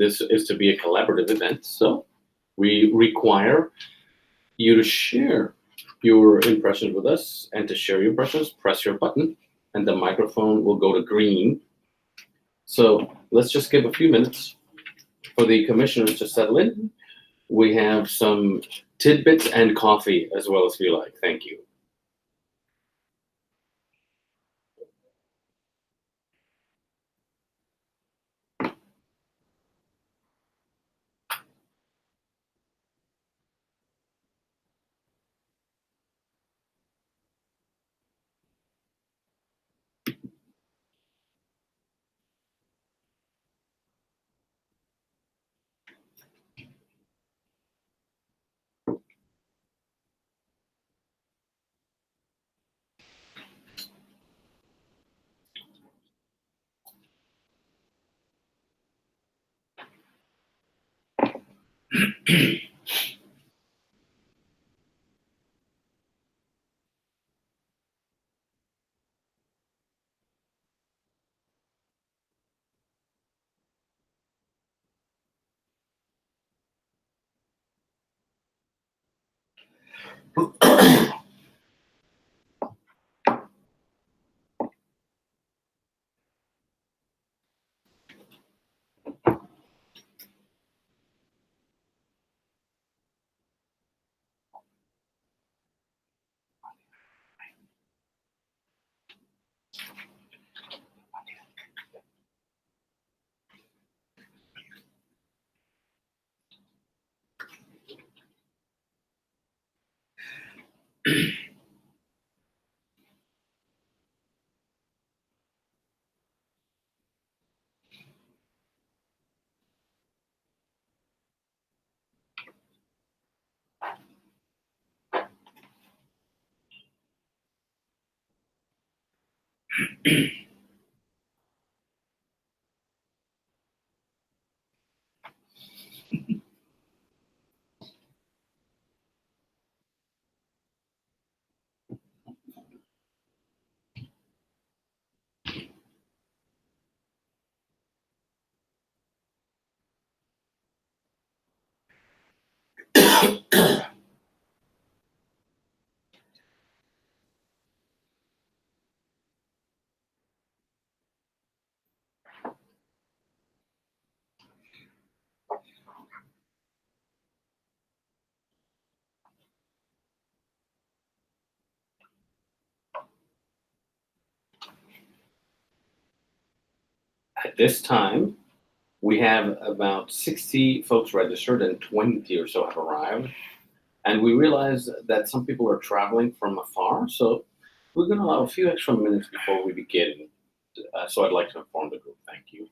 This is to be a collaborative event, so we require you to share your impressions with us, and to share your impressions, press your button, and the microphone will go to green. So let's just give a few minutes for the commissioners to settle in. We have some tidbits and coffee as well, as we like. Thank you. At this time, we have about 60 folks registered and 20 or so have arrived. And we realize that some people are traveling from afar, so we're going to allow a few extra minutes before we begin. So I'd like to inform the group. Thank you.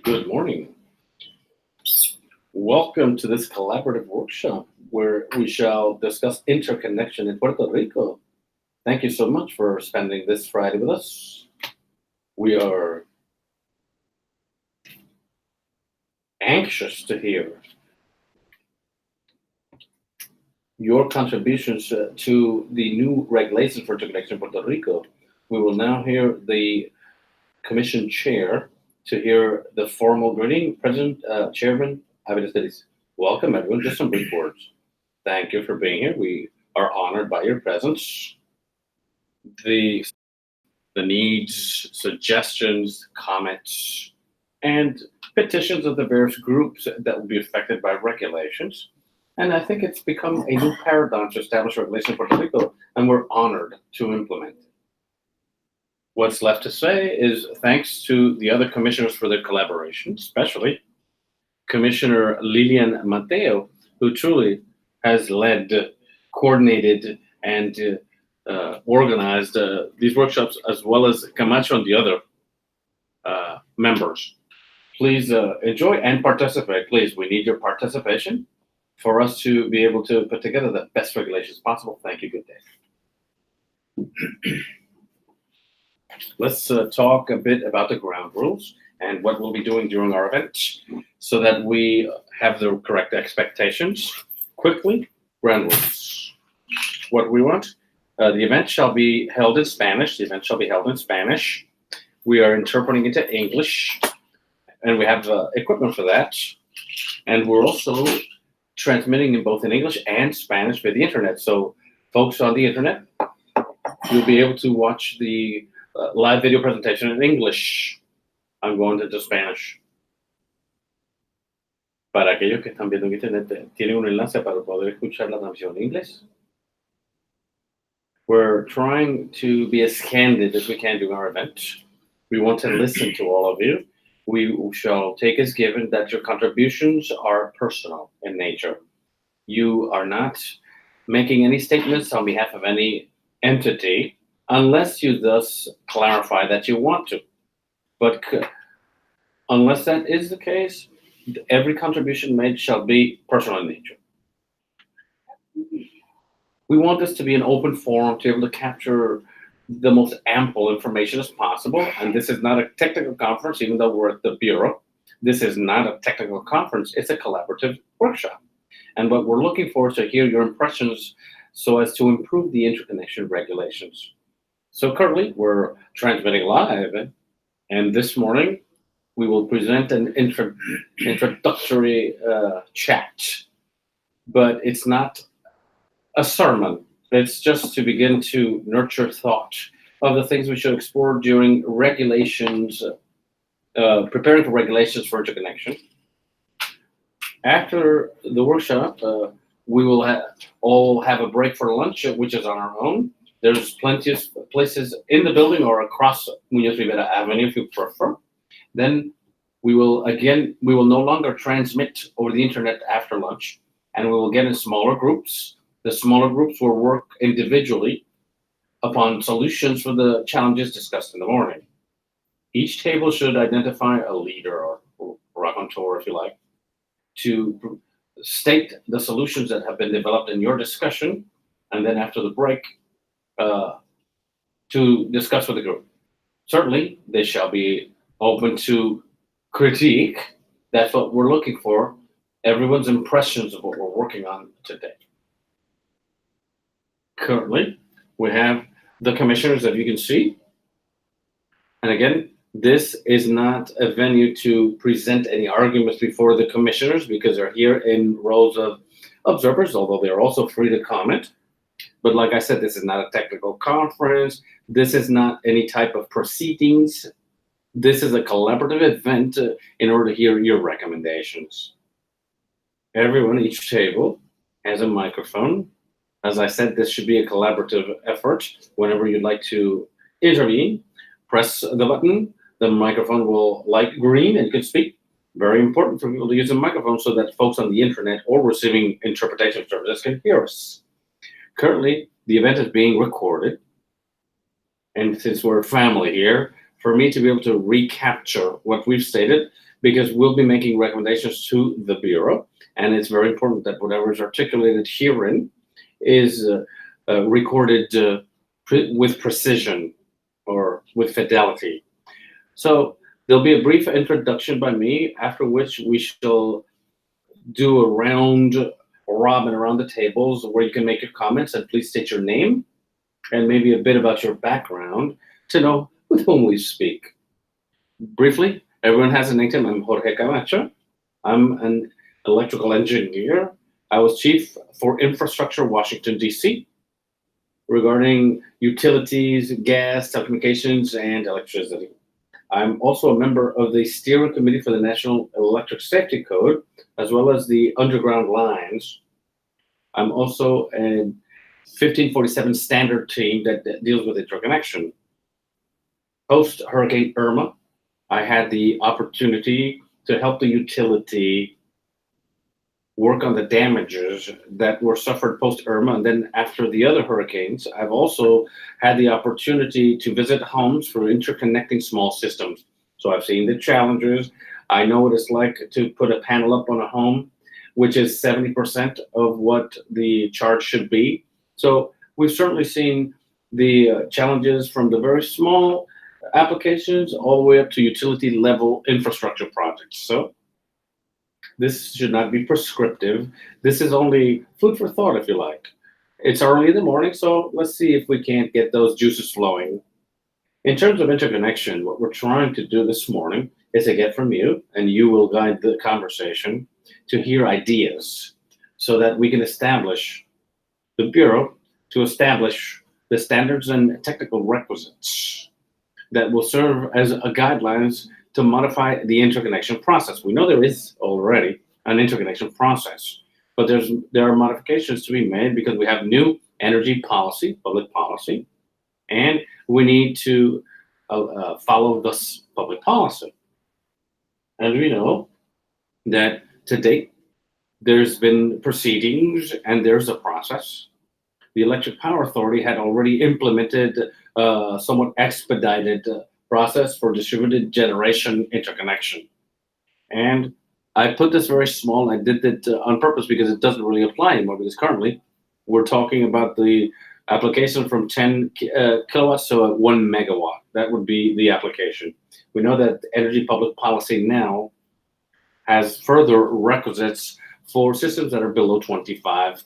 Good morning. Welcome to this collaborative workshop where we shall discuss interconnection in Puerto Rico. Thank you so much for spending this Friday with us. We are anxious to hear your contributions to the new regulations for interconnection in Puerto Rico. We will now hear the Commission Chair to hear the formal greeting. President, Chairman, Aviles, welcome everyone. Just some brief words. Thank you for being here. We are honored by your presence. The needs, suggestions, comments, and petitions of the various groups that will be affected by regulations. And I think it's become a new paradigm to establish regulation in Puerto Rico, and we're honored to implement it. What's left to say is thanks to the other commissioners for their collaboration, especially Commissioner Lilian Mateo, who truly has led, coordinated, and organized these workshops, as well as Camacho and the other members. Please enjoy and participate. Please, we need your participation for us to be able to put together the best regulations possible. Thank you. Good day. let's talk a bit about the ground rules and what we'll be doing during our event so that we have the correct expectations. Quickly, ground rules. What we want, the event shall be held in Spanish. The event shall be held in Spanish. We are interpreting into English, and we have equipment for that. And we're also transmitting in both in English and Spanish via the internet. So folks on the internet, you'll be able to watch the live video presentation in English. I'm going to Spanish. Para aquellos que están viendo en internet, tienen un enlace para poder escuchar la transmisión en inglés. We're trying to be as candid as we can during our event. We want to listen to all of you. We shall take as given that your contributions are personal in nature. You are not making any statements on behalf of any entity unless you thus clarify that you want to. But unless that is the case, every contribution made shall be personal in nature. We want this to be an open forum to be able to capture the most ample information as possible. And this is not a technical conference, even though we're at the Bureau. This is not a technical conference, it's a collaborative workshop. And what we're looking for is to hear your impressions so as to improve the interconnection regulations. So currently, we're transmitting live, and this morning, we will present an introductory chat, but it's not a sermon. It's just to begin to nurture thought of the things we should explore during regulations, preparing for regulations for interconnection. After the workshop, we will all have a break for lunch, which is on our own. There's plenty of places in the building or across Muñoz Rivera Avenue if you prefer. Then we will no longer transmit over the internet after lunch, and we will get in smaller groups. The smaller groups will work individually upon solutions for the challenges discussed in the morning. Each table should identify a leader or raconteur, if you like, to state the solutions that have been developed in your discussion, and then after the break, to discuss with the group. Certainly, they shall be open to critique. That's what we're looking for, everyone's impressions of what we're working on today. Currently, we have the commissioners that you can see. And again, this is not a venue to present any arguments before the commissioners because they're here in roles of observers, although they're also free to comment. But like I said, this is not a technical conference. This is not any type of proceedings. This is a collaborative event in order to hear your recommendations. Everyone at each table has a microphone. As I said, this should be a collaborative effort. Whenever you'd like to intervene, press the button. The microphone will light green and you can speak. Very important for people to use a microphone so that folks on the internet or receiving interpretation services can hear us. Currently, the event is being recorded. And since we're a family here, for me to be able to recapture what we've stated, because we'll be making recommendations to the Bureau, and it's very important that whatever is articulated herein is recorded with precision or with fidelity. So there'll be a brief introduction by me, after which we shall do a round robin around the tables where you can make your comments, and please state your name and maybe a bit about your background to know with whom we speak. Briefly, everyone has a name. I'm Jorge Camacho. I'm an electrical engineer. I was chief for infrastructure, Washington, D.C., regarding utilities, gas, telecommunications, and electricity. I'm also a member of the steering committee for the National Electric Safety Code, as well as the underground lines. I'm also a 1547 standard team that deals with interconnection. Post Hurricane Irma, I had the opportunity to help the utility work on the damages that were suffered post Irma. And then after the other hurricanes, I've also had the opportunity to visit homes for interconnecting small systems. So I've seen the challenges. I know what it's like to put a panel up on a home, which is 70% of what the charge should be. So we've certainly seen the challenges from the very small applications all the way up to utility level infrastructure projects. So this should not be prescriptive. This is only food for thought, if you like. It's early in the morning, so let's see if we can't get those juices flowing. In terms of interconnection, what we're trying to do this morning is to get from you, and you will guide the conversation, to hear ideas so that we can establish the Bureau to establish the standards and technical requisites that will serve as a guidelines to modify the interconnection process. We know there is already an interconnection process, but there are modifications to be made because we have new energy policy, public policy, and we need to follow this public policy. And we know that to date, there's been proceedings and there's a process. The Electric Power Authority had already implemented a somewhat expedited process for distributed generation interconnection. And I put this very small. I did it on purpose because it doesn't really apply anymore, because currently we're talking about the application from 10 kilowatts to 1 megawatt. That would be the application. We know that energy public policy now has further requisites for systems that are below 25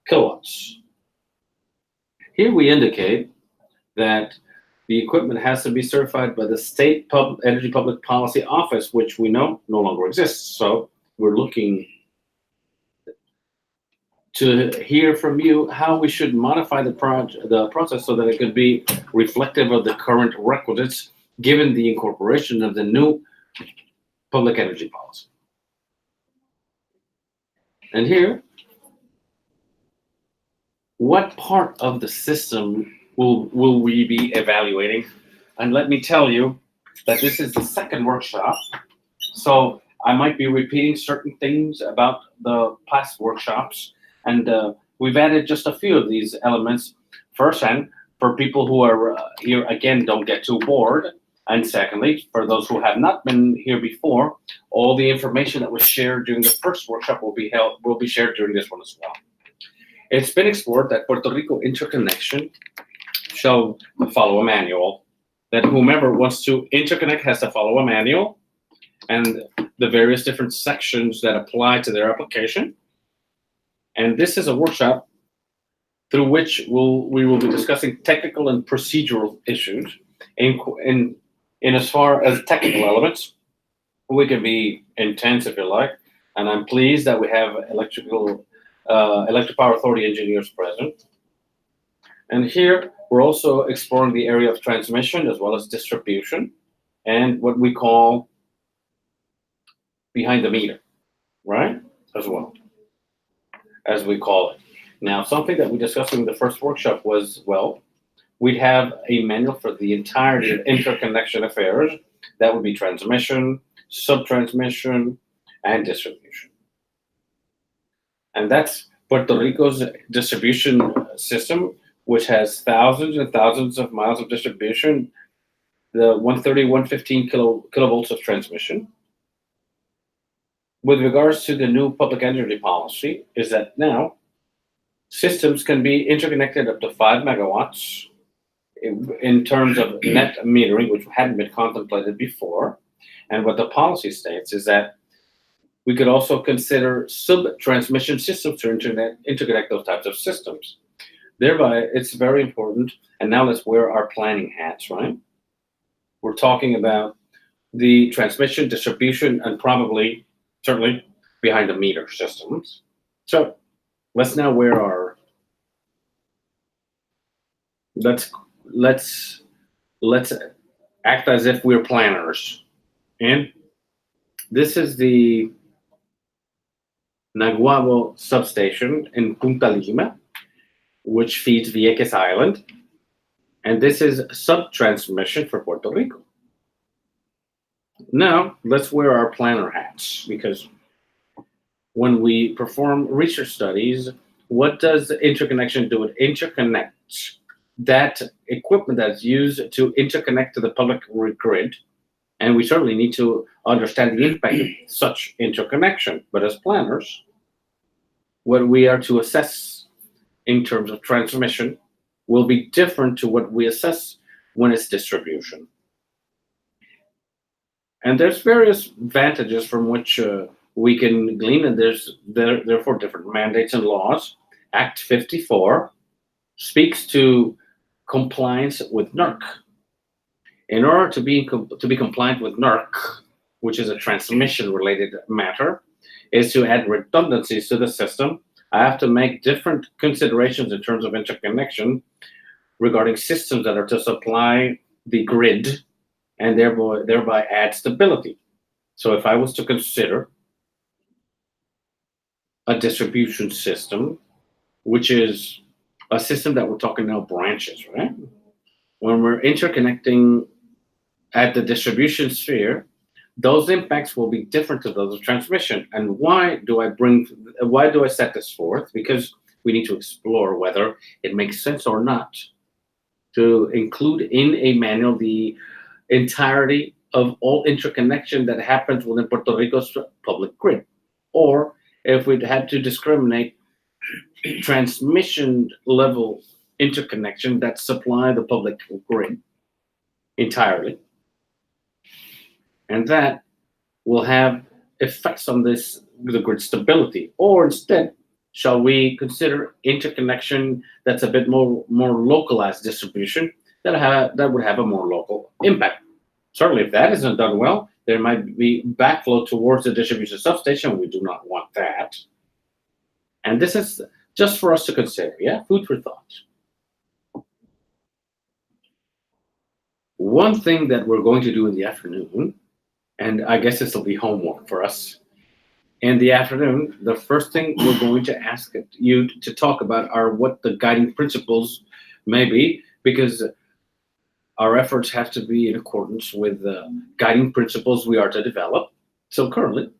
kilowatts. Here we indicate that the equipment has to be certified by the State Energy Public Policy Office, which we know no longer exists. So we're looking to hear from you how we should modify the process so that it could be reflective of the current requisites, given the incorporation of the new public energy policy. And here, what part of the system will we be evaluating? And let me tell you that this is the second workshop, so I might be repeating certain things about the past workshops, and we've added just a few of these elements. First, and for people who are here again, don't get too bored. And secondly, for those who have not been here before, all the information that was shared during the first workshop will be shared during this one as well. It's been explored that Puerto Rico interconnection shall follow a manual, that whomever wants to interconnect has to follow a manual and the various different sections that apply to their application. And this is a workshop through which we will be discussing technical and procedural issues. In as far as technical elements, we can be intense if you like, and I'm pleased that we have Electric Power Authority engineers present. And here we're also exploring the area of transmission as well as distribution and what we call behind the meter, right? As well, as we call it. Now, something that we discussed in the first workshop was, well, we'd have a manual for the entirety of interconnection affairs. That would be transmission, subtransmission, and distribution. And that's Puerto Rico's distribution system, which has thousands and thousands of miles of distribution, the 130, 115 kilovolts of transmission. With regards to the new public energy policy, is that now systems can be interconnected up to 5 megawatts in terms of net metering, which hadn't been contemplated before. And what the policy states is that we could also consider sub-transmission systems to interconnect those types of systems. Thereby, it's very important, and now let's wear our planning hats, right? We're talking about the transmission, distribution, and probably, certainly, behind the meter systems. So let's now wear our, let's act as if we're planners. And this is the Naguabo substation in Punta Lima, which feeds Vieques Island. And this is sub-transmission for Puerto Rico. Now, let's wear our planner hats, because when we perform research studies, what does the interconnection do? It interconnects that equipment that's used to interconnect to the public grid. And we certainly need to understand the impact of such interconnection. But as planners, what we are to assess in terms of transmission will be different to what we assess when it's distribution. And there's various advantages from which we can glean, and therefore different mandates and laws. Act 54 speaks to compliance with NERC. In order to be compliant with NERC, which is a transmission-related matter, is to add redundancies to the system. I have to make different considerations in terms of interconnection regarding systems that are to supply the grid and thereby add stability. So if I was to consider a distribution system, which is a system that we're talking now branches, right? When we're interconnecting at the distribution sphere, those impacts will be different to those of transmission. And why do I set this forth? Because we need to explore whether it makes sense or not to include in a manual the entirety of all interconnection that happens within Puerto Rico's public grid, or if we'd had to discriminate transmission level interconnection that supply the public grid entirely. And that will have effects on the grid stability. Or instead, shall we consider interconnection that's a bit more localized distribution that would have a more local impact? Certainly, if that isn't done well, there might be backflow towards the distribution substation. We do not want that. And this is just for us to consider, yeah? Food for thought. One thing that we're going to do in the afternoon, and I guess this will be homework for us. In the afternoon, the first thing we're going to ask you to talk about are what the guiding principles may be, because our efforts have to be in accordance with the guiding principles we are to develop. So currently,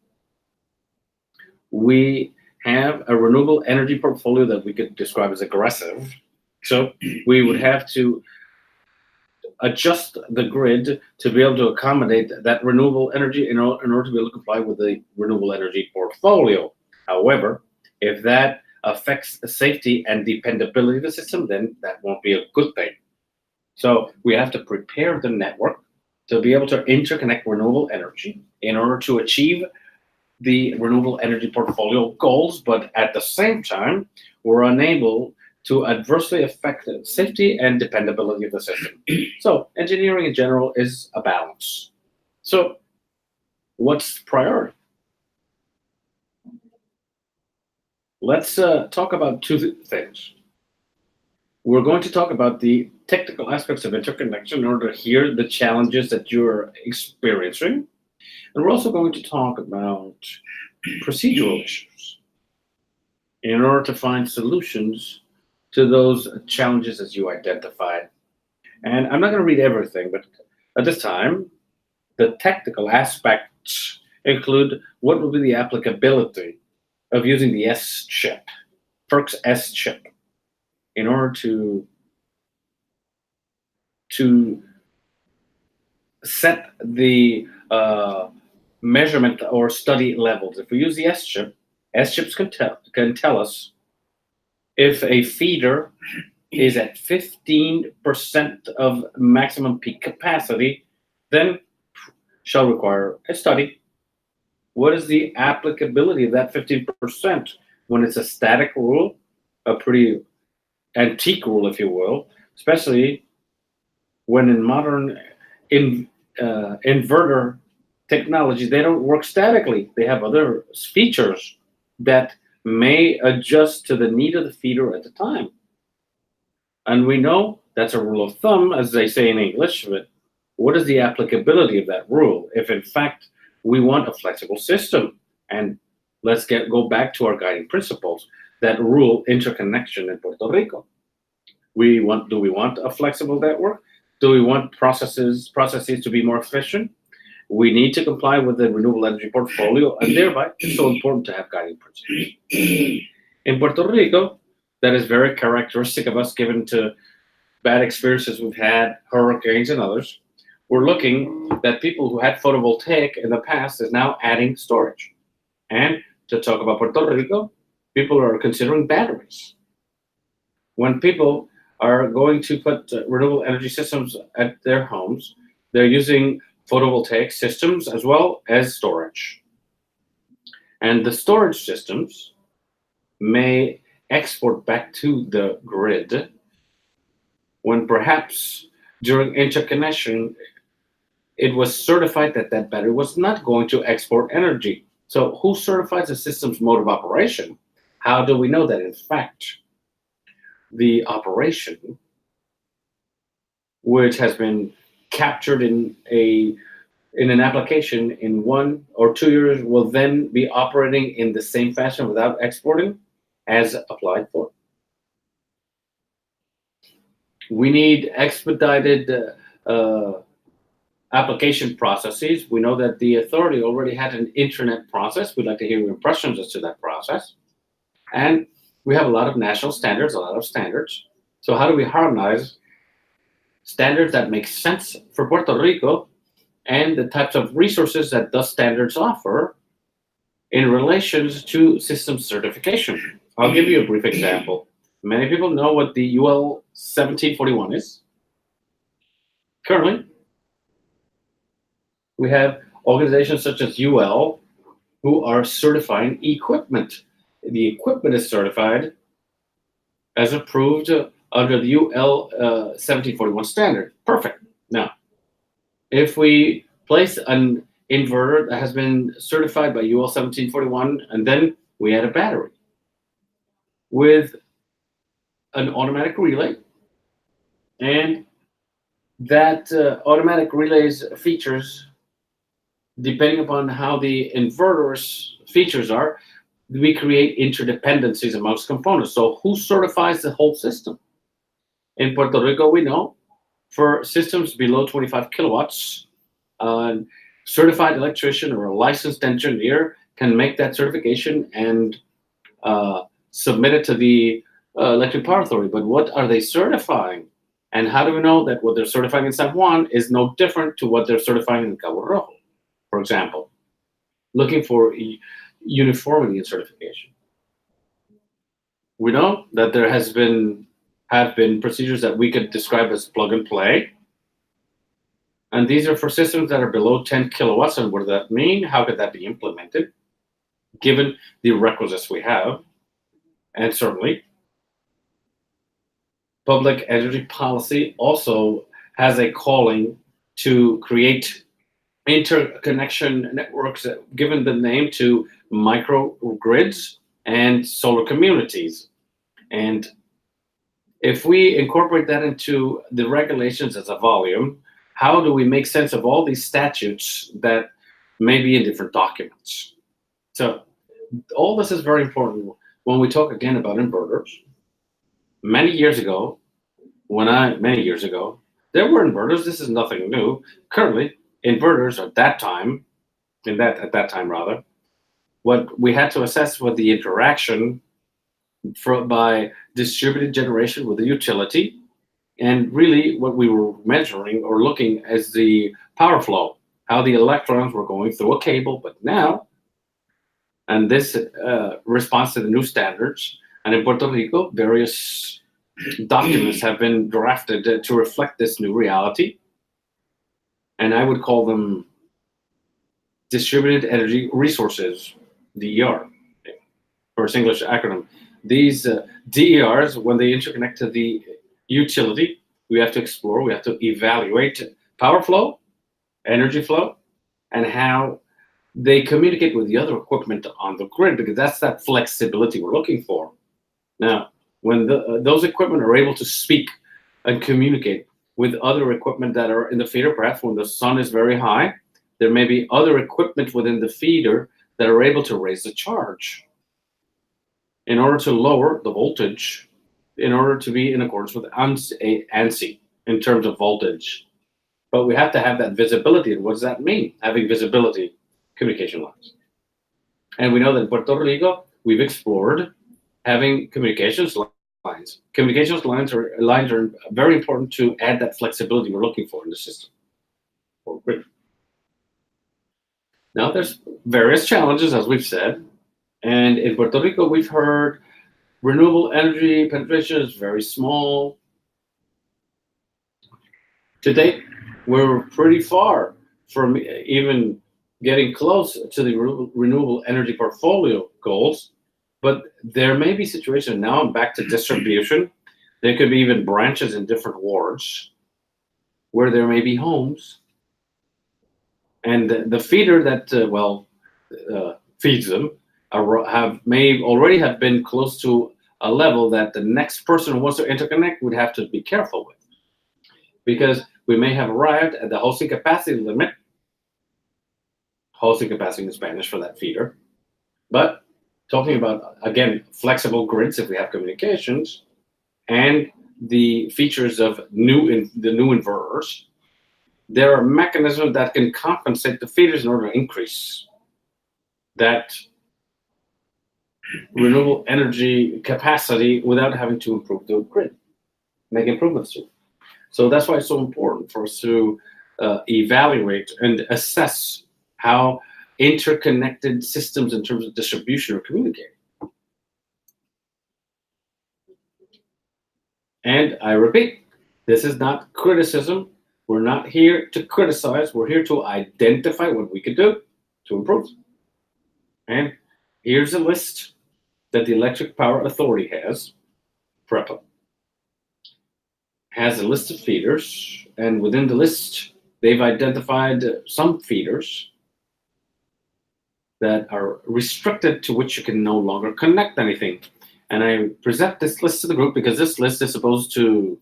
we have a renewable energy portfolio that we could describe as aggressive. So we would have to adjust the grid to be able to accommodate that renewable energy in order to be able to comply with the renewable energy portfolio. However, if that affects the safety and dependability of the system, then that won't be a good thing. So we have to prepare the network to be able to interconnect renewable energy in order to achieve the renewable energy portfolio goals, but at the same time, we're unable to adversely affect the safety and dependability of the system. So engineering in general is a balance. So what's priority? Let's talk about two things. We're going to talk about the technical aspects of interconnection in order to hear the challenges that you're experiencing. And we're also going to talk about procedural issues in order to find solutions to those challenges as you identified. And I'm not going to read everything, but at this time, the technical aspects include what will be the applicability of using the S-chip, FERC's S-chip, in order to set the measurement or study levels. If we use the S-chip, S-chips can tell us if a feeder is at 15% of maximum peak capacity, then shall require a study. What is the applicability of that 15% when it's a static rule, a pretty antique rule, if you will, especially when in modern inverter technology, they don't work statically. They have other features that may adjust to the need of the feeder at the time. And we know that's a rule of thumb, as they say in English, but what is the applicability of that rule if in fact we want a flexible system? And let's go back to our guiding principles that rule interconnection in Puerto Rico. Do we want a flexible network? Do we want processes to be more efficient? We need to comply with the renewable energy portfolio, and thereby it's so important to have guiding principles. In Puerto Rico, that is very characteristic of us given to bad experiences we've had, hurricanes and others. We're looking that people who had photovoltaic in the past is now adding storage. And to talk about Puerto Rico, people are considering batteries. When people are going to put renewable energy systems at their homes, they're using photovoltaic systems as well as storage. And the storage systems may export back to the grid when perhaps during interconnection it was certified that that battery was not going to export energy. So who certifies the system's mode of operation? How do we know that in fact the operation, which has been captured in an application in 1 or 2 years, will then be operating in the same fashion without exporting as applied for? We need expedited application processes. We know that the authority already had an internet process. We'd like to hear your impressions as to that process. And we have a lot of national standards, a lot of standards. So how do we harmonize standards that make sense for Puerto Rico and the types of resources that those standards offer in relation to system certification? I'll give you a brief example. Many people know what the UL 1741 is. Currently, we have organizations such as UL who are certifying equipment. The equipment is certified as approved under the UL 1741 standard. Perfect. Now, if we place an inverter that has been certified by UL 1741 and then we add a battery with an automatic relay, and that automatic relay's features, depending upon how the inverter's features are, we create interdependencies amongst components. So who certifies the whole system? In Puerto Rico, we know for systems below 25 kilowatts, a certified electrician or a licensed engineer can make that certification and submit it to the Electric Power Authority. But what are they certifying? And how do we know that what they're certifying in San Juan is no different to what they're certifying in Cabo Rojo, for example? Looking for uniformity in certification. We know that there have been procedures that we could describe as plug and play. And these are for systems that are below 10 kilowatts. And what does that mean? How could that be implemented, given the requisites we have? And certainly, public energy policy also has a calling to create interconnection networks, given the name to microgrids and solar communities. And if we incorporate that into the regulations as a volume, how do we make sense of all these statutes that may be in different documents? So all this is very important when we talk again about inverters. Many years ago, there were inverters. This is nothing new. Currently, inverters at that time, what we had to assess was the interaction by distributed generation with the utility, and really what we were measuring or looking as the power flow, how the electrons were going through a cable. But now, and this responds to the new standards, and in Puerto Rico, various documents have been drafted to reflect this new reality. And I would call them distributed energy resources, DER, first English acronym. These DERs, when they interconnect to the utility, we have to explore, we have to evaluate power flow, energy flow, and how they communicate with the other equipment on the grid, because that's that flexibility we're looking for. Now, when those equipment are able to speak and communicate with other equipment that are in the feeder, perhaps when the sun is very high, there may be other equipment within the feeder that are able to raise the charge in order to lower the voltage, in order to be in accordance with ANSI in terms of voltage. But we have to have that visibility. And what does that mean, having visibility? Communication lines. And we know that in Puerto Rico, we've explored having communications lines. Communications lines are very important to add that flexibility we're looking for in the system. Now, there's various challenges, as we've said. And in Puerto Rico, we've heard renewable energy penetration is very small. To date, we're pretty far from even getting close to the renewable energy portfolio goals, but there may be situations, now I'm back to distribution, there could be even branches in different wards where there may be homes, and the feeder that, feeds them may already have been close to a level that the next person who wants to interconnect would have to be careful with. Because we may have arrived at the hosting capacity limit, hosting capacity in Spanish for that feeder. But talking about, again, flexible grids if we have communications, and the features of the new inverters, there are mechanisms that can compensate the feeders in order to increase that renewable energy capacity without having to improve the grid, make improvements to it. So that's why it's so important for us to evaluate and assess how interconnected systems in terms of distribution are communicating. And I repeat, this is not criticism. We're not here to criticize. We're here to identify what we could do to improve. And here's a list that the Electric Power Authority has, PREB, has a list of feeders, and within the list, they've identified some feeders that are restricted to which you can no longer connect anything. And I present this list to the group because this list is supposed to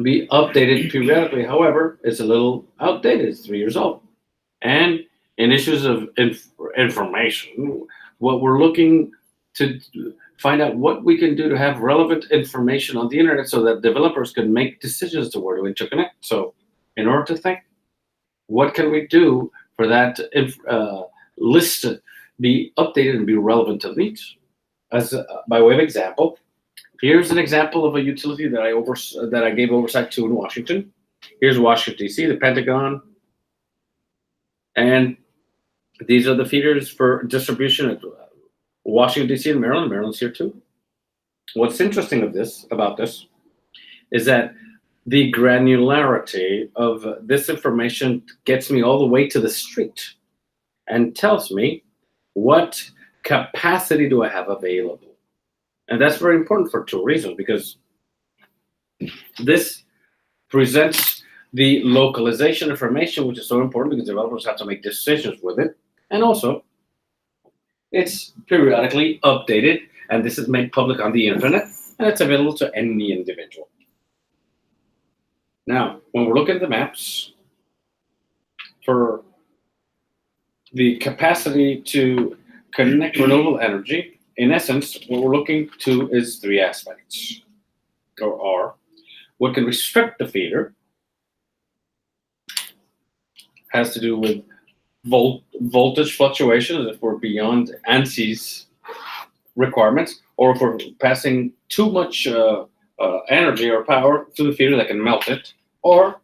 be updated periodically. However, it's a little outdated. It's 3 years old. And in issues of information, what we're looking to find out what we can do to have relevant information on the internet so that developers can make decisions to where to interconnect. So in order to think, what can we do for that list to be updated and be relevant to needs? As by way of example, here's an example of a utility that I gave oversight to in Washington. Here's Washington, D.C., the Pentagon. And these are the feeders for distribution at Washington, D.C. and Maryland. Maryland's here too. What's interesting about this is that the granularity of this information gets me all the way to the street and tells me what capacity do I have available. And that's very important for two reasons, because this presents the localization information, which is so important because developers have to make decisions with it. And also, it's periodically updated, and this is made public on the internet, and it's available to any individual. Now, when we're looking at the maps for the capacity to connect renewable energy, in essence, what we're looking to is three aspects, or are. What can restrict the feeder has to do with voltage fluctuations, if we're beyond ANSI's requirements, or if we're passing too much energy or power through the feeder that can melt it, or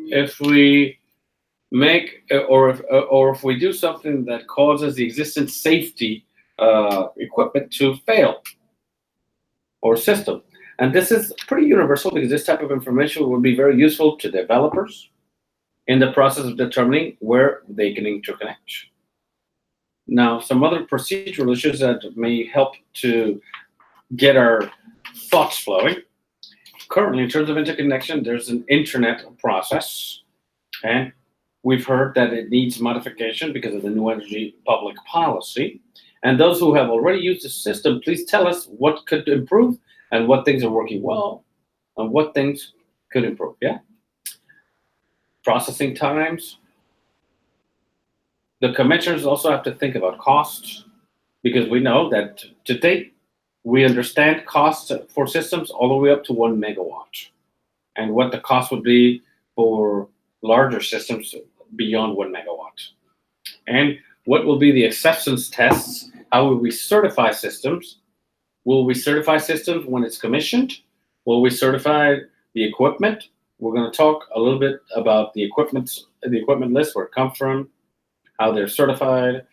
if we make, or if we do something that causes the existing safety equipment to fail, or system. And this is pretty universal because this type of information would be very useful to developers in the process of determining where they can interconnect. Now, some other procedural issues that may help to get our thoughts flowing. Currently, in terms of interconnection, there's an internet process, and we've heard that it needs modification because of the new energy public policy. And those who have already used the system, please tell us what could improve and what things are working well and what things could improve, yeah? Processing times. The commissioners also have to think about costs, because we know that to date, we understand costs for systems all the way up to 1 megawatt, and what the cost would be for larger systems beyond 1 megawatt. And what will be the acceptance tests? How will we certify systems? Will we certify systems when it's commissioned? Will we certify the equipment? We're going to talk a little bit about the equipment list, where it comes from, how they're certified,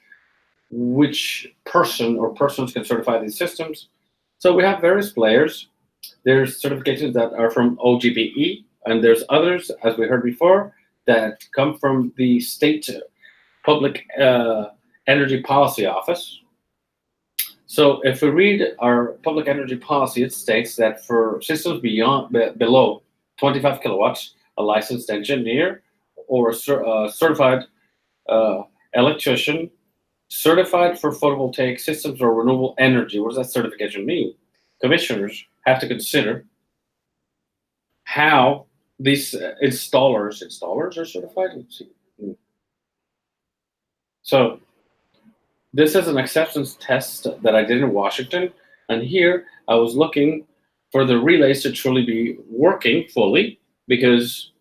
which person or persons can certify these systems. So we have various players. There's certifications that are from OGPE, and there's others, as we heard before, that come from the state public energy policy office. So if we read our public energy policy, it states that for systems below 25 kilowatts, a licensed engineer or a certified electrician certified for photovoltaic systems or renewable energy. What does that certification mean? Commissioners have to consider how these installers are certified. Let's see. So this is an acceptance test that I did in Washington, and here I was looking for the relays to truly be working fully, because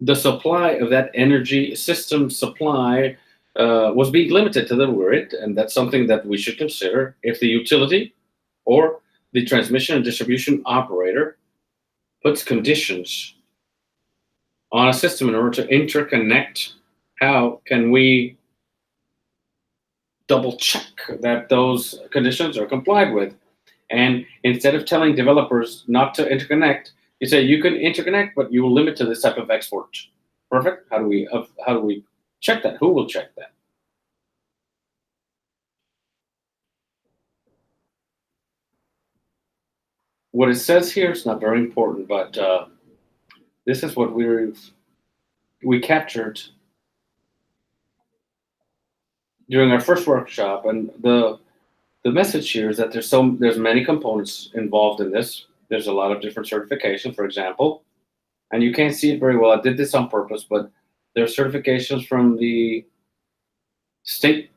the supply of that energy system supply was being limited to the grid, and that's something that we should consider if the utility or the transmission and distribution operator puts conditions on a system in order to interconnect. How can we double check that those conditions are complied with? And instead of telling developers not to interconnect, you say you can interconnect, but you will limit to this type of export. Perfect. How do we check that? Who will check that? What it says here is not very important, but this is what we captured during our first workshop, and the message here is that there's many components involved in this. There's a lot of different certifications, for example, and you can't see it very well. I did this on purpose, but there are certifications from the State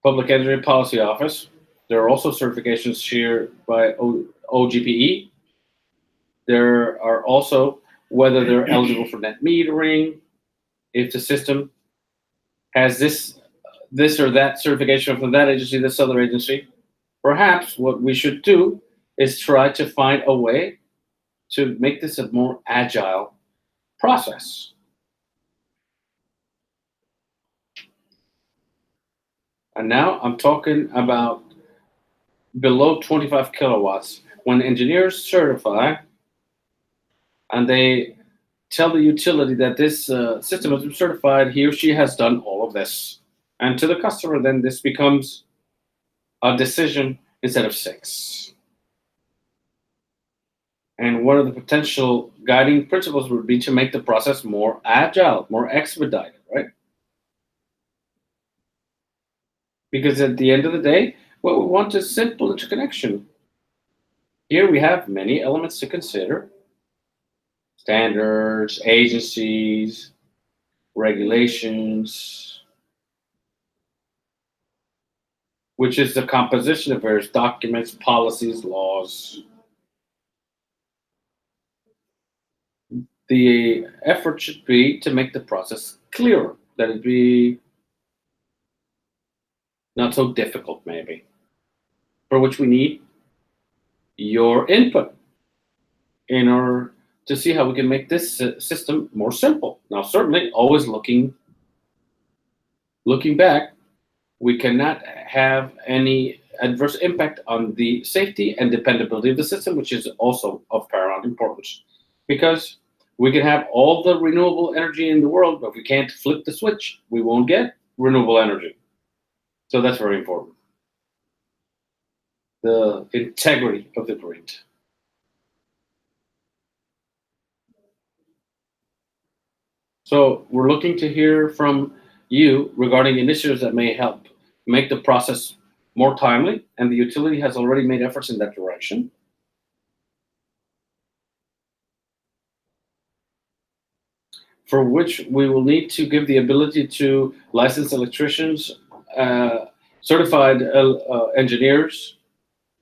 Public Energy Policy Office. There are also certifications here by OGPE. There are also whether they're eligible for net metering, if the system has this or that certification from that agency, this other agency. Perhaps what we should do is try to find a way to make this a more agile process. And now I'm talking about below 25 kilowatts. When engineers certify and they tell the utility that this system has been certified, he or she has done all of this. And to the customer, then this becomes a decision instead of 6. And one of the potential guiding principles would be to make the process more agile, more expedited, right? Because at the end of the day, what we want is simple interconnection. Here we have many elements to consider: standards, agencies, regulations, which is the composition of various documents, policies, laws. The effort should be to make the process clearer, that it be not so difficult, maybe, for which we need your input in order to see how we can make this system more simple. Now, certainly, always looking back, we cannot have any adverse impact on the safety and dependability of the system, which is also of paramount importance. Because we can have all the renewable energy in the world, but if we can't flip the switch, we won't get renewable energy. So that's very important. The integrity of the grid. So we're looking to hear from you regarding initiatives that may help make the process more timely, and the utility has already made efforts in that direction. For which we will need to give the ability to licensed electricians, certified engineers,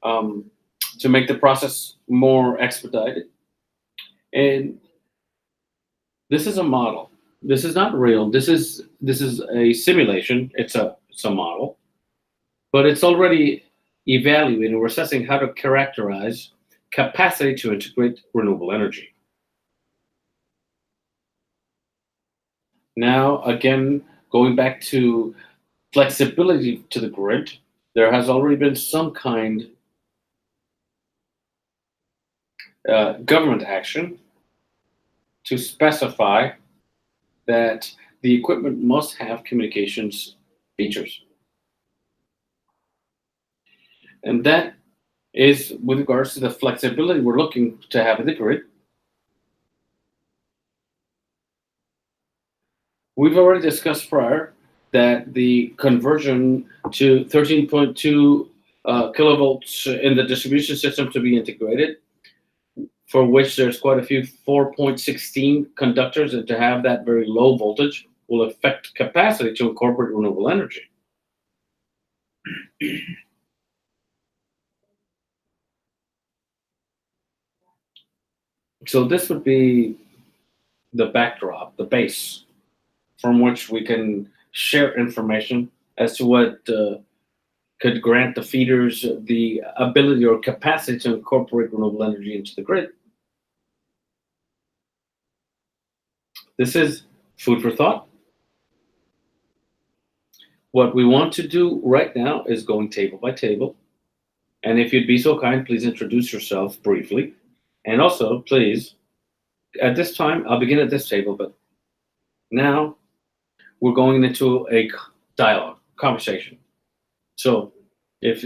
to make the process more expedited. And this is a model. This is not real. This is a simulation. It's a model, but it's already evaluating or assessing how to characterize capacity to integrate renewable energy. Now, again, going back to flexibility to the grid, there has already been some kind government action to specify that the equipment must have communications features. And that is with regards to the flexibility we're looking to have in the grid. We've already discussed prior that the conversion to 13.2 kilovolts in the distribution system to be integrated, for which there's quite a few 4.16 conductors, and to have that very low voltage will affect capacity to incorporate renewable energy. So this would be the backdrop, the base from which we can share information as to what could grant the feeders the ability or capacity to incorporate renewable energy into the grid. This is food for thought. What we want to do right now is going table by table. And if you'd be so kind, please introduce yourself briefly. And also, please, at this time, I'll begin at this table, but now we're going into a dialogue, conversation. So if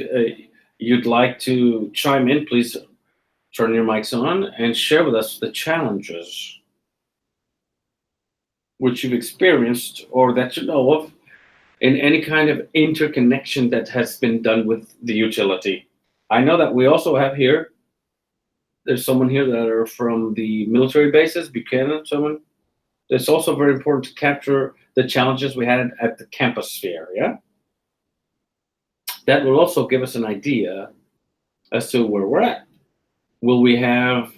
you'd like to chime in, please turn your mics on and share with us the challenges which you've experienced or that you know of in any kind of interconnection that has been done with the utility. I know that we also have here, there's someone here that are from the military bases, Buchanan, someone. It's also very important to capture the challenges we had at the campus sphere, yeah? That will also give us an idea as to where we're at. Will we have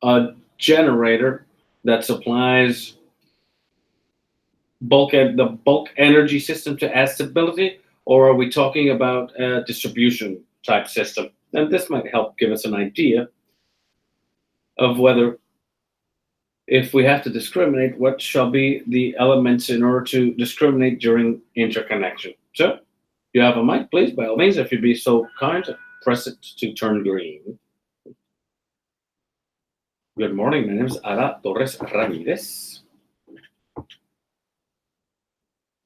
a generator that supplies the bulk energy system to add stability, or are we talking about a distribution type system? And this might help give us an idea of whether, if we have to discriminate, what shall be the elements in order to discriminate during interconnection. So, you have a mic, please, by all means, if you'd be so kind, press it to turn green. Good morning, my name is Ada Torres Ramirez.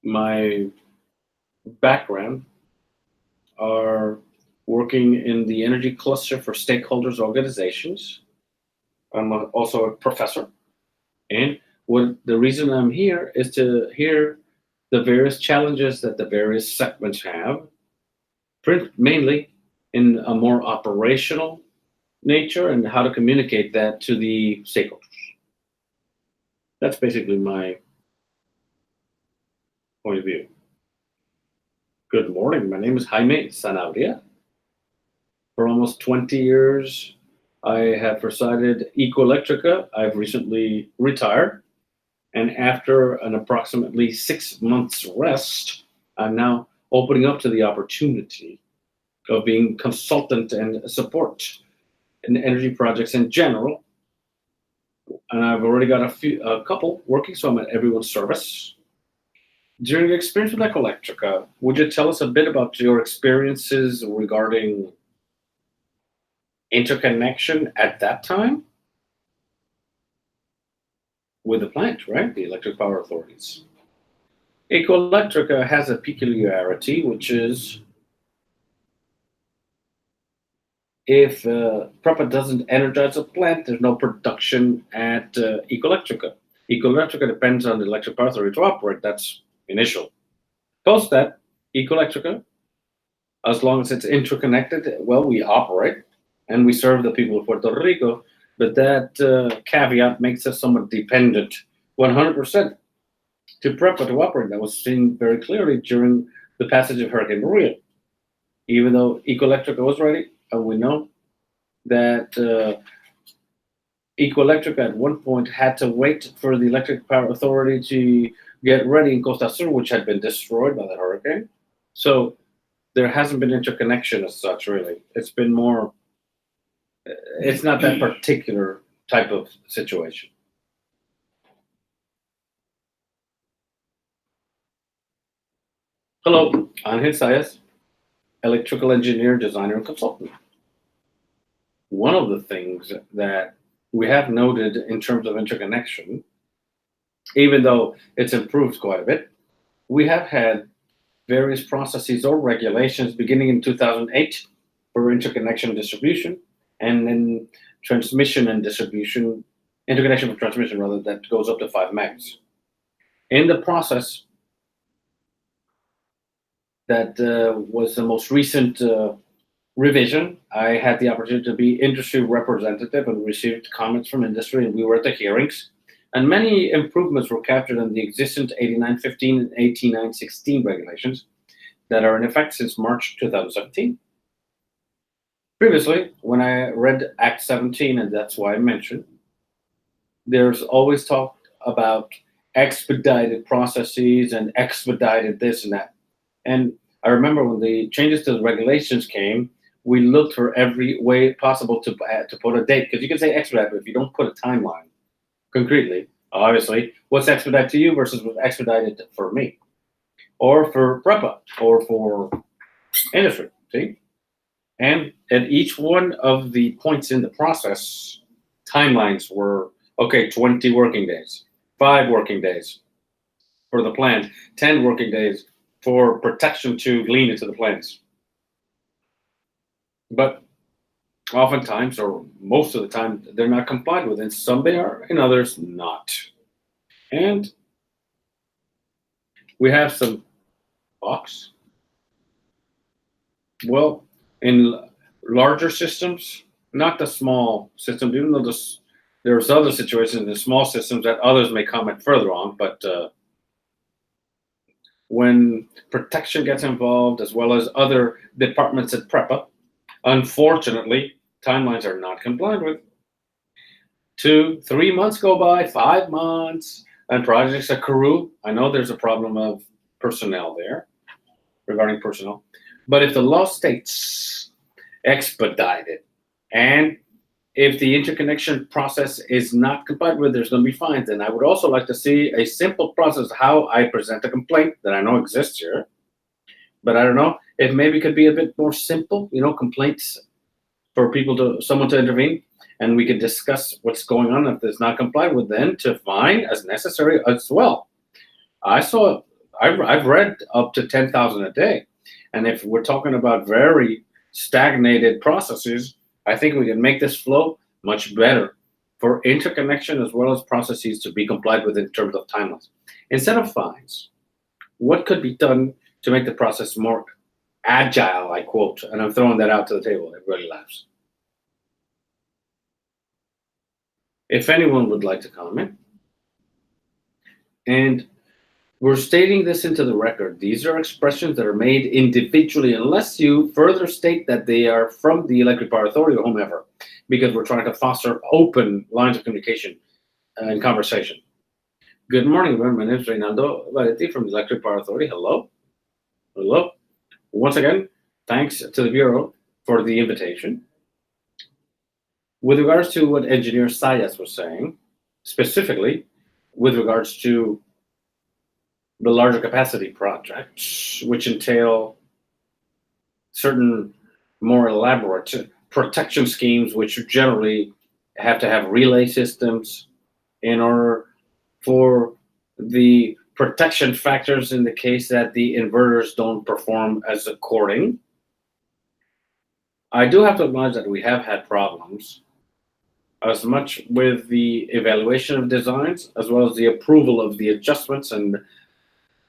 My background are working in the energy cluster for stakeholders organizations. I'm also a professor. And the reason I'm here is to hear the various challenges that the various segments have, mainly in a more operational nature, and how to communicate that to the stakeholders. That's basically my point of view. Good morning, my name is Jaime Sanabria. For almost 20 years, I have presided Ecoelectrica. I've recently retired. And after an approximately 6 months rest, I'm now opening up to the opportunity of being consultant and support in energy projects in general. And I've already got a couple working, so I'm at everyone's service. During your experience with Ecoelectrica, would you tell us a bit about your experiences regarding interconnection at that time with the plant, right? The electric power authorities. Ecoelectrica has a peculiarity, which is if PREB doesn't energize a plant, there's no production at Ecoelectrica. Ecoelectrica depends on the electric power authority to operate. That's initial. Post that, Ecoelectrica, as long as it's interconnected, well, we operate and we serve the people of Puerto Rico, but that caveat makes us somewhat dependent 100% to PREB to operate. That was seen very clearly during the passage of Hurricane Maria. Even though Ecoelectrica was ready, and we know that Ecoelectrica at one point had to wait for the electric power authority to get ready in Costa Sur, which had been destroyed by the hurricane. So there hasn't been interconnection as such, really. It's been more, it's not that particular type of situation. Hello, Angel Sayas, electrical engineer, designer, and consultant. One of the things that we have noted in terms of interconnection, even though it's improved quite a bit, we have had various processes or regulations beginning in 2008 for interconnection distribution, and then transmission and distribution, interconnection for transmission rather, that goes up to 5 megs. In the process, that was the most recent revision. I had the opportunity to be industry representative and received comments from industry, and we were at the hearings. And many improvements were captured in the existing 8915 and 18916 regulations that are in effect since March 2017. Previously, when I read Act 17, and that's why I mentioned, there's always talk about expedited processes and expedited this and that. And I remember when the changes to the regulations came, we looked for every way possible to put a date, because you can say expedite, but if you don't put a timeline concretely, obviously, what's expedite to you versus what's expedited for me, or for PREB, or for industry, see? And at each one of the points in the process, timelines were, okay, 20 working days, 5 working days for the plant, 10 working days for protection to glean into the plants. But oftentimes, or most of the time, they're not complied with. And some they are, and others not. And we have some box. Well, in larger systems, not the small systems, even though there's other situations in the small systems that others may comment further on, but when protection gets involved, as well as other departments at PREB, unfortunately, timelines are not complied with. 2, 3 months go by, 5 months, and projects accrue. I know there's a problem of personnel there, regarding personnel. But if the law states expedited, and if the interconnection process is not complied with, there's going to be fines. And I would also like to see a simple process how I present a complaint that I know exists here. But I don't know if maybe could be a bit more simple, complaints for someone to intervene, and we could discuss what's going on. If it's not complied with, then to fine as necessary as well. I've read up to 10,000 a day. And if we're talking about very stagnated processes, I think we can make this flow much better for interconnection as well as processes to be complied with in terms of timelines. Instead of fines, what could be done to make the process more agile, I quote, and I'm throwing that out to the table. Everybody laughs. If anyone would like to comment. And we're stating this into the record. These are expressions that are made individually, unless you further state that they are from the Electric Power Authority or whomever, because we're trying to foster open lines of communication and conversation. Good morning, my name is Reynaldo Varetti from the Electric Power Authority. Hello. Hello. Once again, thanks to the Bureau for the invitation. With regards to what Engineer Sayas was saying, specifically with regards to the larger capacity projects, which entail certain more elaborate protection schemes, which generally have to have relay systems in order for the protection factors in the case that the inverters don't perform as according. I do have to acknowledge that we have had problems as much with the evaluation of designs as well as the approval of the adjustments, and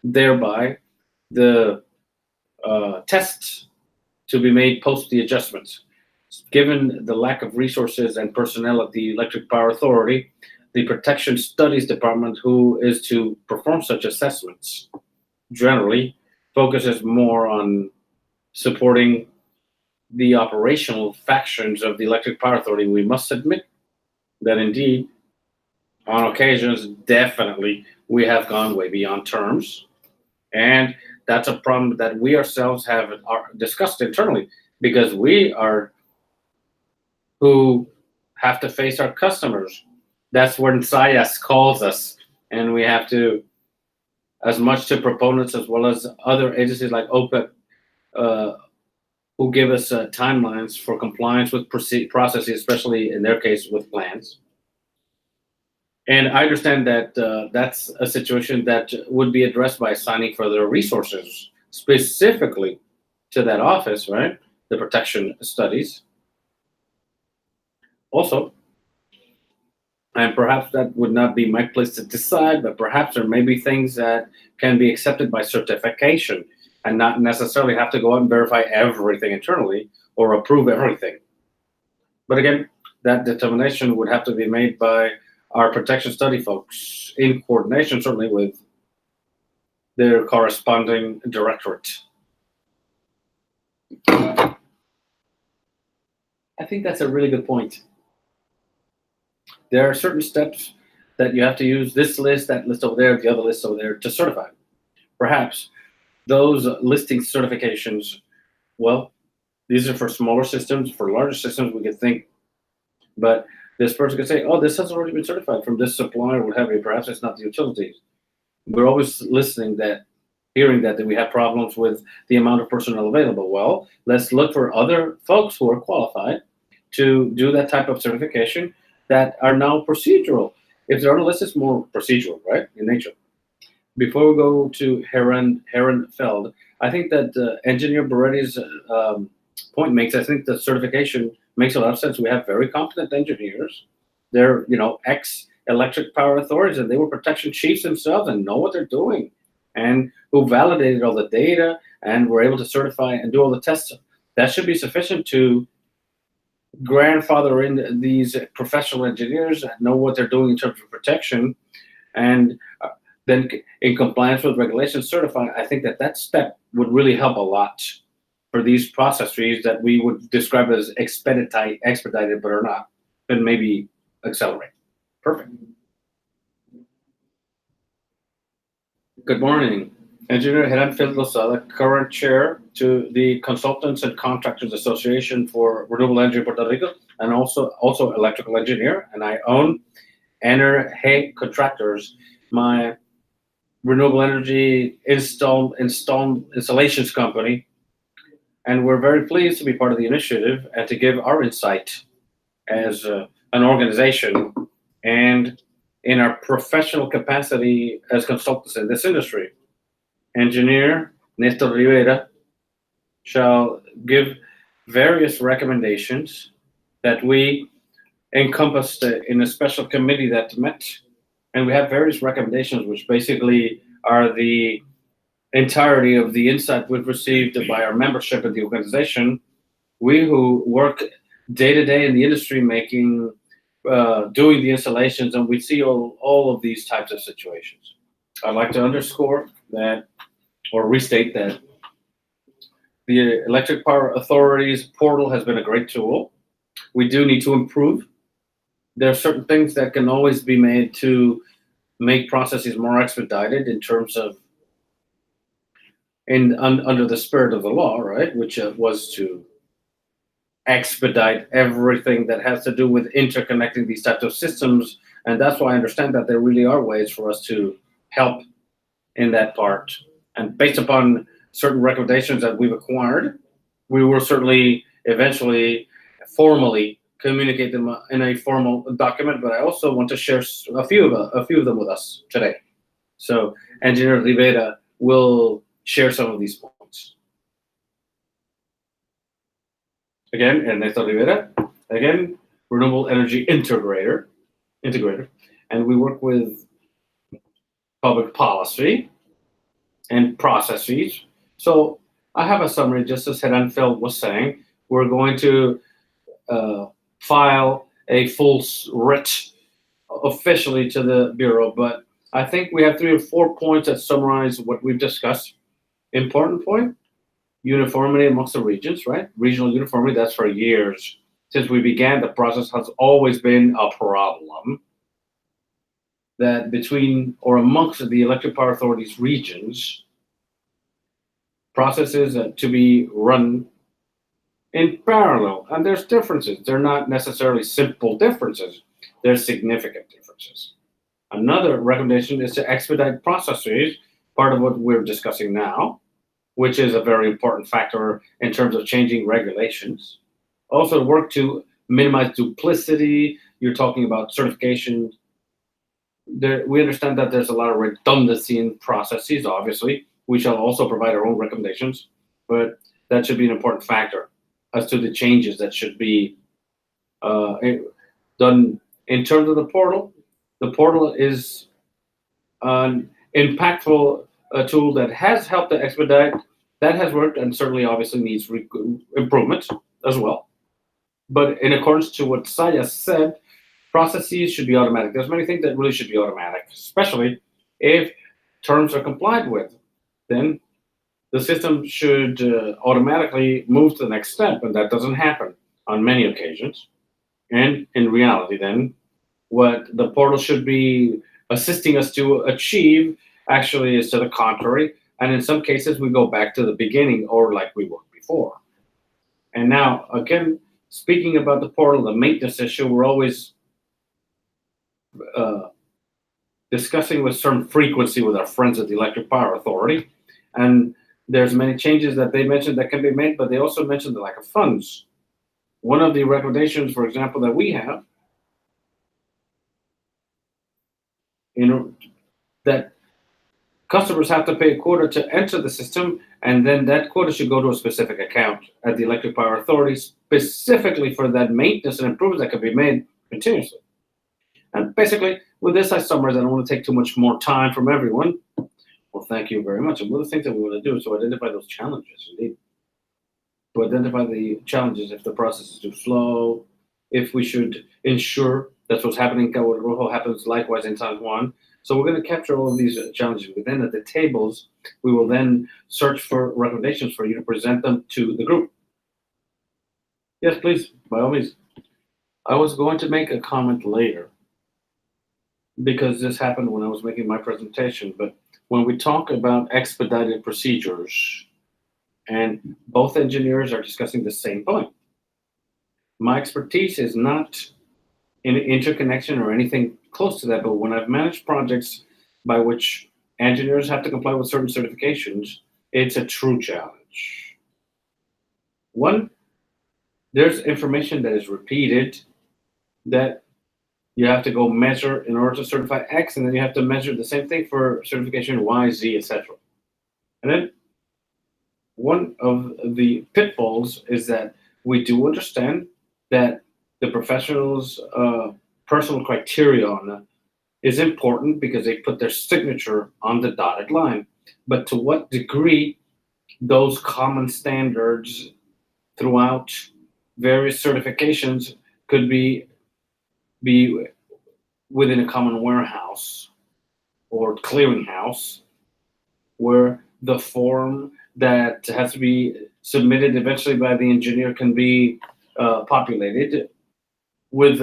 thereby the tests to be made post the adjustments. Given the lack of resources and personnel at the Electric Power Authority, the Protection Studies Department, who is to perform such assessments, generally focuses more on supporting the operational factions of the Electric Power Authority. We must admit that indeed, on occasions, definitely, we have gone way beyond terms. And that's a problem that we ourselves have discussed internally, because we are who have to face our customers. That's when SIAS calls us, and we have to, as much to proponents as well as other agencies like OPEC, who give us timelines for compliance with processes, especially in their case with plans. And I understand that that's a situation that would be addressed by assigning further resources specifically to that office, right? The protection studies. Also, and perhaps that would not be my place to decide, but perhaps there may be things that can be accepted by certification and not necessarily have to go out and verify everything internally or approve everything. But again, that determination would have to be made by our protection study folks in coordination, certainly with their corresponding directorate. I think that's a really good point. There are certain steps that you have to use, this list, that list over there, the other list over there, to certify. Perhaps those listing certifications, well, these are for smaller systems. For larger systems, we could think, but this person could say, oh, this has already been certified from this supplier, what have you. Perhaps it's not the utilities. We're always listening hearing that we have problems with the amount of personnel available. Well, let's look for other folks who are qualified to do that type of certification that are now procedural. If they're on a list, it's more procedural, right, in nature. Before we go to Herrenfeld, I think that Engineer Beretti's point I think the certification makes a lot of sense. We have very competent engineers. They're, ex-electric power authorities, and they were protection chiefs themselves and know what they're doing, and who validated all the data and were able to certify and do all the tests. That should be sufficient to grandfather in these professional engineers that know what they're doing in terms of protection, and then in compliance with regulations certify. I think that step would really help a lot for these processes that we would describe as expedited, but are not, and maybe accelerate. Perfect. Good morning. Engineer Herrenfeld Lozada, current chair to the Consultants and Contractors Association for Renewable Energy in Puerto Rico, and also electrical engineer. And I own Energy Contractors, my renewable energy installations company. And we're very pleased to be part of the initiative and to give our insight as an organization and in our professional capacity as consultants in this industry. Engineer Nestor Rivera shall give various recommendations that we encompassed in a special committee that met. And we have various recommendations, which basically are the entirety of the insight we've received by our membership in the organization. We who work day to day in the industry making, doing the installations, and we see all of these types of situations. I'd like to underscore that, or restate that, the Electric Power Authority's portal has been a great tool. We do need to improve. There are certain things that can always be made to make processes more expedited in terms of under the spirit of the law, right? Which was to expedite everything that has to do with interconnecting these types of systems. And that's why I understand that there really are ways for us to help in that part. And based upon certain recommendations that we've acquired, we will certainly eventually formally communicate them in a formal document, but I also want to share a few of them with us today. So Engineer Rivera will share some of these points. Again, Ernesto Rivera, again, renewable energy integrator, and we work with public policy and processes. So I have a summary, just as Herrenfeld was saying. We're going to file a full writ officially to the Bureau, but I think we have 3 or 4 points that summarize what we've discussed. Important point, uniformity amongst the regions, right? Regional uniformity, that's for years. Since we began, the process has always been a problem that between or amongst the Electric Power Authority's regions, processes to be run in parallel. And there's differences. They're not necessarily simple differences. They're significant differences. Another recommendation is to expedite processes, part of what we're discussing now, which is a very important factor in terms of changing regulations. Also work to minimize duplicity. You're talking about certification we understand that there's a lot of redundancy in processes, obviously. We shall also provide our own recommendations, but that should be an important factor as to the changes that should be done. In terms of the portal is an impactful tool that has helped to expedite, that has worked, and certainly obviously needs improvement as well. But in accordance to what Saya said, processes should be automatic. There's many things that really should be automatic, especially if terms are complied with. Then the system should automatically move to the next step, and that doesn't happen on many occasions. And in reality, then, what the portal should be assisting us to achieve actually is to the contrary. And in some cases, we go back to the beginning or like we were before. And now, again, speaking about the portal, the maintenance issue, we're always discussing with certain frequency with our friends at the Electric Power Authority. And there's many changes that they mentioned that can be made, but they also mentioned the lack of funds. One of the recommendations, for example, that we have, that customers have to pay a quota to enter the system, and then that quota should go to a specific account at the Electric Power Authority, specifically for that maintenance and improvements that can be made continuously. And basically, with this, I summarize. I don't want to take too much more time from everyone. Well, thank you very much. And one of the things that we want to do is to identify those challenges, indeed. To identify the challenges if the process is too slow, if we should ensure that's what's happening in Cabo Rojo happens likewise in San Juan. So we're going to capture all of these challenges. But then at the tables, we will then search for recommendations for you to present them to the group. Yes, please, by all means. I was going to make a comment later because this happened when I was making my presentation. But when we talk about expedited procedures, and both engineers are discussing the same point, my expertise is not in interconnection or anything close to that, but when I've managed projects by which engineers have to comply with certain certifications, it's a true challenge. One, there's information that is repeated that you have to go measure in order to certify X, and then you have to measure the same thing for certification Y, Z, etc. And then one of the pitfalls is that we do understand that the professional's personal criterion is important because they put their signature on the dotted line. But to what degree those common standards throughout various certifications could be within a common warehouse or clearinghouse, where the form that has to be submitted eventually by the engineer can be populated with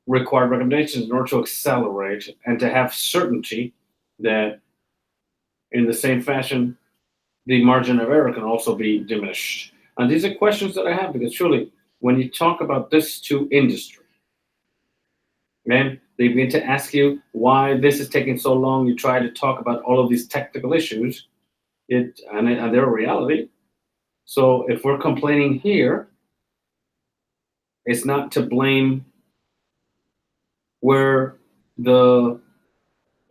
required recommendations in order to accelerate and to have certainty that in the same fashion, the margin of error can also be diminished. And these are questions that I have because truly, when you talk about this to industry, man, they begin to ask you why this is taking so long. You try to talk about all of these technical issues, and they're a reality. So if we're complaining here, it's not to blame where the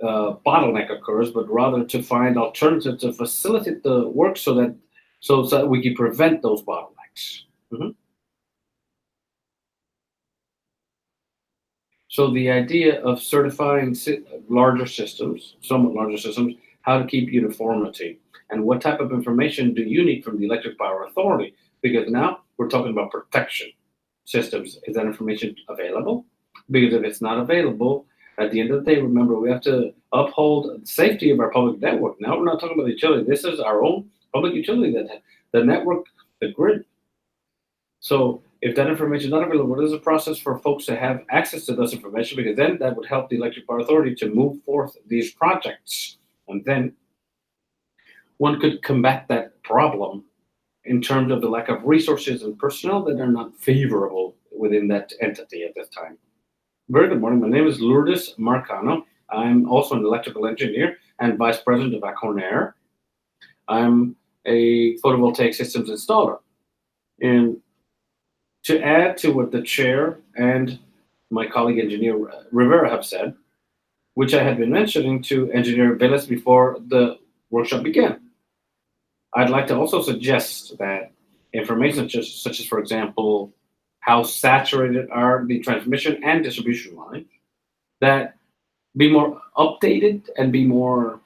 bottleneck occurs, but rather to find alternatives to facilitate the work so that we can prevent those bottlenecks. Mm-hmm. So the idea of certifying larger systems, somewhat larger systems, how to keep uniformity, and what type of information do you need from the Electric Power Authority? Because now we're talking about protection systems. Is that information available? Because if it's not available, at the end of the day, remember, we have to uphold the safety of our public network. Now we're not talking about the utility. This is our own public utility, that the network, the grid. So if that information is not available, what is the process for folks to have access to this information? Because then that would help the Electric Power Authority to move forth these projects. And then one could combat that problem in terms of the lack of resources and personnel that are not favorable within that entity at this time. Very good morning. My name is Lourdes Marcano. I'm also an electrical engineer and vice president of Aconair. I'm a photovoltaic systems installer. And to add to what the chair and my colleague engineer Rivera have said, which I had been mentioning to Engineer Villas before the workshop began. I'd like to also suggest that information such as, for example, how saturated are the transmission and distribution lines, that be more updated and be more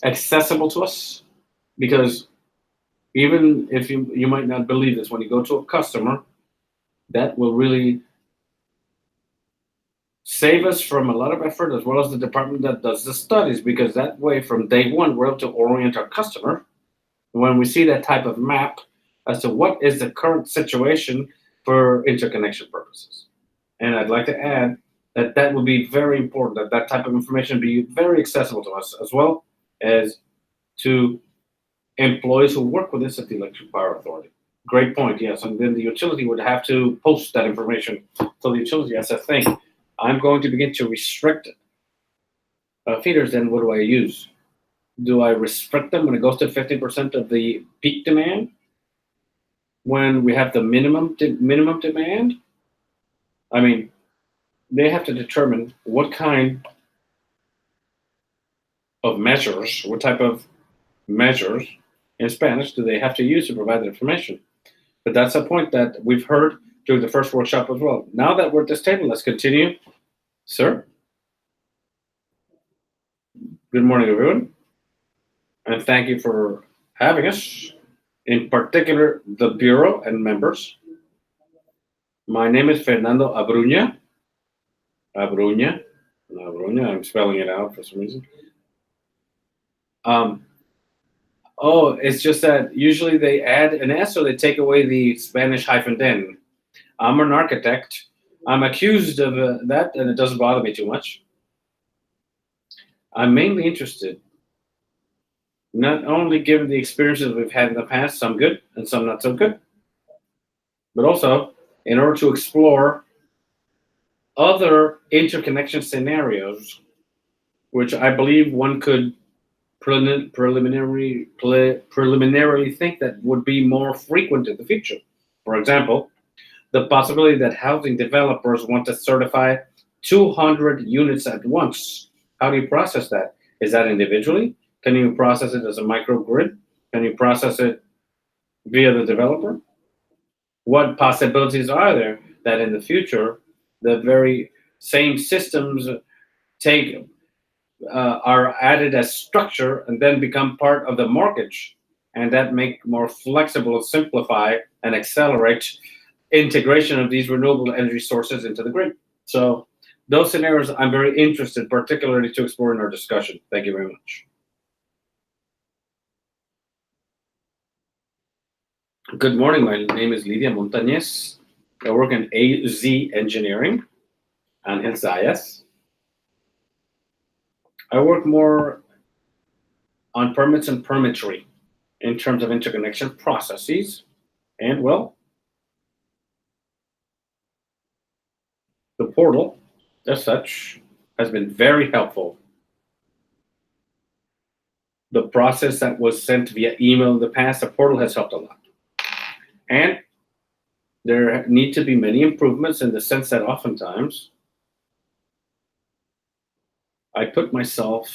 accessible to us. Because even if you might not believe this, when you go to a customer, that will really save us from a lot of effort, as well as the department that does the studies, because that way from day one we're able to orient our customer when we see that type of map as to what is the current situation for interconnection purposes. And I'd like to add that that would be very important, that that type of information be very accessible to us, as well as to employees who work with us at the Electric Power Authority. Great point, yes. And then the utility would have to post that information. So the utility has to think, I'm going to begin to restrict feeders, then what do I use? Do I restrict them when it goes to 50% of the peak demand? When we have the minimum demand? I mean, they have to determine what kind of measures, what type of measures in Spanish do they have to use to provide the information. But that's a point that we've heard during the first workshop as well. Now that we're at this table, let's continue. Sir? Good morning, everyone. And thank you for having us, in particular, the Bureau and members. My name is Fernando Abruña. Abruña, I'm spelling it out for some reason. Oh, it's just that usually they add an S or they take away the Spanish -den. I'm an architect. I'm accused of that, and it doesn't bother me too much. I'm mainly interested, not only given the experiences we've had in the past, some good and some not so good, but also in order to explore other interconnection scenarios, which I believe one could preliminarily think that would be more frequent in the future. For example, the possibility that housing developers want to certify 200 units at once. How do you process that? Is that individually? Can you process it as a microgrid? Can you process it via the developer? What possibilities are there that in the future the very same systems are added as structure and then become part of the mortgage, and that make more flexible, simplify, and accelerate integration of these renewable energy sources into the grid? So those scenarios I'm very interested particularly to explore in our discussion. Thank you very much. Good morning, my name is Lidia Montañez. I work in AZ Engineering, Angel Zayas. I work more on permits and permitry in terms of interconnection processes. And well, the portal, as such, has been very helpful. The process that was sent via email in the past, the portal has helped a lot. And there need to be many improvements in the sense that oftentimes I put myself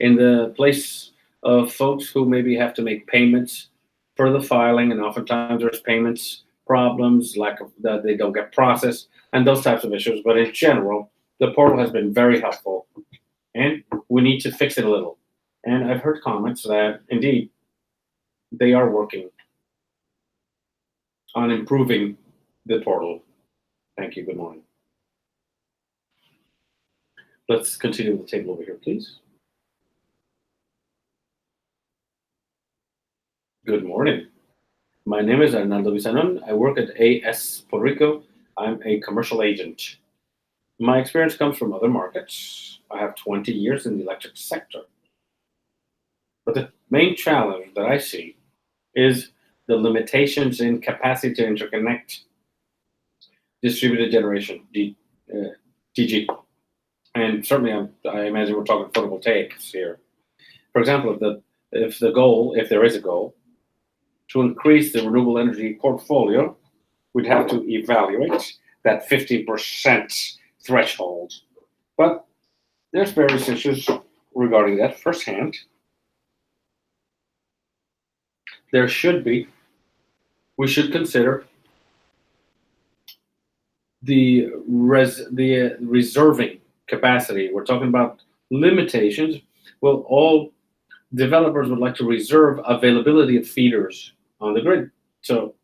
in the place of folks who maybe have to make payments for the filing, and oftentimes there's payments problems, lack of that they don't get processed, and those types of issues. But in general, the portal has been very helpful, and we need to fix it a little. And I've heard comments that indeed they are working on improving the portal. Thank you. Good morning. Let's continue the table over here, please. Good morning. My name is Hernando Bizanon. I work at AS Puerto Rico. I'm a commercial agent. My experience comes from other markets. I have 20 years in the electric sector. But the main challenge that I see is the limitations in capacity to interconnect distributed generation, DG. And certainly I imagine we're talking photovoltaics here. For example, if there is a goal, to increase the renewable energy portfolio, we'd have to evaluate that 50% threshold. But There's various issues regarding that. Firsthand, we should consider the reserving capacity. We're talking about limitations. Well, all developers would like to reserve availability of feeders on the grid. So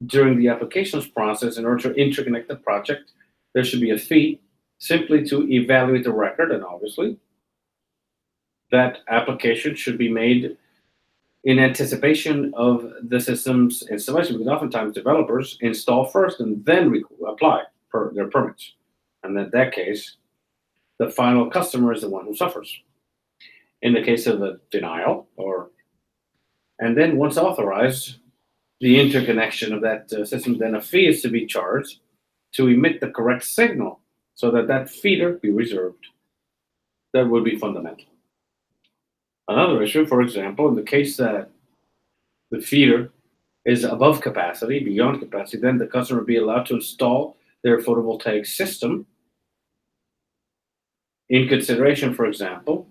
during the applications process, in order to interconnect the project, there should be a fee simply to evaluate the record, and obviously that application should be made in anticipation of the system's installation, because oftentimes developers install first and then apply for their permits. And in that case, the final customer is the one who suffers. In the case of a denial, and then once authorized, the interconnection of that system, then a fee is to be charged to emit the correct signal so that that feeder be reserved. That would be fundamental. Another issue, for example, in the case that the feeder is above capacity, beyond capacity, then the customer would be allowed to install their photovoltaic system in consideration, for example,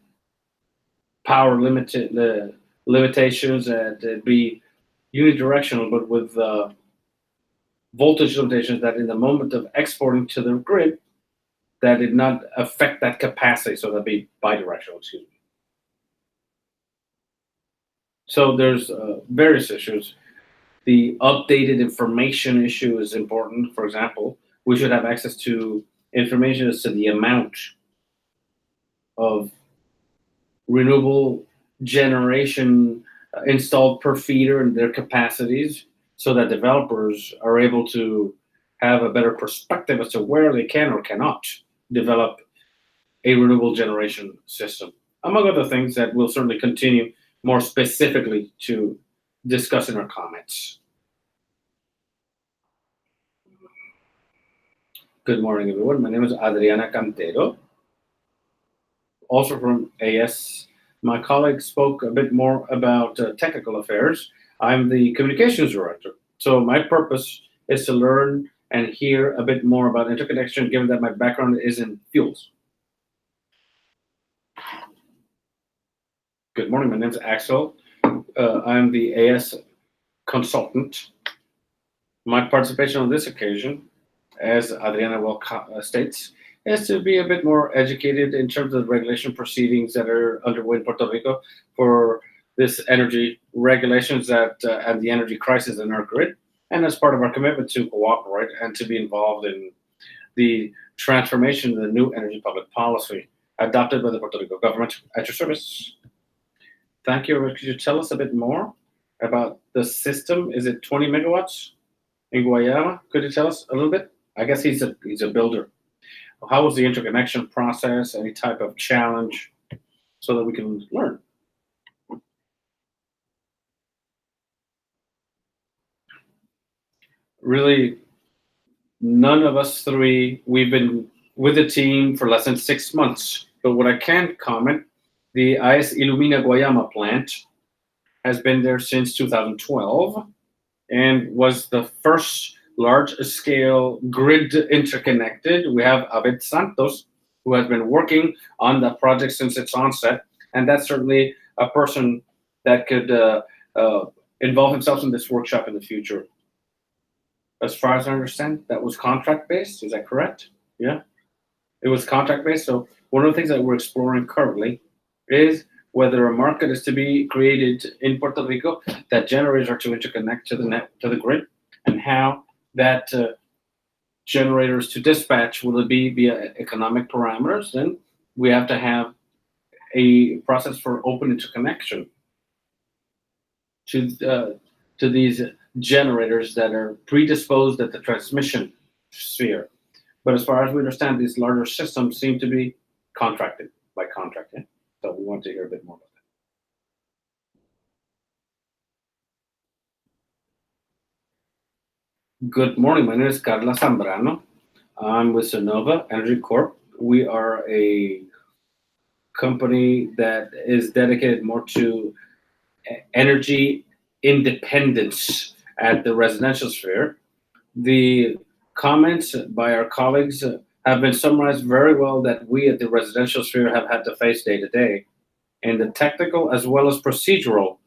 power limitations, and be unidirectional, but with voltage limitations that in the moment of exporting to the grid, that did not affect that capacity, so that'd be bidirectional, excuse me. So there's various issues. The updated information issue is important. For example, we should have access to information as to the amount of renewable generation installed per feeder and their capacities, so that developers are able to have a better perspective as to where they can or cannot develop a renewable generation system, among other things that we'll certainly continue more specifically to discuss in our comments. Good morning, everyone. My name is Adriana Cantero, also from AS. My colleague spoke a bit more about technical affairs. I'm the communications director. So my purpose is to learn and hear a bit more about interconnection, given that my background is in fuels. Good morning, my name is Axel. I'm the AS consultant. My participation on this occasion, as Adriana well states, is to be a bit more educated in terms of the regulation proceedings that are underway in Puerto Rico for this energy regulations that and the energy crisis in our grid, and as part of our commitment to cooperate and to be involved in the transformation of the new energy public policy adopted by the Puerto Rico government. At your service. Thank you. Could you tell us a bit more about the system? Is it 20 megawatts in Guayama? Could you tell us a little bit? I guess he's a builder. How was the interconnection process? Any type of challenge, so that we can learn? Really, none of us three, we've been with the team for less than 6 months. But what I can comment, the AES Ilumina Guayama plant has been there since 2012 and was the first large-scale grid interconnected. We have Abed Santos, who has been working on the project since its onset, and that's certainly a person that could involve himself in this workshop in the future. As far as I understand, that was contract-based. Is that correct? Yeah, it was contract-based. So one of the things that we're exploring currently is whether a market is to be created in Puerto Rico that generators are to interconnect to the grid, and how that generators to dispatch, will it be via economic parameters? Then we have to have a process for open interconnection to these generators that are predisposed at the transmission sphere. But as far as we understand, these larger systems seem to be contracted by contracting. So we want to hear a bit more about that. Good morning. My name is Carla Zambrano. I'm with Sonova Energy Corp. We are a company that is dedicated more to energy independence at the residential sphere. The comments by our colleagues have been summarized very well that we at the residential sphere have had to face day to day in the technical as well as procedural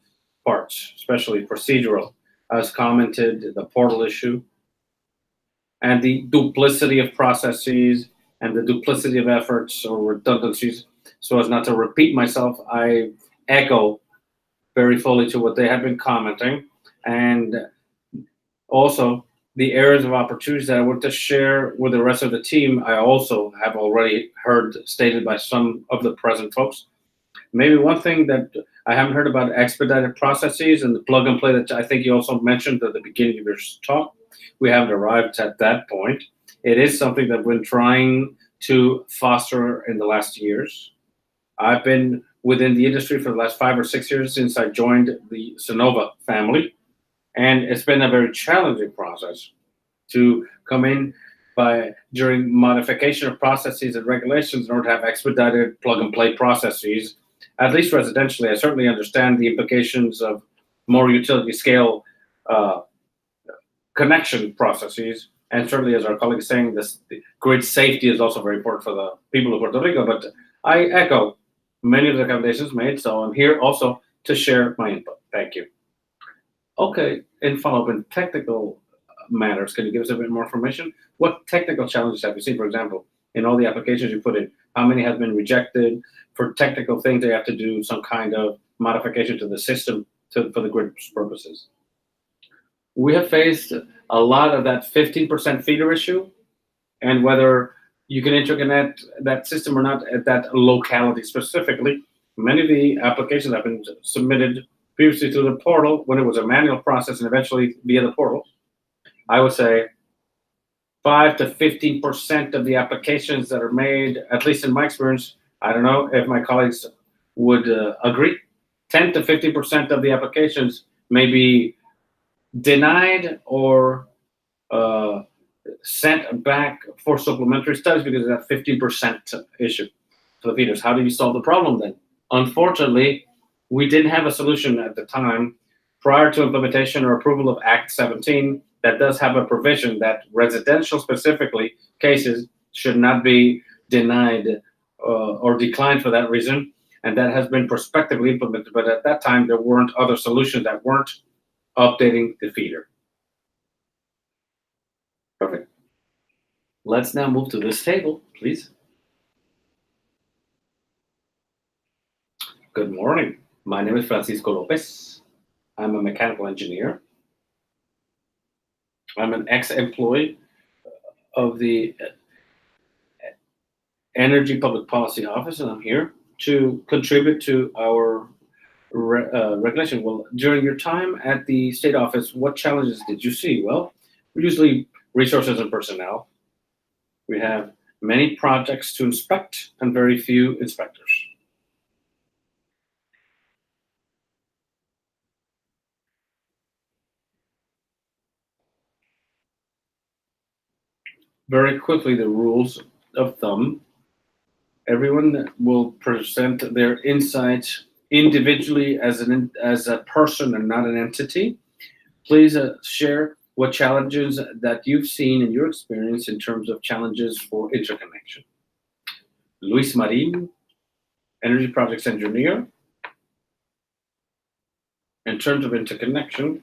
parts, especially procedural, as commented, the portal issue, and the duplicity of processes and the duplicity of efforts or redundancies. So as not to repeat myself, I echo very fully to what they have been commenting, and also the areas of opportunities that I want to share with the rest of the team. I also have already heard stated by some of the present folks. Maybe one thing that I haven't heard about expedited processes and the plug and play that I think you also mentioned at the beginning of your talk. We haven't arrived at that point. It is something that we've been trying to foster in the last years. I've been within the industry for the last 5 or 6 years since I joined the Sonova family, and it's been a very challenging process to come in during modification of processes and regulations in order to have expedited plug and play processes. At least residentially, I certainly understand the implications of more utility scale connection processes. And certainly, as our colleague is saying, the grid safety is also very important for the people of Puerto Rico. But I echo many of the recommendations made, so I'm here also to share my input. Thank you. Okay, in follow-up in technical matters, can you give us a bit more information? What technical challenges have you seen, for example, in all the applications you put in? How many have been rejected for technical things they have to do some kind of modification to the system for the grid purposes? We have faced a lot of that 15% feeder issue, and whether you can interconnect that system or not at that locality specifically. Many of the applications have been submitted previously through the portal when it was a manual process and eventually via the portal. I would say 5 to 15% of the applications that are made, at least in my experience, I don't know if my colleagues would agree, 10 to 50% of the applications may be denied or sent back for supplementary studies because of that 15% issue for the feeders. How do you solve the problem then? Unfortunately, we didn't have a solution at the time prior to implementation or approval of Act 17 that does have a provision that residential specifically cases should not be denied or declined for that reason. And that has been prospectively implemented. But at that time, there weren't other solutions that weren't updating the feeder. Perfect. Let's now move to this table, please. Good morning. My name is Francisco Lopez. I'm a mechanical engineer. I'm an ex-employee of the Energy Public Policy Office, and I'm here to contribute to our regulation. Well, during your time at the state office, what challenges did you see? Well, usually resources and personnel. We have many projects to inspect and very few inspectors. Very quickly, the rules of thumb. Everyone will present their insights individually as a person and not an entity. Please share what challenges that you've seen in your experience in terms of challenges for interconnection. Luis Marin, Energy Projects Engineer. In terms of interconnection,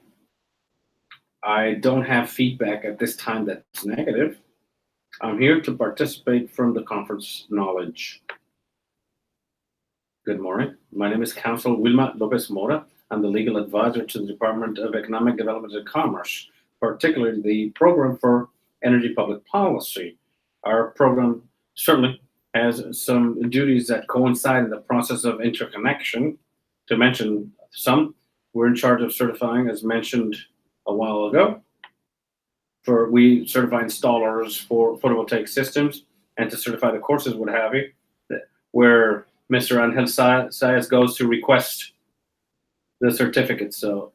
I don't have feedback at this time that's negative. I'm here to participate from the conference knowledge. Good morning. My name is Counsel Wilma Lopez Mora. I'm the legal advisor to the Department of Economic Development and Commerce, particularly the Program for Energy Public Policy. Our program certainly has some duties that coincide in the process of interconnection. To mention some, we're in charge of certifying, as mentioned a while ago, we certify installers for photovoltaic systems and to certify the courses, what have you, where Mr. Angel Saez goes to request the certificate. So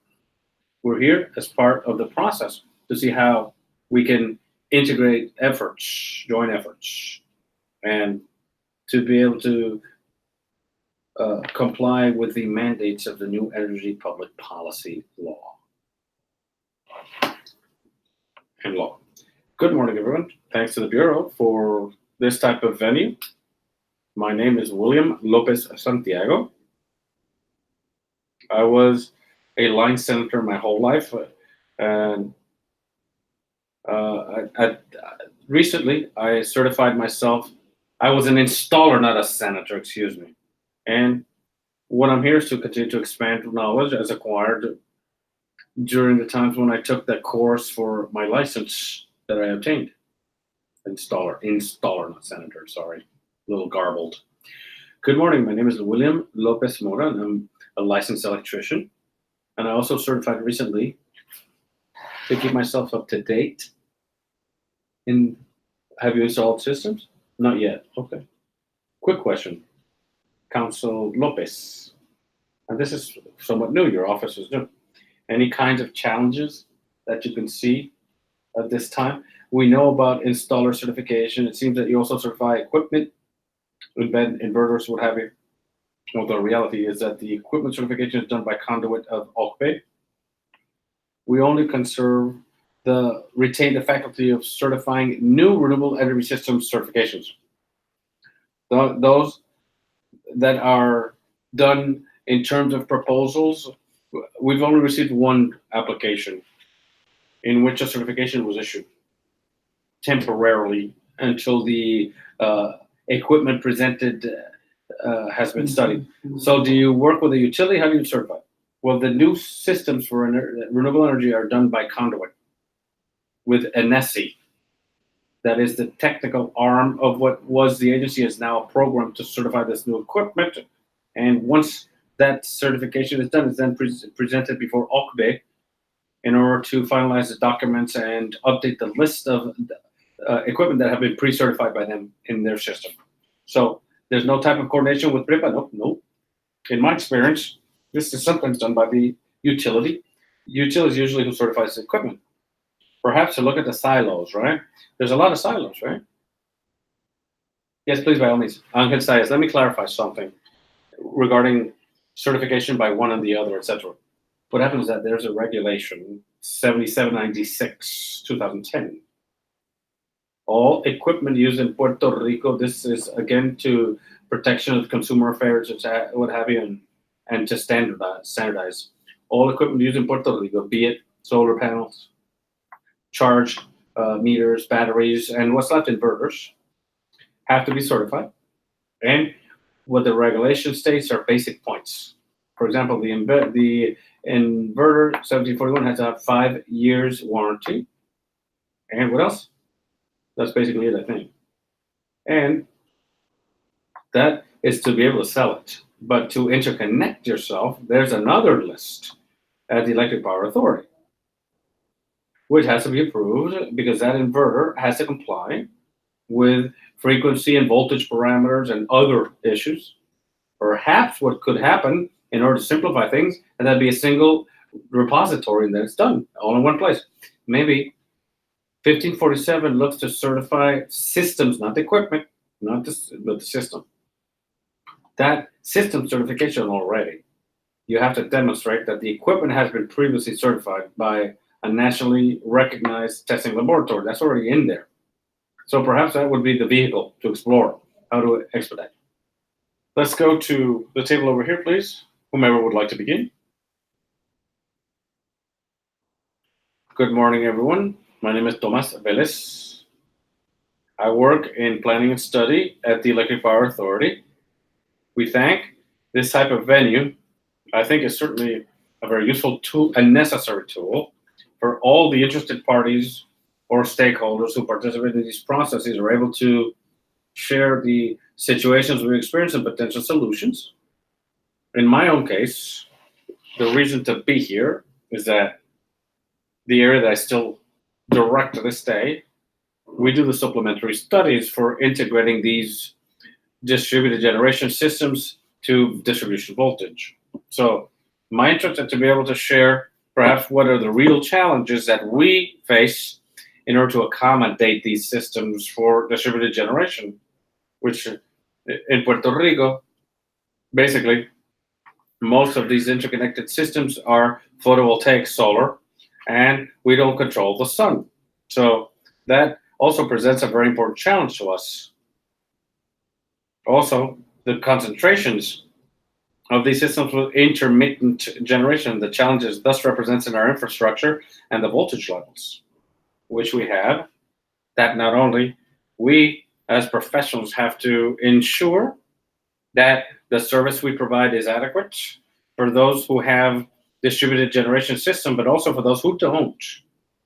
we're here as part of the process to see how we can integrate efforts, joint efforts, and to be able to comply with the mandates of the new Energy Public Policy law. And law. Good morning, everyone. Thanks to the Bureau for this type of venue. My name is William Lopez Santiago. I was a line senator my whole life, and recently I certified myself. I was an installer, not a senator, excuse me. And what I'm here is to continue to expand knowledge as acquired during the times when I took that course for my license that I obtained. Installer, not senator, sorry, a little garbled. Good morning, my name is William Lopez Mora, and I'm a licensed electrician. And I also certified recently to keep myself up to date. Have you installed systems? Not yet, okay. Quick question, Council Lopez. And this is somewhat new, your office is new. Any kinds of challenges that you can see at this time? We know about installer certification. It seems that you also certify equipment, embed inverters, what have you. Well, the reality is that the equipment certification is done by conduit of OCPE. We only retain the faculty of certifying new renewable energy systems certifications. Those that are done in terms of proposals, we've only received one application in which a certification was issued temporarily until the equipment presented has been studied. So do you work with a utility? How do you certify? Well, the new systems for renewable energy are done by conduit with NEPR-MI. That is the technical arm of what was the agency is now a program to certify this new equipment. And once that certification is done, it's then presented before OCPE in order to finalize the documents and update the list of equipment that have been pre-certified by them in their system. So there's no type of coordination with PREB. No. In my experience, this is sometimes done by the utility. Utilities usually who certifies the equipment. Perhaps to look at the silos, right? There's a lot of silos, right? Yes, please, by all means. Angel Sayas, let me clarify something regarding certification by one and the other, etc. What happens is that there's a regulation, 7796, 2010. All equipment used in Puerto Rico, this is again to protection of consumer affairs, what have you, and to standardize. All equipment used in Puerto Rico, be it solar panels, charge meters, batteries, and what's left, inverters, have to be certified. And what the regulation states are basic points. For example, the inverter 1741 has a 5 years warranty. And what else? That's basically it, I think. And that is to be able to sell it. But to interconnect yourself, there's another list at the Electric Power Authority, which has to be approved because that inverter has to comply with frequency and voltage parameters and other issues. Perhaps what could happen in order to simplify things, and that'd be a single repository and then it's done all in one place. Maybe 1547 looks to certify systems, not the equipment, but the system. That system certification already, you have to demonstrate that the equipment has been previously certified by a nationally recognized testing laboratory. That's already in there. So perhaps that would be the vehicle to explore how to expedite. Let's go to the table over here, please. Whomever would like to begin. Good morning, everyone. My name is Tomas Velez. I work in planning and study at the Electric Power Authority. We thank this type of venue. I think is certainly a very useful tool, a necessary tool for all the interested parties or stakeholders who participate in these processes are able to share the situations we experience and potential solutions. In my own case, the reason to be here is that the area that I still direct to this day, we do the supplementary studies for integrating these distributed generation systems to distribution voltage. So my interest is to be able to share perhaps what are the real challenges that we face in order to accommodate these systems for distributed generation, which in Puerto Rico, basically, most of these interconnected systems are photovoltaic solar, and we don't control the sun. So that also presents a very important challenge to us. Also, the concentrations of these systems with intermittent generation, the challenges thus represents in our infrastructure and the voltage levels, which we have, that not only we as professionals have to ensure that the service we provide is adequate for those who have distributed generation system, but also for those who don't.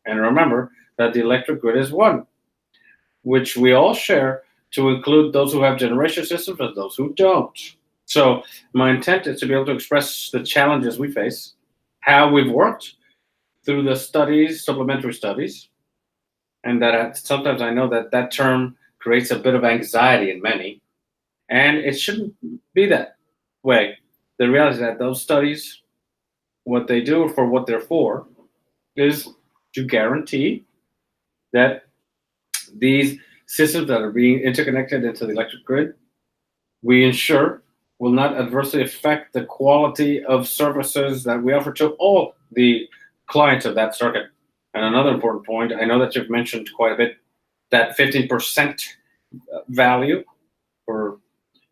And remember that the electric grid is one, which we all share, to include those who have generation systems and those who don't. So my intent is to be able to express the challenges we face, how we've worked through the studies, supplementary studies, and that sometimes I know that that term creates a bit of anxiety in many, and it shouldn't be that way. The reality is that those studies, what they do for what they're for, is to guarantee that these systems that are being interconnected into the electric grid, we ensure will not adversely affect the quality of services that we offer to all the clients of that circuit. And another important point, I know that you've mentioned quite a bit, that 15% value, or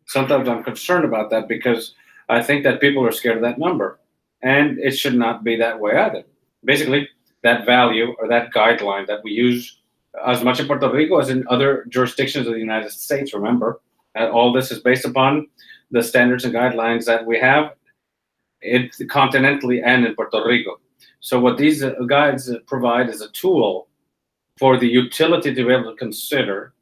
sometimes I'm concerned about that because I think that people are scared of that number. And it should not be that way either. Basically, that value or that guideline that we use as much in Puerto Rico as in other jurisdictions of the United States, remember, all this is based upon the standards and guidelines that we have continentally and in Puerto Rico. So what these guides provide is a tool for the utility to be able to consider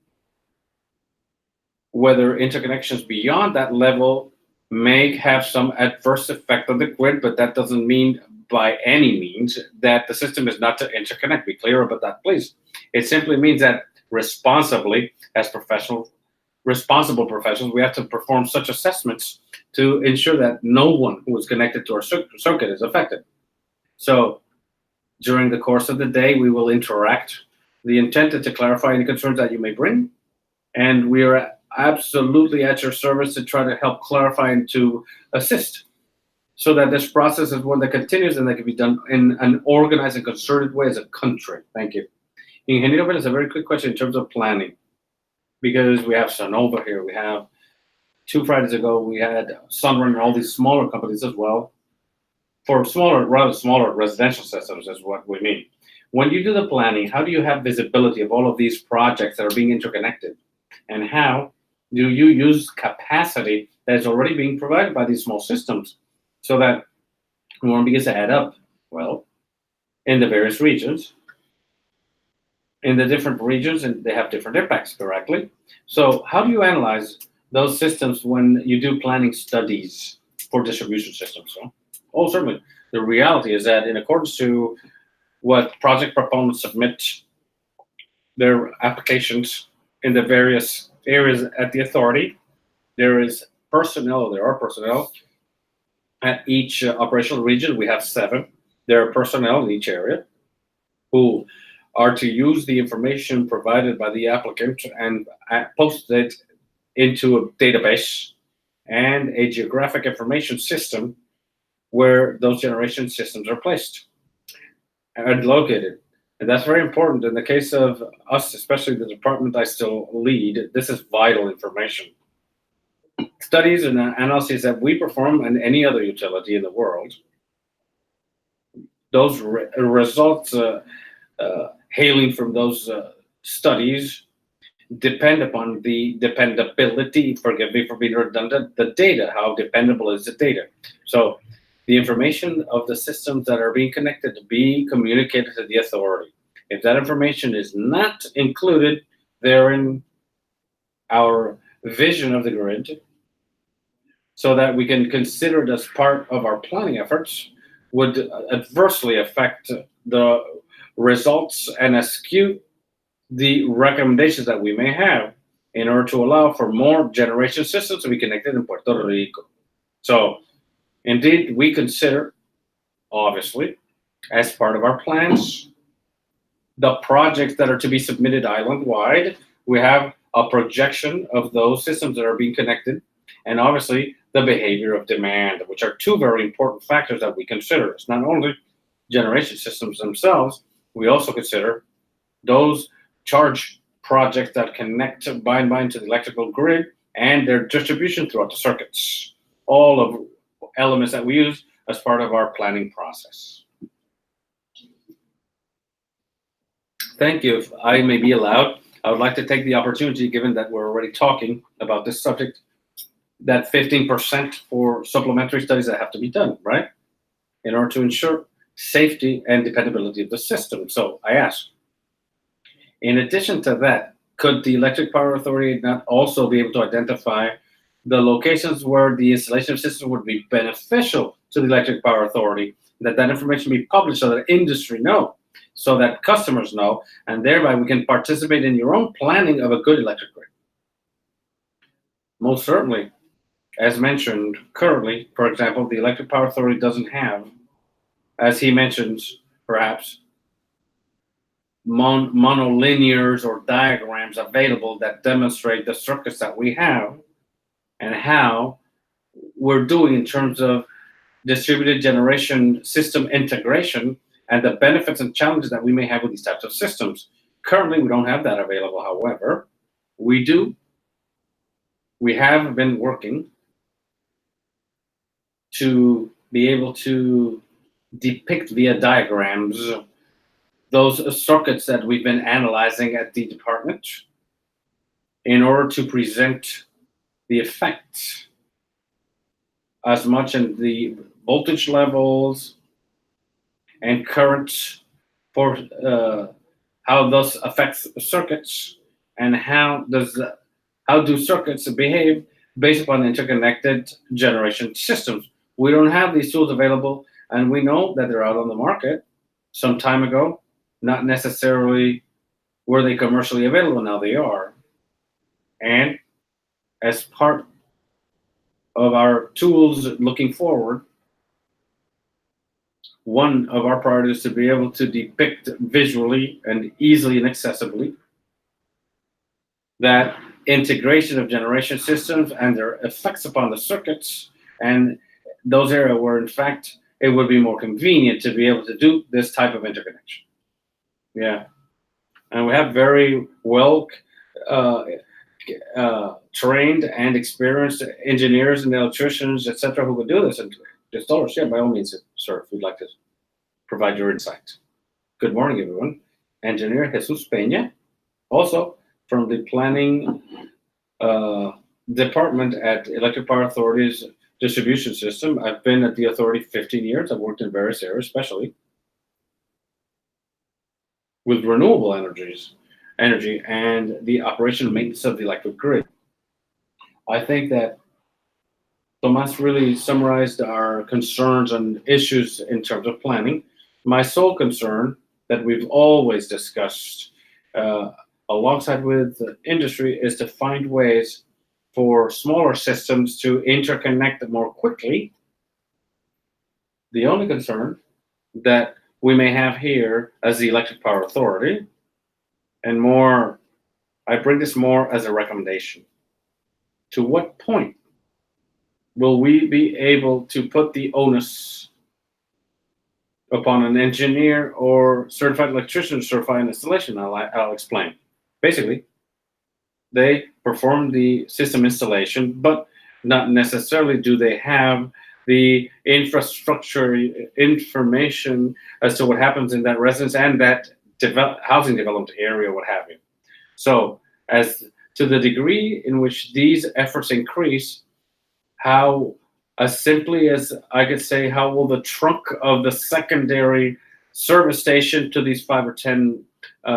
whether interconnections beyond that level may have some adverse effect on the grid, but that doesn't mean by any means that the system is not to interconnect. Be clear about that, please. It simply means that responsibly, as responsible professionals, we have to perform such assessments to ensure that no one who is connected to our circuit is affected. So during the course of the day, we will interact. The intent is to clarify any concerns that you may bring, and we are absolutely at your service to try to help clarify and to assist, so that this process is one that continues and that can be done in an organized and concerted way as a country. Thank you. Ingeniero, it's a very quick question in terms of planning, because we have Sonova here. We have 2 Fridays ago, we had Sunrun and all these smaller companies as well. For rather smaller residential systems is what we mean. When you do the planning, how do you have visibility of all of these projects that are being interconnected? And how do you use capacity that is already being provided by these small systems so that when one begins to add up, well, in the various regions, in the different regions, and they have different impacts, correctly? So how do you analyze those systems when you do planning studies for distribution systems? Oh, certainly. The reality is that in accordance to what project proponents submit their applications in the various areas at the authority, there are personnel at each operational region. We have 7. There are personnel in each area who are to use the information provided by the applicant and post it into a database and a geographic information system where those generation systems are placed and located. And that's very important. In the case of us, especially the department I still lead, this is vital information. Studies and analyses that we perform and any other utility in the world, those results hailing from those studies depend upon the dependability, forgive me for being redundant, the data. How dependable is the data? So the information of the systems that are being connected to be communicated to the authority. If that information is not included therein, our vision of the grid, so that we can consider it as part of our planning efforts, would adversely affect the results and askew the recommendations that we may have in order to allow for more generation systems to be connected in Puerto Rico. So indeed, we consider, obviously, as part of our plans, the projects that are to be submitted island-wide. We have a projection of those systems that are being connected, and obviously the behavior of demand, which are 2 very important factors that we consider. It's not only generation systems themselves, we also consider those charge projects that connect by and by into the electrical grid and their distribution throughout the circuits. All of elements that we use as part of our planning process. Thank you. If I may be allowed, I would like to take the opportunity, given that we're already talking about this subject, that 15% for supplementary studies that have to be done, right? In order to ensure safety and dependability of the system. So I ask, in addition to that, could the Electric Power Authority not also be able to identify the locations where the installation of systems would be beneficial to the Electric Power Authority, that information be published so that industry know, so that customers know, and thereby we can participate in your own planning of a good electric grid? Most certainly. As mentioned, currently, for example, the Electric Power Authority doesn't have, as he mentions, perhaps, monolinears or diagrams available that demonstrate the circuits that we have and how we're doing in terms of distributed generation system integration and the benefits and challenges that we may have with these types of systems. Currently, we don't have that available. However, we have been working to be able to depict via diagrams those circuits that we've been analyzing at the department in order to present the effects as much in the voltage levels and currents for how those affects circuits, and how do circuits behave based upon interconnected generation systems. We don't have these tools available, and we know that they're out on the market some time ago. Not necessarily were they commercially available, now they are. And as part of our tools looking forward, one of our priorities is to be able to depict visually and easily and accessibly that integration of generation systems and their effects upon the circuits, and those areas where in fact it would be more convenient to be able to do this type of interconnection. Yeah, and we have very well trained and experienced engineers and electricians, etc., who would do this. And installers, yeah, by all means, sir, if you'd like to provide your insight. Good morning, everyone. Engineer Jesus Peña, also from the planning department at Electric Power Authority's distribution system. I've been at the authority 15 years. I've worked in various areas, especially with renewable energy and the operation and maintenance of the electric grid. I think that Tomas really summarized our concerns and issues in terms of planning. My sole concern that we've always discussed alongside with the industry is to find ways for smaller systems to interconnect more quickly. The only concern that we may have here as the Electric Power Authority, and more, I bring this more as a recommendation. To what point will we be able to put the onus upon an engineer or certified electrician to certify an installation? I'll explain. Basically, they perform the system installation, but not necessarily do they have the infrastructure information as to what happens in that residence and that housing development area, what have you. So as to the degree in which these efforts increase, how, as simply as I could say, how will the trunk of the secondary service station to these 5 or 10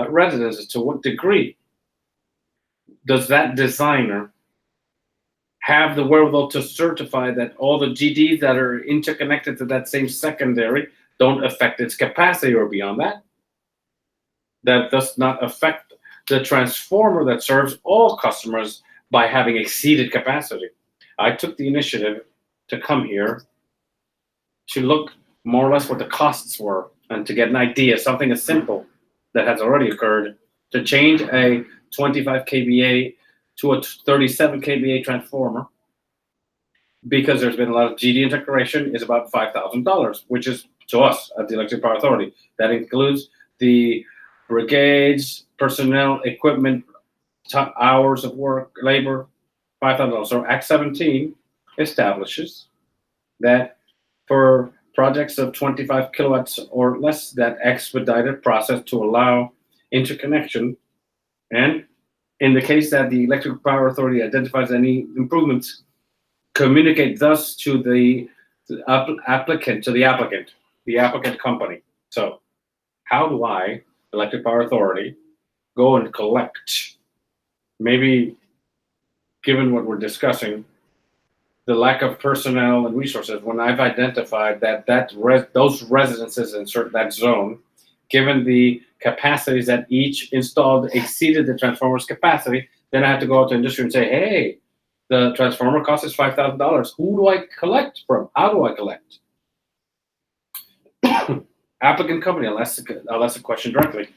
residences, to what degree does that designer have the wherewithal to certify that all the GDs that are interconnected to that same secondary don't affect its capacity or beyond that? That does not affect the transformer that serves all customers by having exceeded capacity. I took the initiative to come here to look more or less what the costs were and to get an idea, something as simple that has already occurred, to change a 25 kVA to a 37 kVA transformer, because there's been a lot of GD integration, is about $5,000, which is to us at the Electric Power Authority. That includes the brigades, personnel, equipment, hours of work, labor, $5,000. So Act 17 establishes that for projects of 25 kilowatts or less, that expedited process to allow interconnection. And in the case that the Electric Power Authority identifies any improvements, communicate thus to the applicant company. So how do I, Electric Power Authority, go and collect, maybe given what we're discussing, the lack of personnel and resources, when I've identified that those residences in that zone, given the capacities that each installed exceeded the transformer's capacity, then I have to go out to industry and say, hey, the transformer cost is $5,000. Who do I collect from? How do I collect? Applicant company, I'll ask the question directly.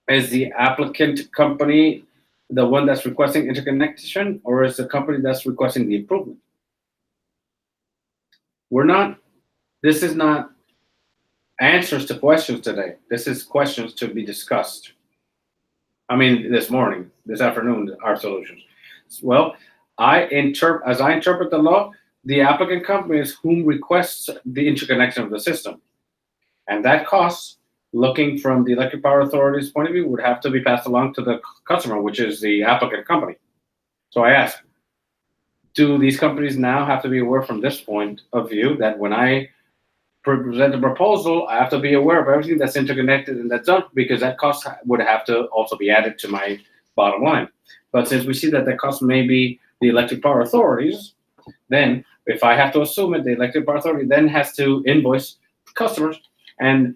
Is the applicant company the one that's requesting interconnection, or is the company that's requesting the improvement? This is not answers to questions today. This is questions to be discussed. I mean, this afternoon, our solutions. Well, as I interpret the law, the applicant company is whom requests the interconnection of the system. And that cost, looking from the Electric Power Authority's point of view, would have to be passed along to the customer, which is the applicant company. So I ask, do these companies now have to be aware from this point of view that when I present a proposal, I have to be aware of everything that's interconnected in that zone, because that cost would have to also be added to my bottom line. But since we see that the cost may be the Electric Power Authorities, then if I have to assume it, the Electric Power Authority then has to invoice customers. And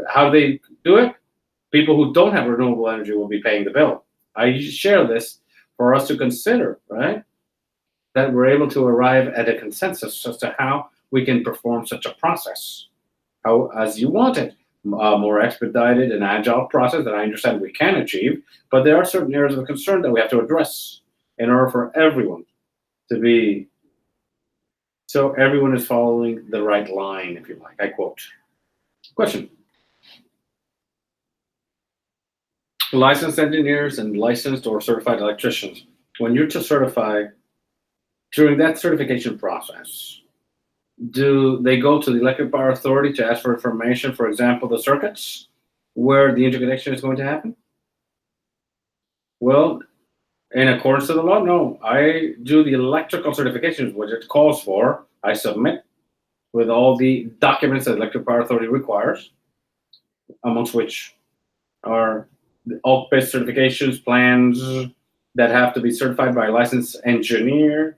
how they do it? People who don't have renewable energy will be paying the bill. I share this for us to consider, right? That we're able to arrive at a consensus as to how we can perform such a process, how, as you want it, a more expedited and agile process that I understand we can achieve, but there are certain areas of concern that we have to address in order for everyone to be, so everyone is following the right line, if you like. I quote. Question. Licensed engineers and licensed or certified electricians, when you're to certify, during that certification process, do they go to the Electric Power Authority to ask for information, for example, the circuits where the interconnection is going to happen? Well, in accordance to the law, no. I do the electrical certifications, which it calls for. I submit with all the documents that Electric Power Authority requires, amongst which are the OPIS certifications, plans that have to be certified by a licensed engineer,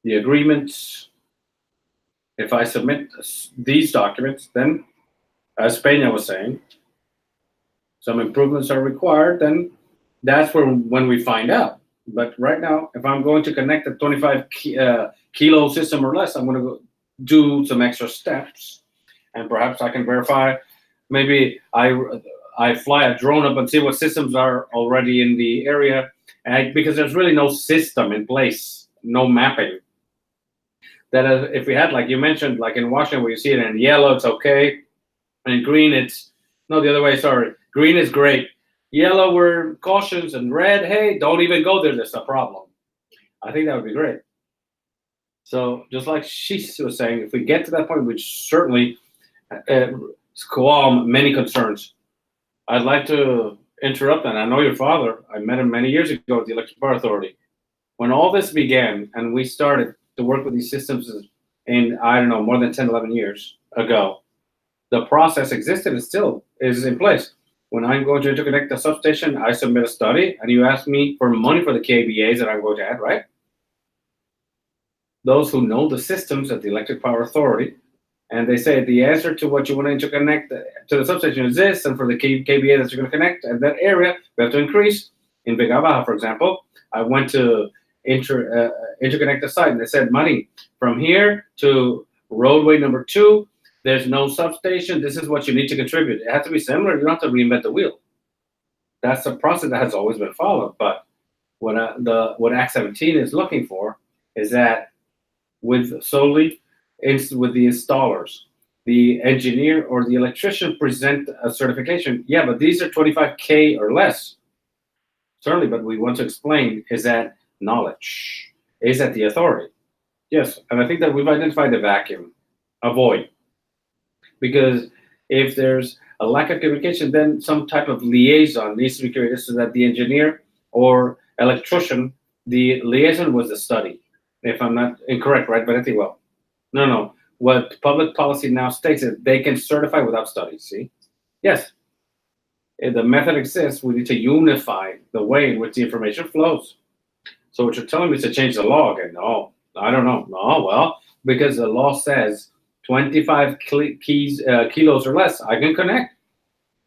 the agreements. If I submit these documents, then, as Peña was saying, some improvements are required, then that's when we find out. But right now, if I'm going to connect a 25 kilo system or less, I'm going to go do some extra steps, and perhaps I can verify. Maybe I fly a drone up and see what systems are already in the area, because there's really no system in place, no mapping. That if we had, like you mentioned, like in Washington, where you see it in yellow, it's okay, and green, it's no, the other way. Sorry, green is great. Yellow, we're cautious, and red, hey, don't even go there. There's a problem. I think that would be great. So just like she was saying, if we get to that point, which certainly calm many concerns, I'd like to interrupt, and I know your father. I met him many years ago at the Electric Power Authority. When all this began, and we started to work with these systems in, I don't know, more than 10, 11 years ago, the process existed and still is in place. When I'm going to interconnect the substation, I submit a study, and you ask me for money for the KVAs that I'm going to add, right? Those who know the systems at the Electric Power Authority, and they say the answer to what you want to interconnect to the substation is this, and for the KVA that you're going to connect at that area, we have to increase. In Vega Baja, for example, I went to interconnect the site, and they said, money from here to roadway number 2, there's no substation. This is what you need to contribute. It has to be similar. You don't have to reinvent the wheel. That's a process that has always been followed. But what Act 17 is looking for is that with the installers, the engineer or the electrician present a certification. Yeah, but these are 25K or less. certainly, but we want to explain is that knowledge is at the authority. Yes, and I think that we've identified the vacuum, a void. Because if there's a lack of communication, then some type of liaison needs to be created so that the engineer or electrician, the liaison was the study. If I'm not incorrect, right? But I think, well, no. What public policy now states is they can certify without studies, see? Yes. If the method exists, we need to unify the way in which the information flows. So what you're telling me is to change the law again? No, I don't know. No, well, because the law says 25 kilos or less, I can connect.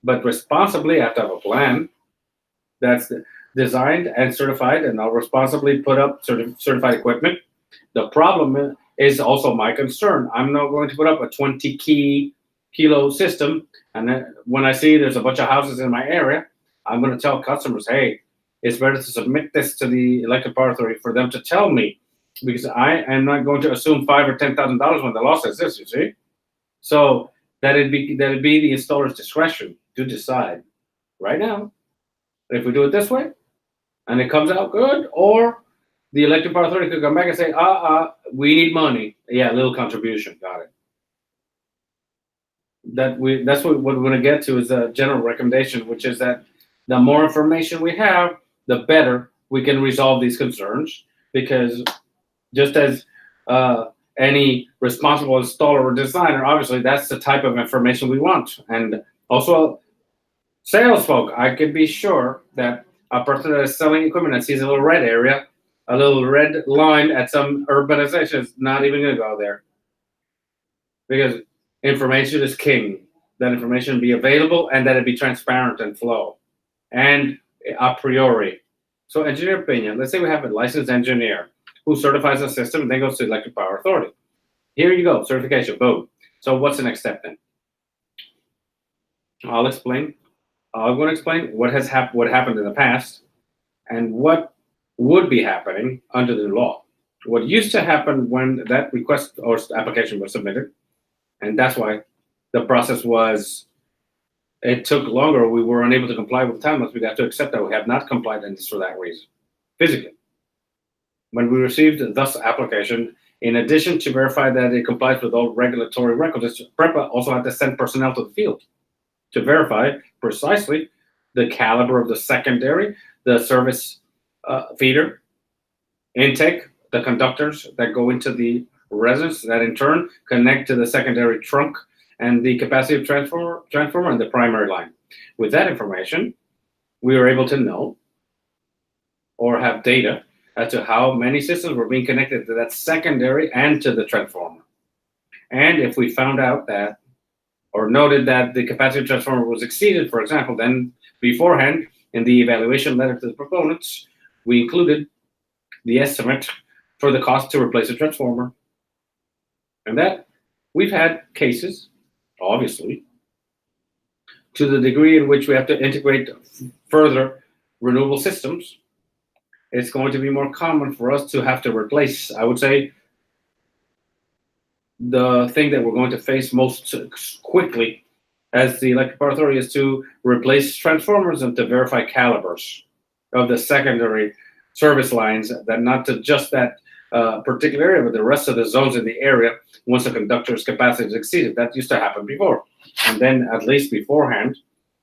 But responsibly, I have to have a plan that's designed and certified, and I'll responsibly put up certified equipment. The problem is also my concern. I'm not going to put up a 20 kilo system, and then when I see there's a bunch of houses in my area, I'm going to tell customers, hey, it's better to submit this to the electric power authority for them to tell me, because I am not going to assume $5,000 or $10,000 when the law says this. You see, so that'd be the installer's discretion to decide right now if we do it this way, and it comes out good, or the electric power authority could come back and say, we need money. Yeah, a little contribution. Got it. That's what we're going to get to is a general recommendation, which is that the more information we have, the better we can resolve these concerns. Because just as any responsible installer or designer, obviously that's the type of information we want. And also, sales folk, I can be sure that a person that is selling equipment and sees a little red area, a little red line at some urbanization is not even going to go there. Because information is king. That information be available and that it be transparent and flow. And a priori. So engineer opinion, let's say we have a licensed engineer who certifies a system and then goes to the electric power authority. Here you go, certification, boom. So what's the next step then? I'll explain. I'm going to explain what happened in the past and what would be happening under the law. What used to happen when that request or application was submitted, and that's why the process it took longer. We were unable to comply with timelines. We got to accept that we have not complied, and it's for that reason, physically. When we received this application, in addition to verify that it complies with all regulatory records, PREB also had to send personnel to the field to verify precisely the caliber of the secondary, the service feeder, intake, the conductors that go into the residence that in turn connect to the secondary trunk and the capacitive transformer and the primary line. With that information, we were able to know or have data as to how many systems were being connected to that secondary and to the transformer. And if we found out that or noted that the capacitive transformer was exceeded, for example, then beforehand in the evaluation letter to the proponents, we included the estimate for the cost to replace a transformer. And that we've had cases, obviously, to the degree in which we have to integrate further renewable systems, it's going to be more common for us to have to replace, I would say, the thing that we're going to face most quickly as the electric power authority is to replace transformers and to verify calibers of the secondary service lines, that not to just that particular area, but the rest of the zones in the area once the conductor's capacity is exceeded. That used to happen before. And then at least beforehand,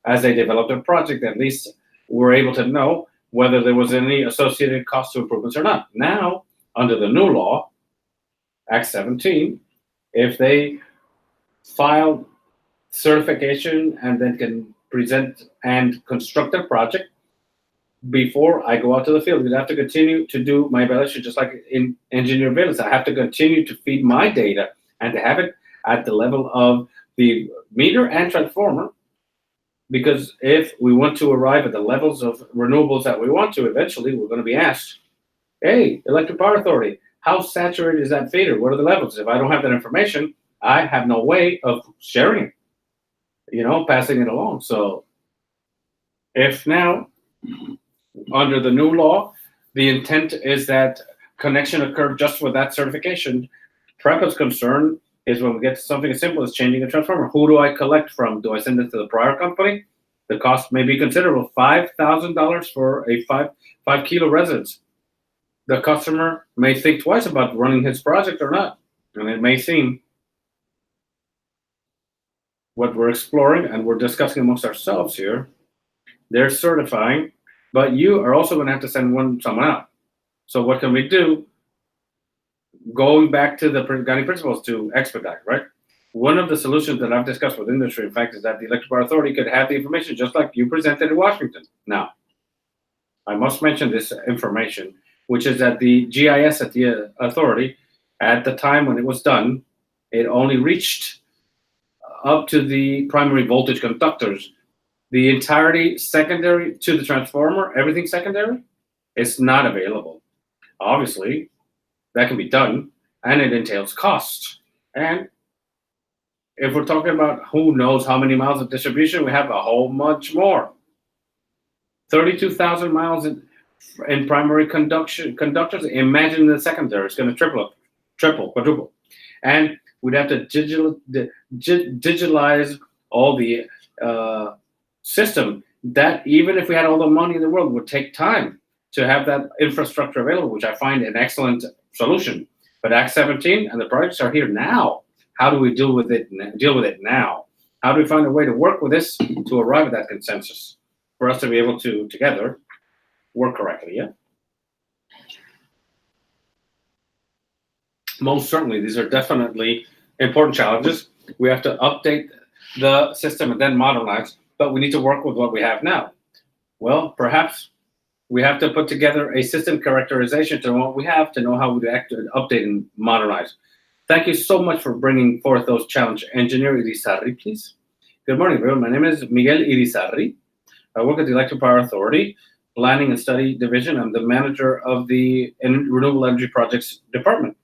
as they developed a project, at least we're able to know whether there was any associated cost to improvements or not. Now, under the new law, Act 17, if they file certification and then can present and construct a project, before I go out to the field, I have to continue to do my evaluation, just like in engineer business. I have to continue to feed my data and to have it at the level of the meter and transformer, because if we want to arrive at the levels of renewables that we want to, eventually we're going to be asked, hey, electric power authority, how saturated is that feeder? What are the levels? If I don't have that information, I have no way of sharing it, passing it along. So if now, under the new law, the intent is that connection occurred just with that certification, PREB's concern is when we get to something as simple as changing a transformer. Who do I collect from? Do I send it to the prior company The cost may be considerable, $5,000 for a 5 kilo residence. The customer may think twice about running his project or not. And it may seem what we're exploring and we're discussing amongst ourselves here, they're certifying, but you are also going to have to send someone out. So what can we do? Going back to the guiding principles to expedite, right? One of the solutions that I've discussed with industry, in fact, is that the Electric Power Authority could have the information just like you presented in Washington. Now, I must mention this information, which is that the GIS at the authority, at the time when it was done, it only reached up to the primary voltage conductors. The entirety secondary to the transformer, everything secondary, is not available. Obviously, that can be done, and it entails cost. And if we're talking about who knows how many miles of distribution, we have a whole much more. 32,000 miles in primary conductors. Imagine the secondary. It's going to triple, quadruple. And we'd have to digitalize all the system. That, even if we had all the money in the world, would take time to have that infrastructure available, which I find an excellent solution. But Act 17 and the projects are here now. How do we deal with it now? How do we find a way to work with this to arrive at that consensus for us to be able to together work correctly? Yeah. Most certainly, these are definitely important challenges. We have to update the system and then modernize, but we need to work with what we have now. Well, perhaps we have to put together a system characterization to know what we have, to know how to update and modernize. Thank you so much for bringing forth those challenges. Engineer Irizarry, please. Good morning, everyone. My name is Miguel Irizarry. I work at the Electric Power Authority, Planning and Study Division. I'm the manager of the Renewable Energy Projects Department.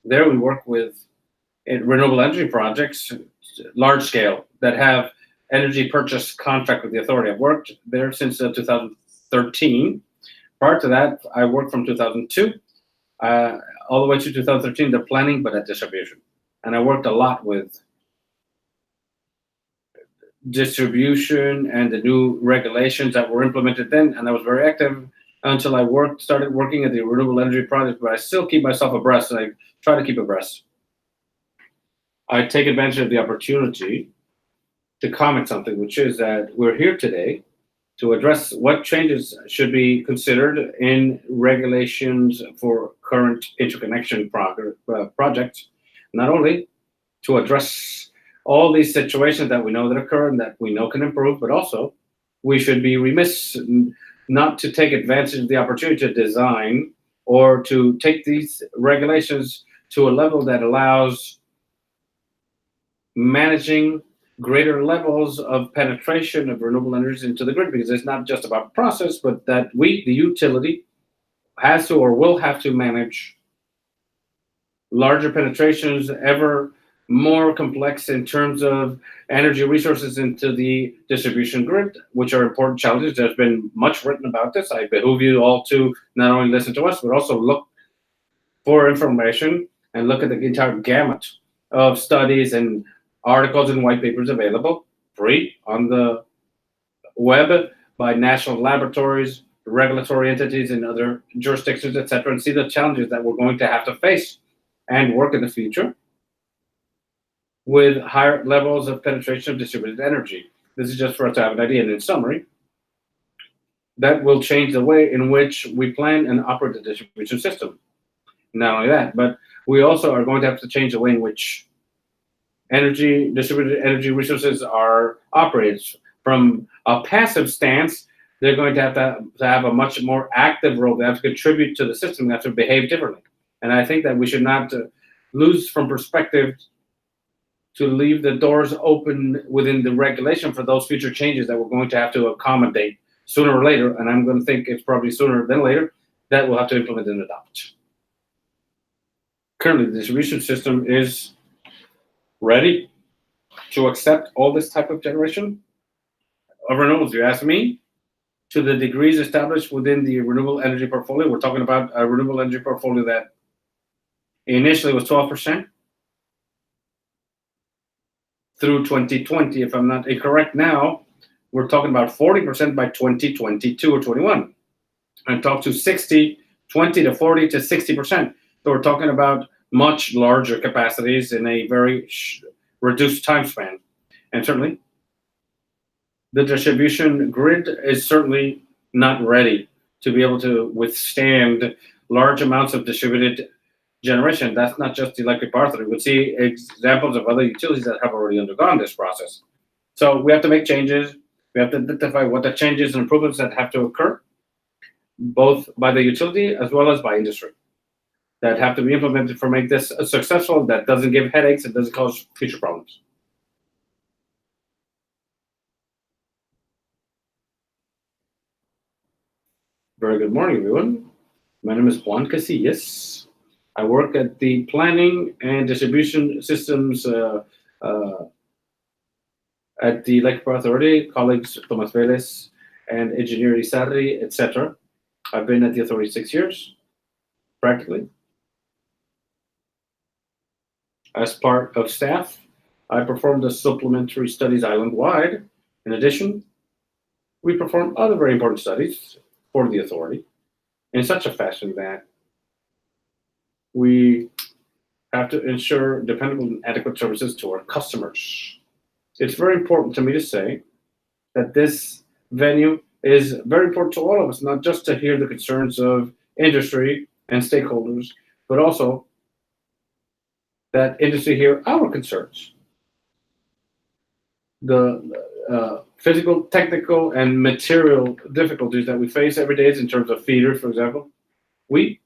There we work with renewable energy projects, large scale, that have energy purchase contract with the authority. I've worked there since 2013. Prior to that, I worked from 2002 all the way to 2013, the planning, but at distribution. And I worked a lot with distribution and the new regulations that were implemented then, and I was very active until I started working at the renewable energy project, but I still keep myself abreast, and I try to keep abreast. I take advantage of the opportunity to comment something, which is that we're here today to address what changes should be considered in regulations for current interconnection projects, not only to address all these situations that we know that occur and that we know can improve, but also we should be remiss not to take advantage of the opportunity to design or to take these regulations to a level that allows managing greater levels of penetration of renewable energies into the grid, because it's not just about process, but that we, the utility, has to or will have to manage larger penetrations, ever more complex in terms of energy resources into the distribution grid, which are important challenges. There's been much written about this. I behoove you all to not only listen to us, but also look for information and look at the entire gamut of studies and articles and white papers available free on the web by national laboratories, regulatory entities, and other jurisdictions, etc., and see the challenges that we're going to have to face and work in the future with higher levels of penetration of distributed energy. This is just for us to have an idea. And in summary, that will change the way in which we plan and operate the distribution system. Not only that, but we also are going to have to change the way in which distributed energy resources are operated. From a passive stance, they're going to have a much more active role. They have to contribute to the system. They have to behave differently. And I think that we should not lose from perspective to leave the doors open within the regulation for those future changes that we're going to have to accommodate sooner or later. And I'm going to think it's probably sooner than later that we'll have to implement and adopt. Currently, the distribution system is ready to accept all this type of generation of renewables. If you ask me, to the degrees established within the renewable energy portfolio, we're talking about a renewable energy portfolio that initially was 12%. Through 2020, if I'm not incorrect now, we're talking about 40% by 2022 or 21. And talk to 60, 20 to 40 to 60%. So we're talking about much larger capacities in a very reduced time span. And certainly, the distribution grid is certainly not ready to be able to withstand large amounts of distributed generation. That's not just the electric power authority. We see examples of other utilities that have already undergone this process. So we have to make changes. We have to identify what the changes and improvements that have to occur, both by the utility as well as by industry, that have to be implemented for make this successful, that doesn't give headaches, and doesn't cause future problems. Very good morning, everyone. My name is Juan Casillas. I work at the Planning and Distribution Systems at the Electric Power Authority, colleagues Tomas Vélez and Engineer Isarri, etc. I've been at the authority 6 years, practically. As part of staff, I performed the supplementary studies island-wide. In addition, we perform other very important studies for the authority in such a fashion that we have to ensure dependable and adequate services to our customers. It's very important to me to say that this venue is very important to all of us, not just to hear the concerns of industry and stakeholders, but also that industry hear our concerns. The physical, technical, and material difficulties that we face every day in terms of feeders, for example. We,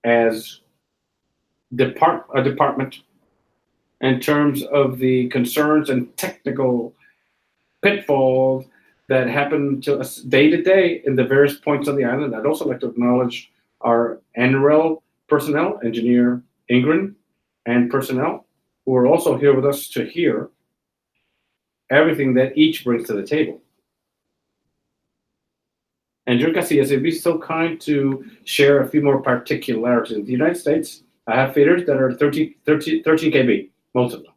as a department, in terms of the concerns and technical pitfalls that happen to us day to day in the various points on the island. I'd also like to acknowledge our NREL personnel, Engineer Ingrid, and personnel who are also here with us to hear everything that each brings to the table. And Engineer Casillas, if you'd be so kind to share a few more particularities. In the United States, I have feeders that are 13 kV, most of them.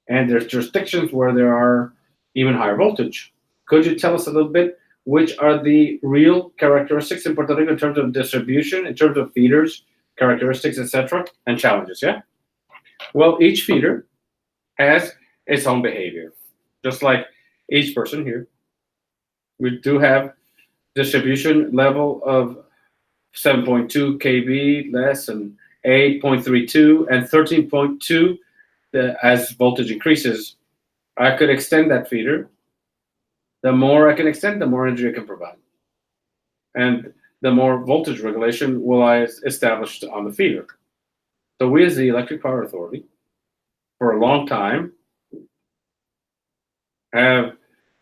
And there's jurisdictions where there are even higher voltage. Could you tell us a little bit which are the real characteristics in Puerto Rico in terms of distribution, in terms of feeders, characteristics, etc., and challenges, yeah? Well, each feeder has its own behavior, just like each person here. We do have distribution level of 7.2 kV less and 8.32 and 13.2. As voltage increases, I could extend that feeder. The more I can extend, the more energy I can provide. And the more voltage regulation will I establish on the feeder. So we as the Electric Power Authority, for a long time, have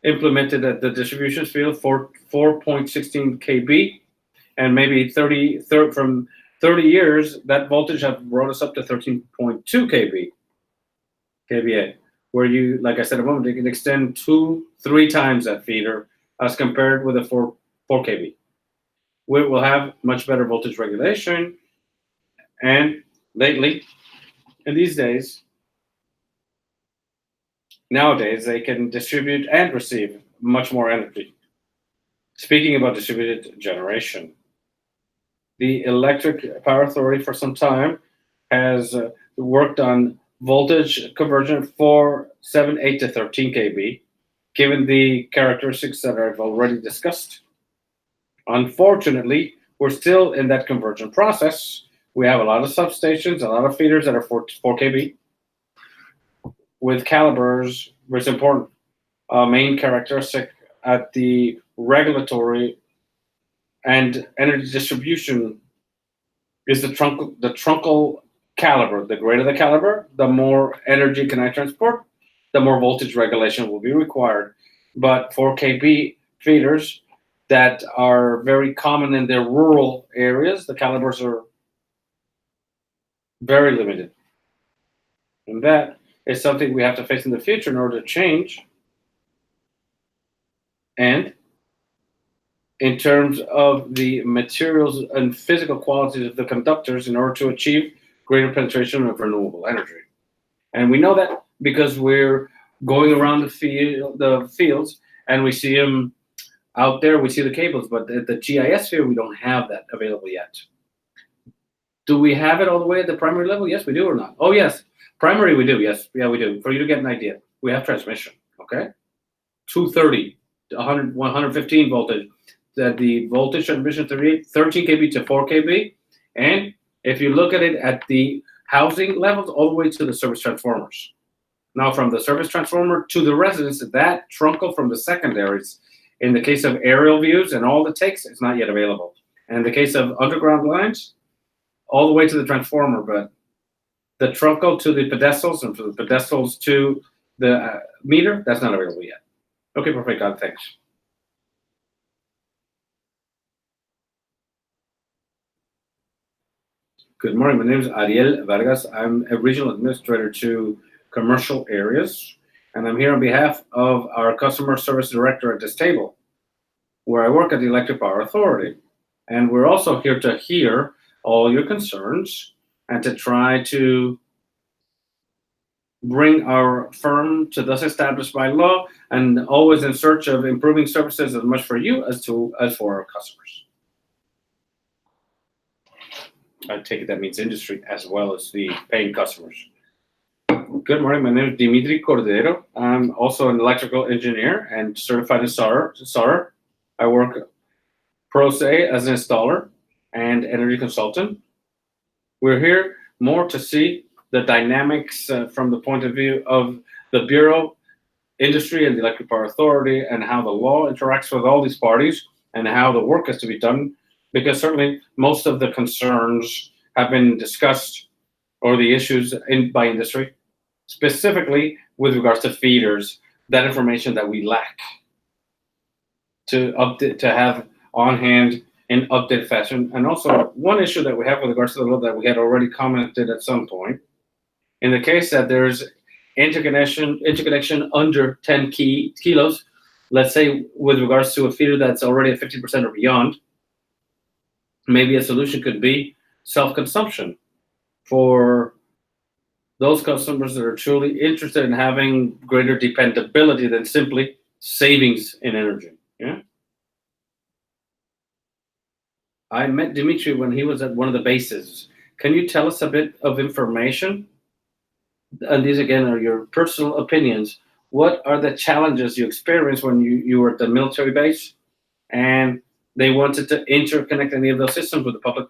implemented at the distribution field for 4.16 kV, and maybe from 30 years, that voltage have brought us up to 13.2 kVA, where you, like I said a moment, you can extend 2-3 times that feeder as compared with a 4 kV. We will have much better voltage regulation, and lately, in these days, nowadays, they can distribute and receive much more energy. Speaking about distributed generation, the Electric Power Authority for some time has worked on voltage conversion for 7, 8 to 13 kV, given the characteristics that I've already discussed. Unfortunately, we're still in that conversion process. We have a lot of substations, a lot of feeders that are 4 kV. With calibers, which is important, main characteristic at the regulatory and energy distribution is the truncal caliber. The greater the caliber, the more energy can I transport, the more voltage regulation will be required. But 4 kV feeders that are very common in their rural areas, the calibers are very limited. And that is something we have to face in the future in order to change. And in terms of the materials and physical qualities of the conductors in order to achieve greater penetration of renewable energy. And we know that because we're going around the fields and we see them out there. We see the cables, but the GIS sphere, we don't have that available yet. Do we have it all the way at the primary level? Yes, we do, or not? Oh, yes. Primary, we do. Yes. Yeah, we do. For you to get an idea, we have transmission, okay? 230 to 115 voltage. The voltage transmission 13 kV to 4 kV. And if you look at it at the housing levels, all the way to the service transformers. Now, from the service transformer to the residence, that truncal from the secondaries, in the case of aerial views and all the takes, it's not yet available. And in the case of underground lines, all the way to the transformer, but the truncal to the pedestals and from the pedestals to the meter, that's not available yet. Okay, perfect, God, thanks. Good morning, my name is Ariel Vargas. I'm a regional administrator to commercial areas, and I'm here on behalf of our customer service director at this table, where I work at the Electric Power Authority. And we're also here to hear all your concerns and to try to bring our firm to thus established by law, and always in search of improving services as much for you as for our customers. I take it that means industry as well as the paying customers. Good morning, my name is Dimitri Cordero. I'm also an electrical engineer and certified installer. I work pro se as an installer and energy consultant. We're here more to see the dynamics from the point of view of the Bureau, industry, and the Electric Power Authority, and how the law interacts with all these parties and how the work is to be done, because certainly most of the concerns have been discussed, or the issues by industry, specifically with regards to feeders, that information that we lack to update, to have on hand in updated fashion. And also one issue that we have with regards to the law that we had already commented at some point, in the case that there's interconnection under 10 kilos, let's say with regards to a feeder that's already at 50% or beyond, maybe a solution could be self-consumption for those customers that are truly interested in having greater dependability than simply savings in energy. Yeah. I met Dimitri when he was at one of the bases. Can you tell us a bit of information? And these again are your personal opinions. What are the challenges you experienced when you were at the military base and they wanted to interconnect any of those systems with the public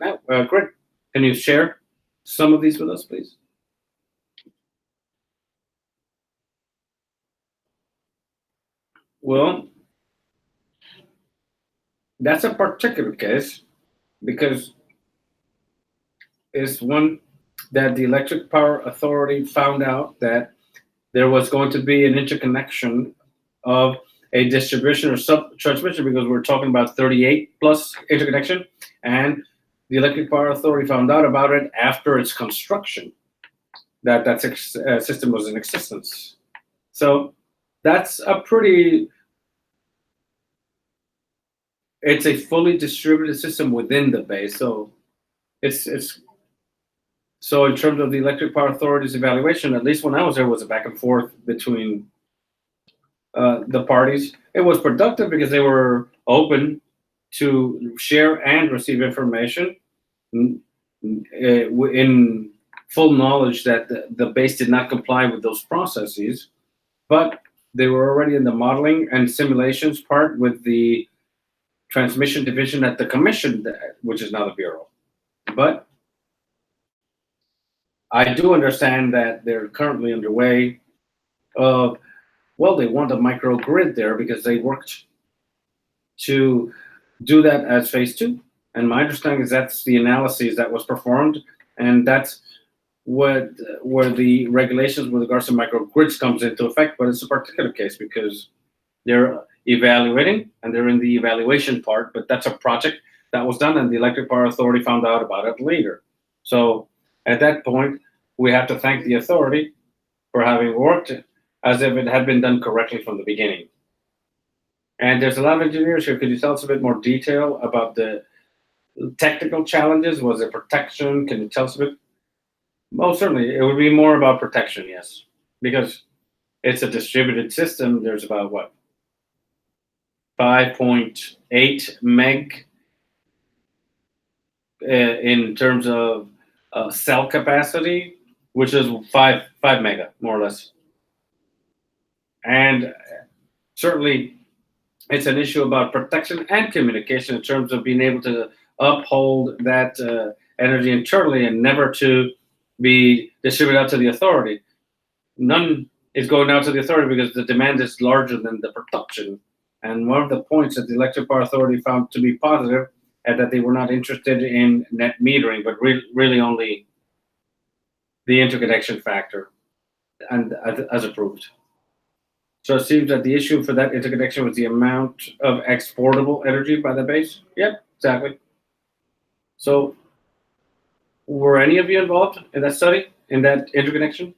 grid? Can you share some of these with us, please? Well, that's a particular case because it's one that the Electric Power Authority found out that there was going to be an interconnection of a distribution or sub-transmission, because we're talking about 38 plus interconnection, and the Electric Power Authority found out about it after its construction, that system was in existence. So that's a pretty, it's a fully distributed system within the base. So so in terms of the Electric Power Authority's evaluation, at least when I was there, was a back and forth between the parties. It was productive because they were open to share and receive information in full knowledge that the base did not comply with those processes, but they were already in the modeling and simulations part with the transmission division at the commission, which is now the Bureau. But I do understand that they're currently underway of, well, they want a microgrid there because they worked to do that as phase 2. And my understanding is that's the analysis that was performed, and that's where the regulations with regards to microgrids comes into effect. But it's a particular case because they're evaluating and they're in the evaluation part, but that's a project that was done and the Electric Power Authority found out about it later. So at that point, we have to thank the authority for having worked as if it had been done correctly from the beginning. And there's a lot of engineers here. Could you tell us a bit more detail about the technical challenges? Was it protection? Can you tell us a bit? Well, certainly, it would be more about protection, yes. Because it's a distributed system. There's about, what, 5.8 meg in terms of cell capacity, which is 5 mega, more or less. And certainly, it's an issue about protection and communication in terms of being able to uphold that energy internally and never to be distributed out to the authority. None is going out to the authority because the demand is larger than the production. And one of the points that the Electric Power Authority found to be positive and that they were not interested in net metering, but really only the interconnection factor, and as approved. So it seems that the issue for that interconnection was the amount of exportable energy by the base. Yep, exactly. So were any of you involved in that study, in that interconnection?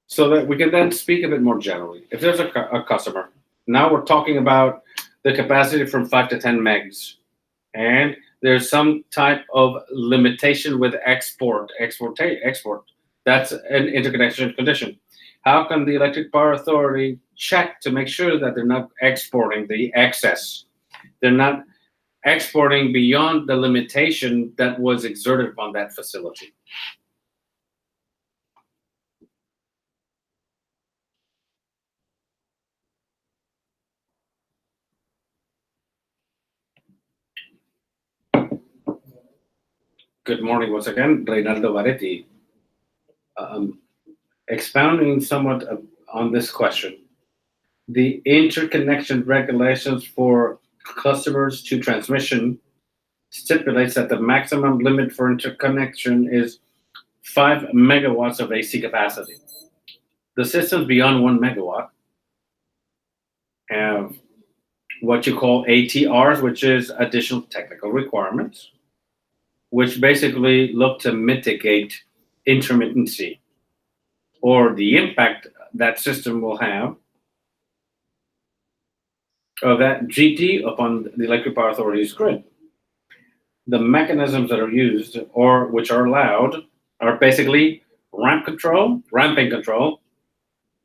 So that we can then speak a bit more generally. If there's a customer, now we're talking about the capacity from 5 to 10 megs, and there's some type of limitation with export. That's an interconnection condition. How can the Electric Power Authority check to make sure that they're not exporting the excess? They're not exporting beyond the limitation that was exerted upon that facility. Good morning once again, Reynaldo Varetti. Expounding somewhat on this question, the interconnection regulations for customers to transmission stipulates that the maximum limit for interconnection is 5 megawatts of AC capacity. The systems beyond 1 megawatt have what you call ATRs, which is additional technical requirements, which basically look to mitigate intermittency or the impact that system will have of that GT upon the Electric Power Authority's grid. The mechanisms that are used or which are allowed are basically ramping control,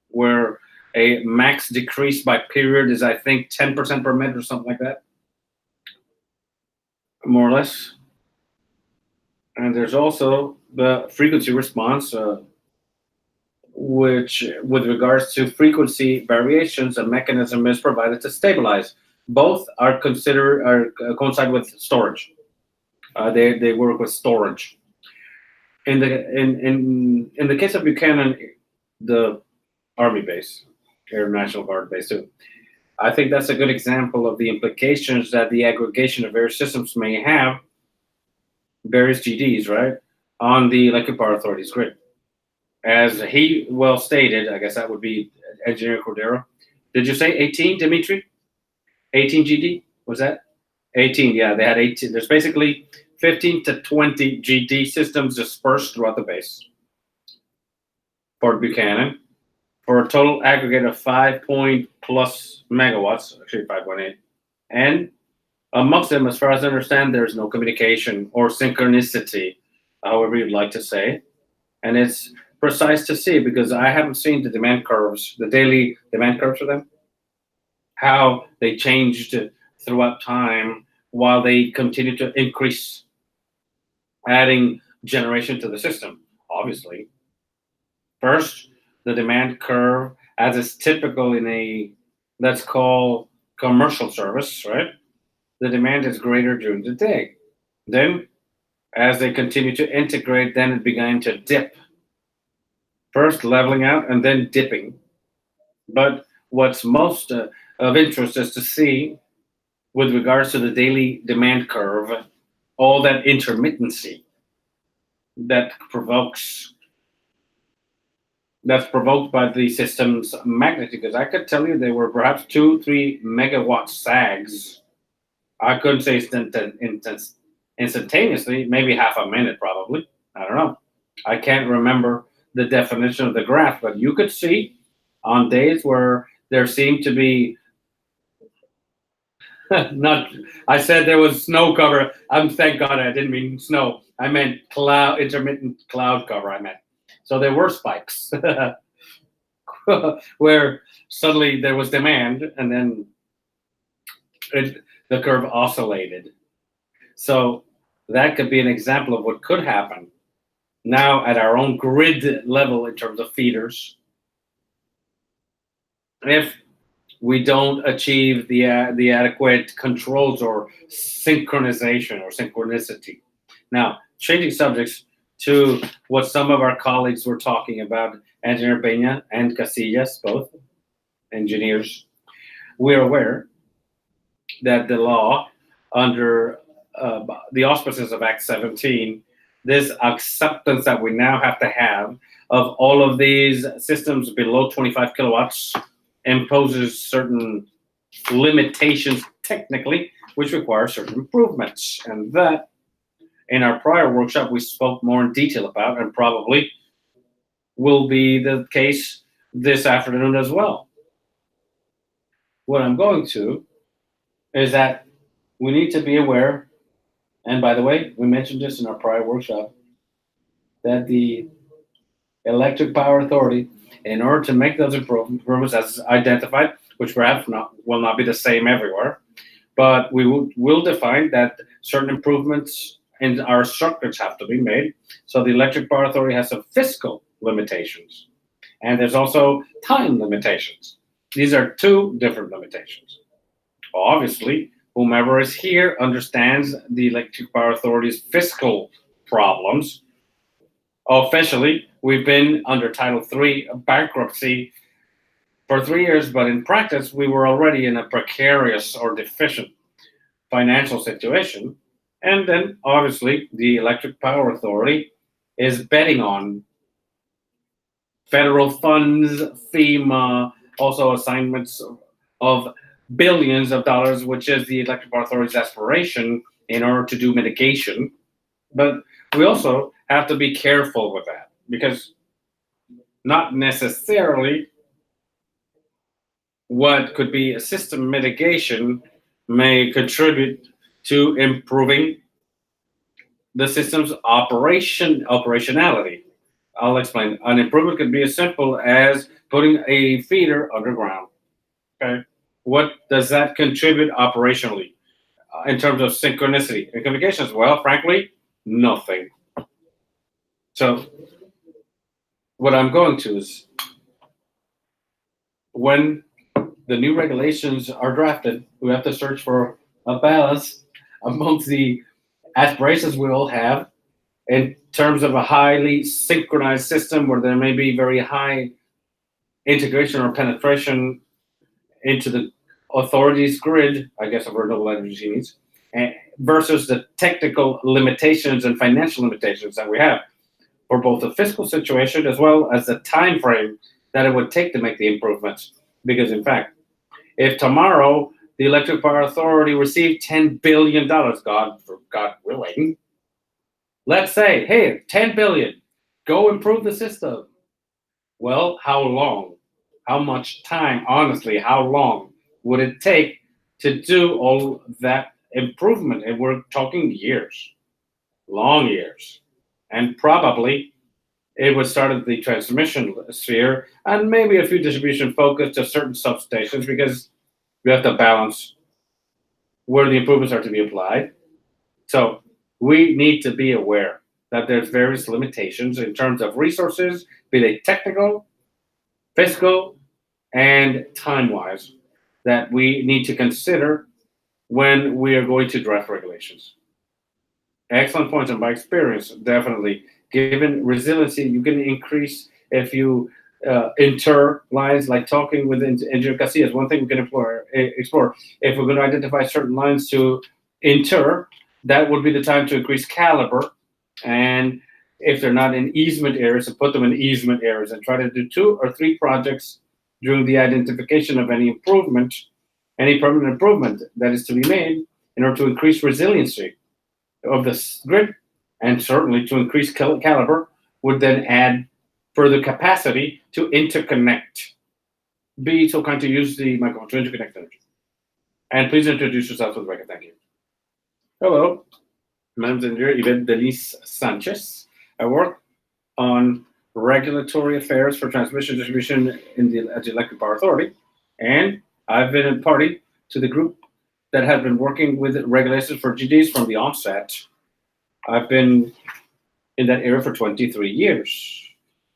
where a max decrease by period is, I think, 10% per minute or something like that, more or less. And there's also the frequency response, which, with regards to frequency variations, a mechanism is provided to stabilize. Both are coincide with storage. They work with storage. In the case of Buchanan, the Army base, Air National Guard base too, I think that's a good example of the implications that the aggregation of various systems may have, various GDs, right, on the Electric Power Authority's grid. As he well stated, I guess that would be Engineer Cordero. Did you say 18, Dimitri? 18 GD? Was that? 18, yeah, they had 18. There's basically 15 to 20 GD systems dispersed throughout the base. Fort Buchanan, for a total aggregate of 5+ megawatts, actually 5.8. And amongst them, as far as I understand, there's no communication or synchronicity, however you'd like to say. And it's precise to see because I haven't seen the demand curves, the daily demand curves for them, how they changed throughout time while they continue to increase, adding generation to the system, obviously. First, the demand curve, as is typical in a, let's call, commercial service, right? The demand is greater during the day. Then, as they continue to integrate, then it began to dip. First leveling out and then dipping. But what's most of interest is to see, with regards to the daily demand curve, all that intermittency that's provoked by the system's magnitude. Because I could tell you they were perhaps 2-3 megawatt sags. I couldn't say instantaneously, maybe half a minute probably. I don't know. I can't remember the definition of the graph, but you could see on days where there seemed to be I said there was snow cover. Thank God I didn't mean snow. I meant intermittent cloud cover, I meant. So there were spikes. where suddenly there was demand and then the curve oscillated. So that could be an example of what could happen now at our own grid level in terms of feeders. If we don't achieve the adequate controls or synchronization or synchronicity. Now, changing subjects to what some of our colleagues were talking about, Engineer Peña and Casillas, both engineers, we're aware that the law under the auspices of Act 17, this acceptance that we now have to have of all of these systems below 25 kilowatts imposes certain limitations technically, which require certain improvements. And that, in our prior workshop, we spoke more in detail about, and probably will be the case this afternoon as well. What I'm going to is that we need to be aware, and by the way, we mentioned this in our prior workshop, that the Electric Power Authority, in order to make those improvements as identified, which perhaps will not be the same everywhere, but we will define that certain improvements in our circuits have to be made. So the Electric Power Authority has some fiscal limitations, and there's also time limitations. These are two different limitations. Obviously, whomever is here understands the Electric Power Authority's fiscal problems. Officially, we've been under Title III bankruptcy for 3 years, but in practice, we were already in a precarious or deficient financial situation. And then, obviously, the Electric Power Authority is betting on federal funds, FEMA, also assignments of billions of dollars, which is the Electric Power Authority's aspiration in order to do mitigation. But we also have to be careful with that, because not necessarily what could be a system mitigation may contribute to improving the system's operationality. I'll explain. An improvement could be as simple as putting a feeder underground. Okay, what does that contribute operationally in terms of synchronicity and communications? Well, frankly, nothing. So what I'm going to is, when the new regulations are drafted, we have to search for a balance amongst the aspirations we all have in terms of a highly synchronized system where there may be very high integration or penetration into the authority's grid, I guess, of renewable energy needs, versus the technical limitations and financial limitations that we have for both the fiscal situation as well as the time frame that it would take to make the improvements. Because in fact, if tomorrow the Electric Power Authority received $10 billion, God willing, let's say, hey, 10 billion, go improve the system. Well, how long? How much time, honestly, how long would it take to do all that improvement? And we're talking years, long years. And probably it would start at the transmission sphere and maybe a few distribution focused to certain substations, because we have to balance where the improvements are to be applied. So we need to be aware that there's various limitations in terms of resources, be they technical, fiscal, and time-wise, that we need to consider when we are going to draft regulations. Excellent points, and by experience, definitely. Given resiliency, you can increase if you inter lines, like talking with Engineer Casillas. One thing we can explore, if we're going to identify certain lines to inter, that would be the time to increase caliber. And if they're not in easement areas, to put them in easement areas and try to do 2 or 3 projects during the identification of any improvement, any permanent improvement that is to be made in order to increase resiliency of the grid, and certainly to increase caliber, would then add further capacity to interconnect. Be so kind to use the microphone to interconnect energy. And please introduce yourself for the record. Thank you. Hello, my name is Engineer Yvette Denise Sanchez. I work on regulatory affairs for transmission distribution at the Electric Power Authority. And I've been a party to the group that have been working with regulations for GDs from the onset. I've been in that area for 23 years.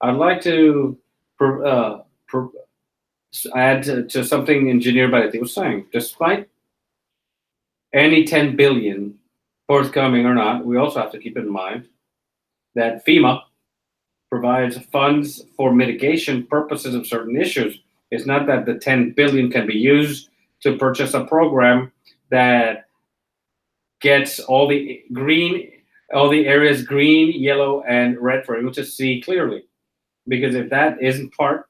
I'd like to add to something Engineer Balletti was saying. Despite any 10 billion forthcoming or not, we also have to keep in mind that FEMA provides funds for mitigation purposes of certain issues. It's not that the 10 billion can be used to purchase a program that gets all the areas green, yellow, and red for you to see clearly. Because if that isn't part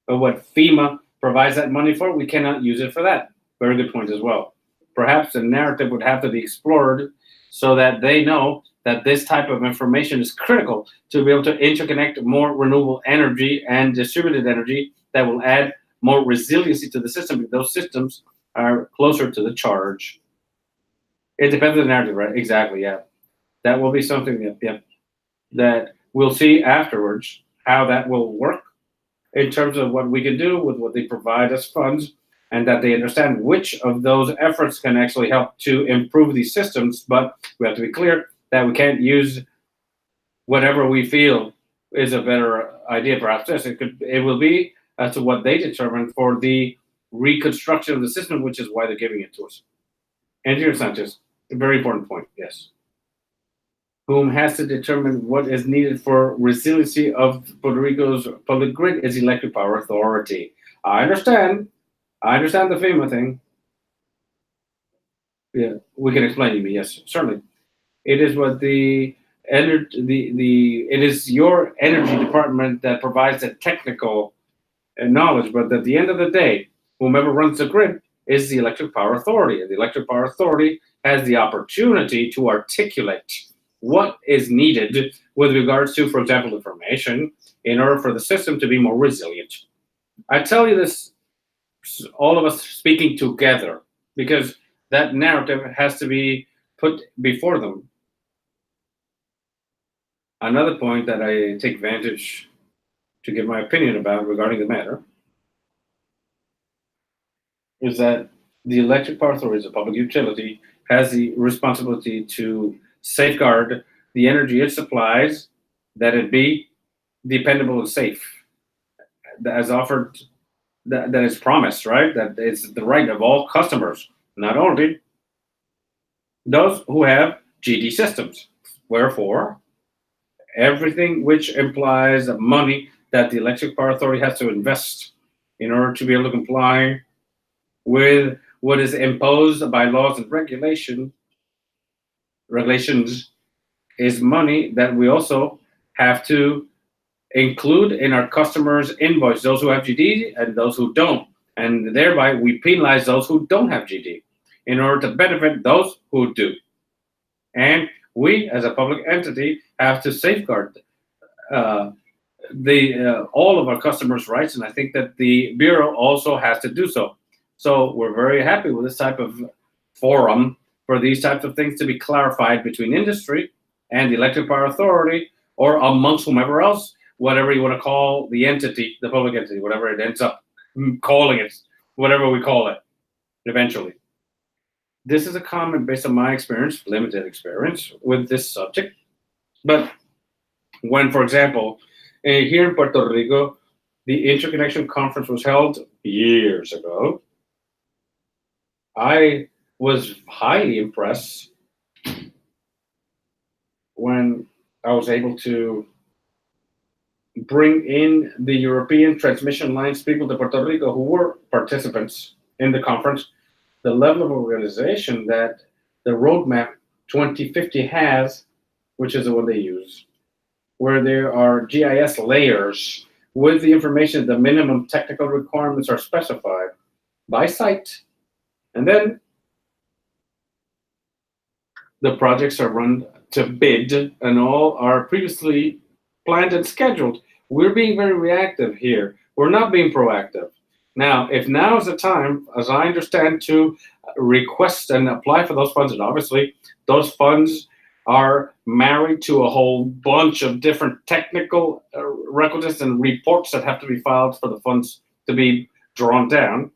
of what FEMA provides that money for, we cannot use it for that. Very good point as well. Perhaps the narrative would have to be explored so that they know that this type of information is critical to be able to interconnect more renewable energy and distributed energy that will add more resiliency to the system, because those systems are closer to the charge. It depends on the narrative, right? Exactly, yeah. That will be something that we'll see afterwards, how that will work in terms of what we can do with what they provide us funds, and that they understand which of those efforts can actually help to improve these systems. But we have to be clear that we can't use whatever we feel is a better idea. Perhaps this, it will be as to what they determine for the reconstruction of the system, which is why they're giving it to us. Engineer Sanchez, a very important point, yes. Whom has to determine what is needed for resiliency of Puerto Rico's public grid is the Electric Power Authority. I understand the FEMA thing. Yeah, we can explain to me, yes, certainly. It is what it is your energy department that provides the technical knowledge, but at the end of the day, whomever runs the grid is the Electric Power Authority. And the Electric Power Authority has the opportunity to articulate what is needed with regards to, for example, information in order for the system to be more resilient. I tell you this, all of us speaking together, because that narrative has to be put before them. Another point that I take advantage to give my opinion about regarding the matter is that the Electric Power Authority, as a public utility, has the responsibility to safeguard the energy it supplies, that it be dependable and safe, as offered, that is promised, right? That it's the right of all customers, not only those who have GD systems. Wherefore, everything which implies money that the Electric Power Authority has to invest in order to be able to comply with what is imposed by laws and regulations is money that we also have to include in our customers' invoice, those who have GD and those who don't. And thereby we penalize those who don't have GD in order to benefit those who do. And we, as a public entity, have to safeguard all of our customers' rights, and I think that the Bureau also has to do so. So we're very happy with this type of forum for these types of things to be clarified between industry and the Electric Power Authority, or amongst whomever else, whatever you want to call the entity, the public entity, whatever it ends up calling it, whatever we call it, eventually. This is a comment based on my experience, limited experience with this subject. But when, for example, here in Puerto Rico, the Interconnection Conference was held years ago, I was highly impressed when I was able to bring in the European transmission lines people to Puerto Rico who were participants in the conference, the level of organization that the roadmap 2050 has, which is the one they use, where there are GIS layers with the information, the minimum technical requirements are specified by site. And then the projects are run to bid and all are previously planned and scheduled. We're being very reactive here. We're not being proactive. Now, if now is the time, as I understand, to request and apply for those funds, and obviously those funds are married to a whole bunch of different technical requisites and reports that have to be filed for the funds to be drawn down.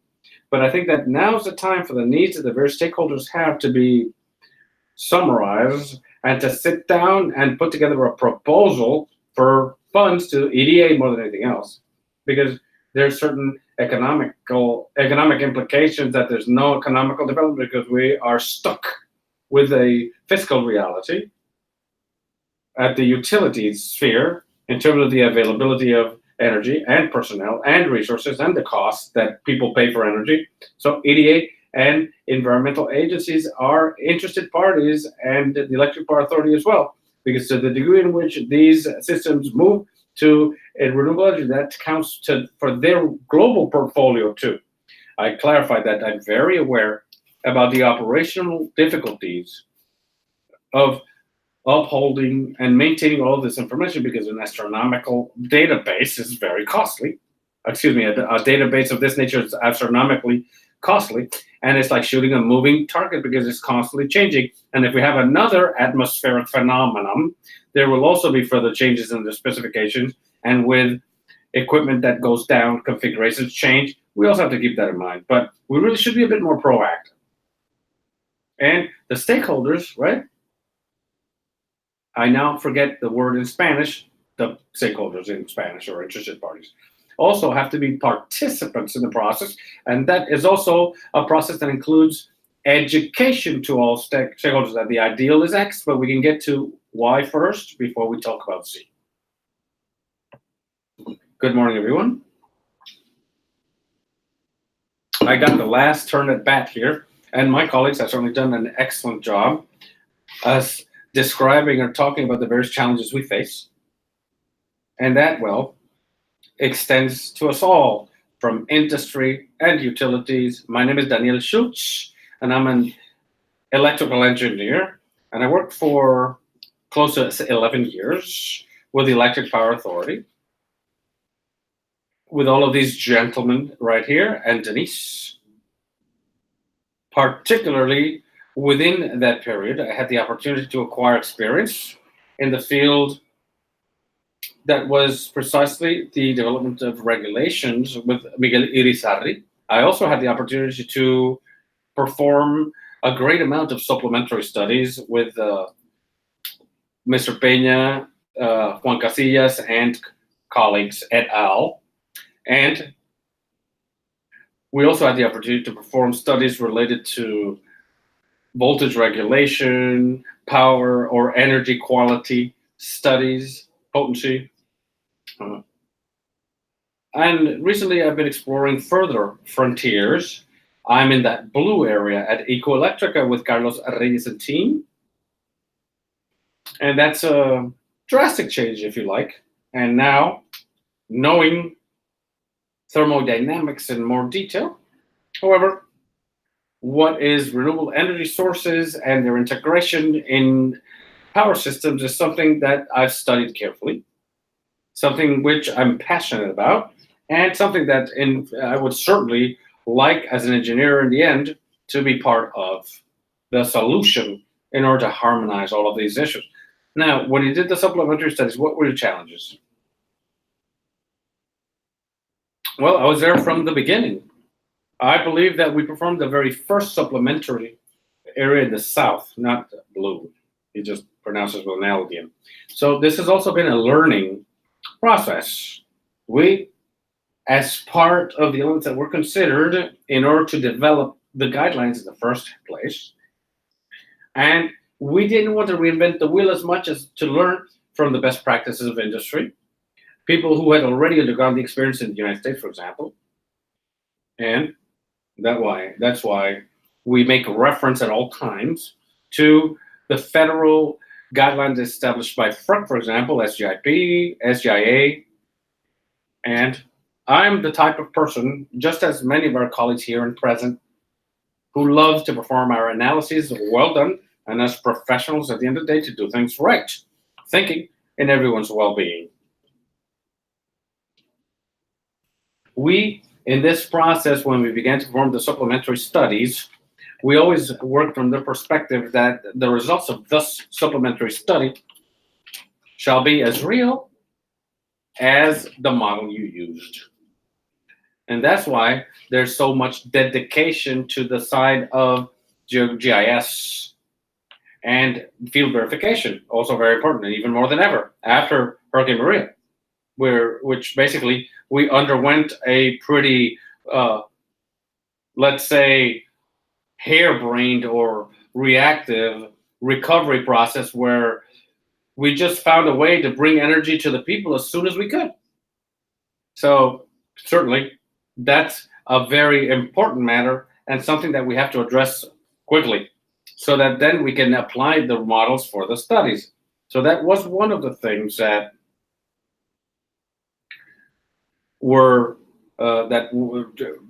But I think that now's the time for the needs that the various stakeholders have to be summarized and to sit down and put together a proposal for funds to EDA more than anything else, because there's certain economic implications that there's no economical development because we are stuck with a fiscal reality at the utilities sphere in terms of the availability of energy and personnel and resources and the cost that people pay for energy. So EDA and environmental agencies are interested parties, and the Electric Power Authority as well, because to the degree in which these systems move to a renewable energy, that counts for their global portfolio too. I clarified that I'm very aware about the operational difficulties of upholding and maintaining all this information, because an astronomical database is very costly. Excuse me, a database of this nature is astronomically costly, and it's like shooting a moving target because it's constantly changing. And if we have another atmospheric phenomenon, there will also be further changes in the specifications, and with equipment that goes down, configurations change. We also have to keep that in mind, but we really should be a bit more proactive. And the stakeholders, right? I now forget the word in Spanish, the stakeholders in Spanish, or interested parties, also have to be participants in the process. And that is also a process that includes education to all stakeholders. That the ideal is X, but we can get to Y first before we talk about Z. Good morning, everyone. I got the last turn at bat here, and my colleagues have certainly done an excellent job as describing or talking about the various challenges we face. And that, well, extends to us all, from industry and utilities. My name is Daniel Schultz, and I'm an electrical engineer, and I worked for close to 11 years with the Electric Power Authority, with all of these gentlemen right here, and Denise. Particularly within that period, I had the opportunity to acquire experience in the field that was precisely the development of regulations with Miguel Irizarry. I also had the opportunity to perform a great amount of supplementary studies with Mr. Peña, Juan Casillas, and colleagues et al. And we also had the opportunity to perform studies related to voltage regulation, power or energy quality studies, potency. And recently I've been exploring further frontiers. I'm in that blue area at Ecoelectrica with Carlos Reyes and team. And that's a drastic change, if you like. And now, knowing thermodynamics in more detail, however, what is renewable energy sources and their integration in power systems is something that I've studied carefully, something which I'm passionate about, and something that I would certainly like, as an engineer in the end, to be part of the solution in order to harmonize all of these issues. Now, when you did the supplementary studies, what were the challenges? Well, I was there from the beginning. I believe that we performed the very first supplementary area in the south, not blue. He just pronounces with an L again. So this has also been a learning process. We, as part of the elements that were considered in order to develop the guidelines in the first place, and we didn't want to reinvent the wheel as much as to learn from the best practices of industry, people who had already undergone the experience in the United States, for example. And that's why we make a reference at all times to the federal guidelines established by PREB, for example, SGIP, SGIA. And I'm the type of person, just as many of our colleagues here and present, who love to perform our analyses well done, and as professionals at the end of the day to do things right, thinking in everyone's well-being. We, in this process, when we began to perform the supplementary studies, we always work from the perspective that the results of this supplementary study shall be as real as the model you used. And that's why there's so much dedication to the side of GIS and field verification, also very important, and even more than ever after Hurricane Maria, which basically we underwent a pretty, let's say, harebrained or reactive recovery process where we just found a way to bring energy to the people as soon as we could. So certainly that's a very important matter and something that we have to address quickly so that then we can apply the models for the studies. So that was one of the things that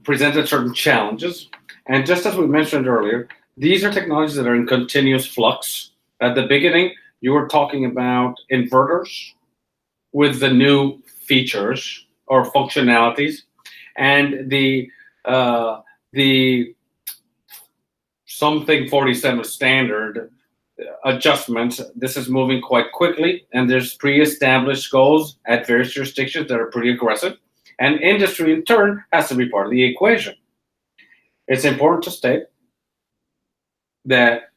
presented certain challenges. And just as we mentioned earlier, these are technologies that are in continuous flux. At the beginning, you were talking about inverters with the new features or functionalities, and the something 47 standard adjustments. This is moving quite quickly, and there's pre-established goals at various jurisdictions that are pretty aggressive, and industry in turn has to be part of the equation. It's important to state that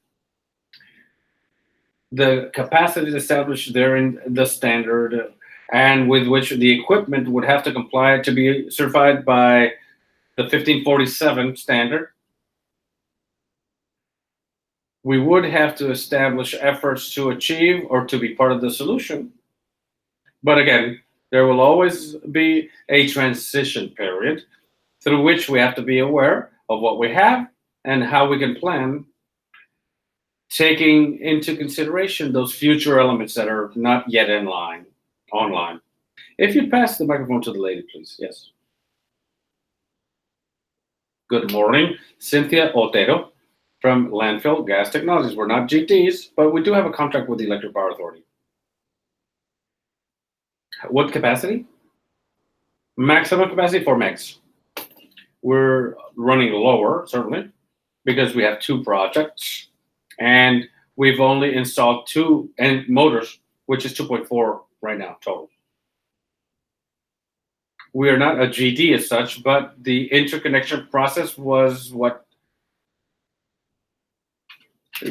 the capacity established there in the standard and with which the equipment would have to comply to be certified by the 1547 standard, we would have to establish efforts to achieve or to be part of the solution. But again, there will always be a transition period through which we have to be aware of what we have and how we can plan, taking into consideration those future elements that are not yet online. If you pass the microphone to the lady, please. Yes. Good morning, Cynthia Otero from Landfill Gas Technologies. We're not GTs, but we do have a contract with the Electric Power Authority. What capacity? Maximum capacity 4 megs. We're running lower, certainly, because we have 2 projects, and we've only installed 2 motors, which is 2.4 right now total. We are not a GD as such, but the interconnection process was what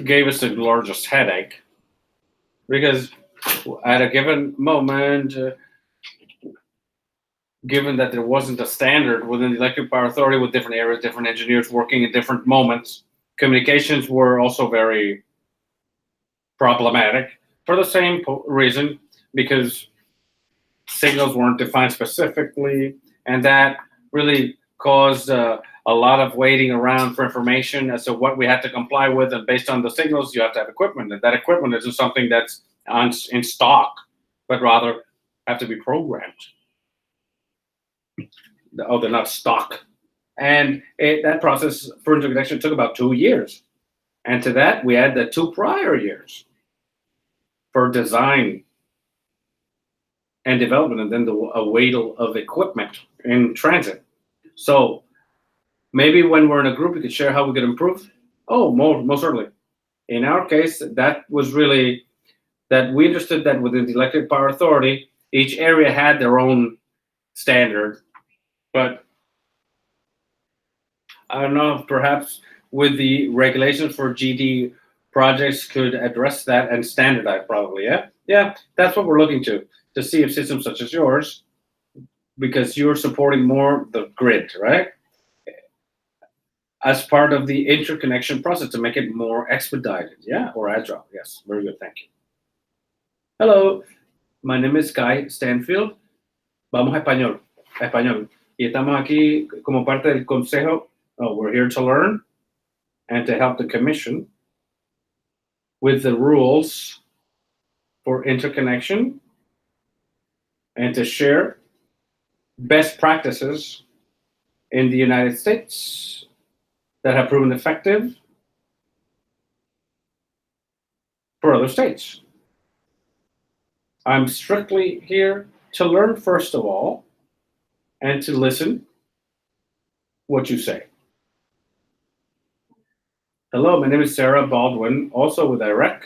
gave us the largest headache, because at a given moment, given that there wasn't a standard within the Electric Power Authority with different areas, different engineers working at different moments, communications were also very problematic for the same reason, because signals weren't defined specifically, and that really caused a lot of waiting around for information as to what we had to comply with, and based on the signals, you have to have equipment, and that equipment isn't something that's in stock, but rather have to be programmed. Oh, they're not stock. And that process for interconnection took about 2 years. And to that, we add the 2 prior years for design and development, and then a weight of equipment in transit. So maybe when we're in a group, we could share how we could improve. Oh, most certainly. In our case, that was really that we understood that within the Electric Power Authority, each area had their own standard. But I don't know, perhaps with the regulations for GD projects could address that and standardize probably, yeah? Yeah, that's what we're looking to see if systems such as yours, because you're supporting more the grid, right? As part of the interconnection process to make it more expedited, yeah, or agile. Yes, very good, thank you. Hello, my name is Kai Stanfield. Vamos a español. Y estamos aquí como parte del consejo. We're here to learn and to help the commission with the rules for interconnection and to share best practices in the United States that have proven effective for other states. I'm strictly here to learn, first of all, and to listen what you say. Hello, my name is Sarah Baldwin, also with IREC.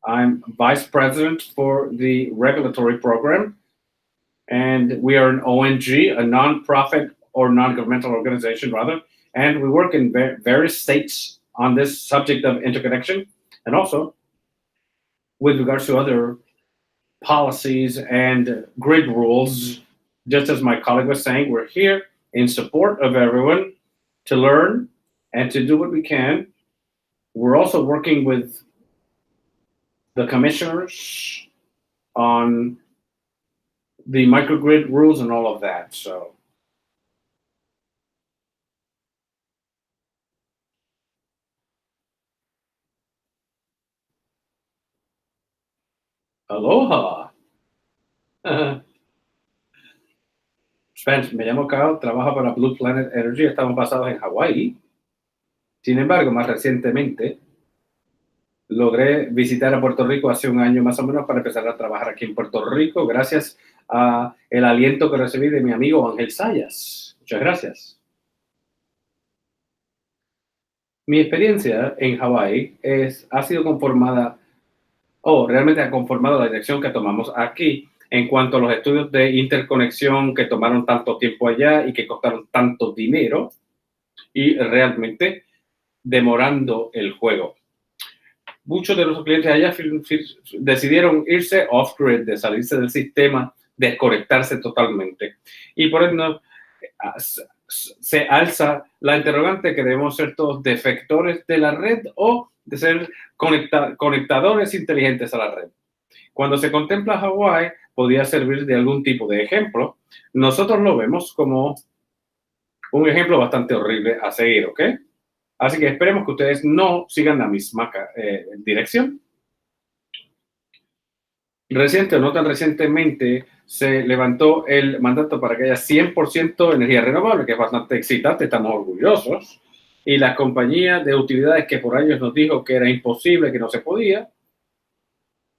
I'm Vice President for the Regulatory Program, and we are an ONG, a non-profit or non-governmental organization, rather, and we work in various states on this subject of interconnection, and also with regards to other policies and grid rules. Just as my colleague was saying, we're here in support of everyone to learn and to do what we can. We're also working with the commissioners on the microgrid rules and all of that. So aloha. Spence, me llamo Carl, trabajo para Blue Planet Energy, estamos basados en Hawái. Sin embargo, más recientemente logré visitar a Puerto Rico hace un año más o menos para empezar a trabajar aquí en Puerto Rico, gracias a el aliento que recibí de mi amigo Ángel Sayas. Muchas gracias. Mi experiencia en Hawái ha sido conformada, realmente ha conformado la dirección que tomamos aquí en cuanto a los estudios de interconexión que tomaron tanto tiempo allá y que costaron tanto dinero y realmente demorando el juego. Muchos de nuestros clientes allá decidieron irse off-grid, de salirse del sistema, desconectarse totalmente. Y por eso se alza la interrogante que debemos ser todos defectores de la red o de ser conectadores inteligentes a la red. Cuando se contempla Hawái, podría servir de algún tipo de ejemplo. Nosotros lo vemos como un ejemplo bastante horrible a seguir, ¿ok? Así que esperemos que ustedes no sigan la misma dirección. Reciente o no tan recientemente se levantó el mandato para que haya 100% energía renovable, que es bastante excitante, estamos orgullosos. Y la compañía de utilidades que por años nos dijo que era imposible, que no se podía,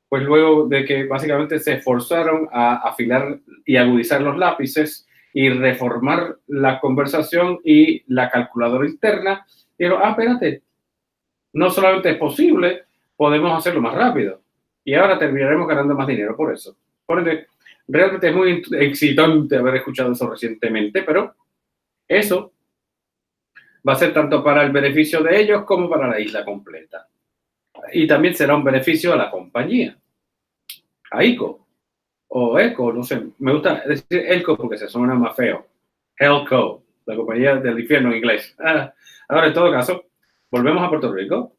pues luego de que básicamente se esforzaron a afilar y agudizar los lápices y reformar la conversación y la calculadora interna, dijeron, espérate, no solamente es posible, podemos hacerlo más rápido. Y ahora terminaremos ganando más dinero por eso. Por ende, realmente es muy excitante haber escuchado eso recientemente, pero eso va a ser tanto para el beneficio de ellos como para la isla completa. Y también será un beneficio a la compañía, a ICO o ECO, no sé, me gusta decir ELCO porque se suena más feo. Helco, la compañía del infierno en inglés. Ahora, en todo caso, volvemos a Puerto Rico.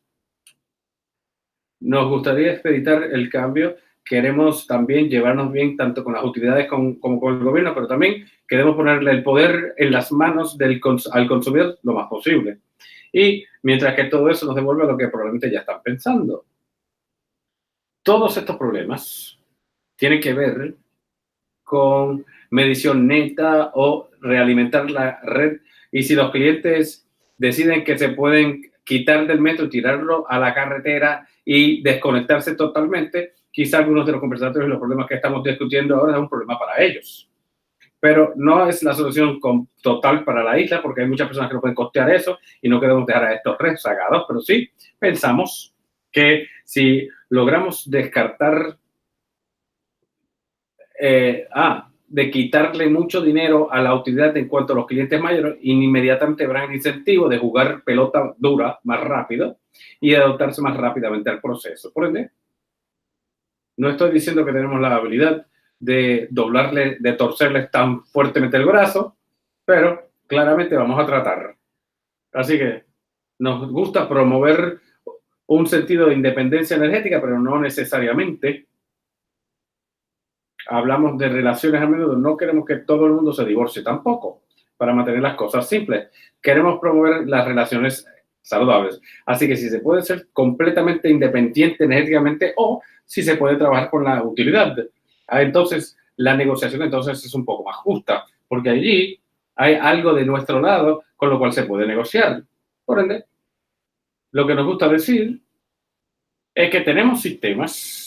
Nos gustaría expeditar el cambio. Queremos también llevarnos bien tanto con las utilidades como con el gobierno, pero también queremos ponerle el poder en las manos al consumidor lo más posible. Y mientras que todo eso nos devuelve lo que probablemente ya están pensando. Todos estos problemas tienen que ver con medición neta o realimentar la red. Y si los clientes deciden que se pueden quitar del metro y tirarlo a la carretera y desconectarse totalmente, quizá algunos de los conversatorios y los problemas que estamos discutiendo ahora es un problema para ellos. Pero no es la solución total para la isla, porque hay muchas personas que no pueden costear eso y no queremos dejar a estos rezagados, pero sí pensamos que si logramos descartar de quitarle mucho dinero a la utilidad en cuanto a los clientes mayores, inmediatamente habrán el incentivo de jugar pelota dura más rápido y adaptarse más rápidamente al proceso. Por ende, no estoy diciendo que tenemos la habilidad de torcerles tan fuertemente el brazo, pero claramente vamos a tratar. Así que nos gusta promover un sentido de independencia energética, pero no necesariamente hablamos de relaciones a menudo. No queremos que todo el mundo se divorcie tampoco, para mantener las cosas simples. Queremos promover las relaciones saludables. Así que si se puede ser completamente independiente energéticamente o si se puede trabajar con la utilidad, entonces la negociación entonces es un poco más justa, porque allí hay algo de nuestro lado con lo cual se puede negociar. Por ende, lo que nos gusta decir es que tenemos sistemas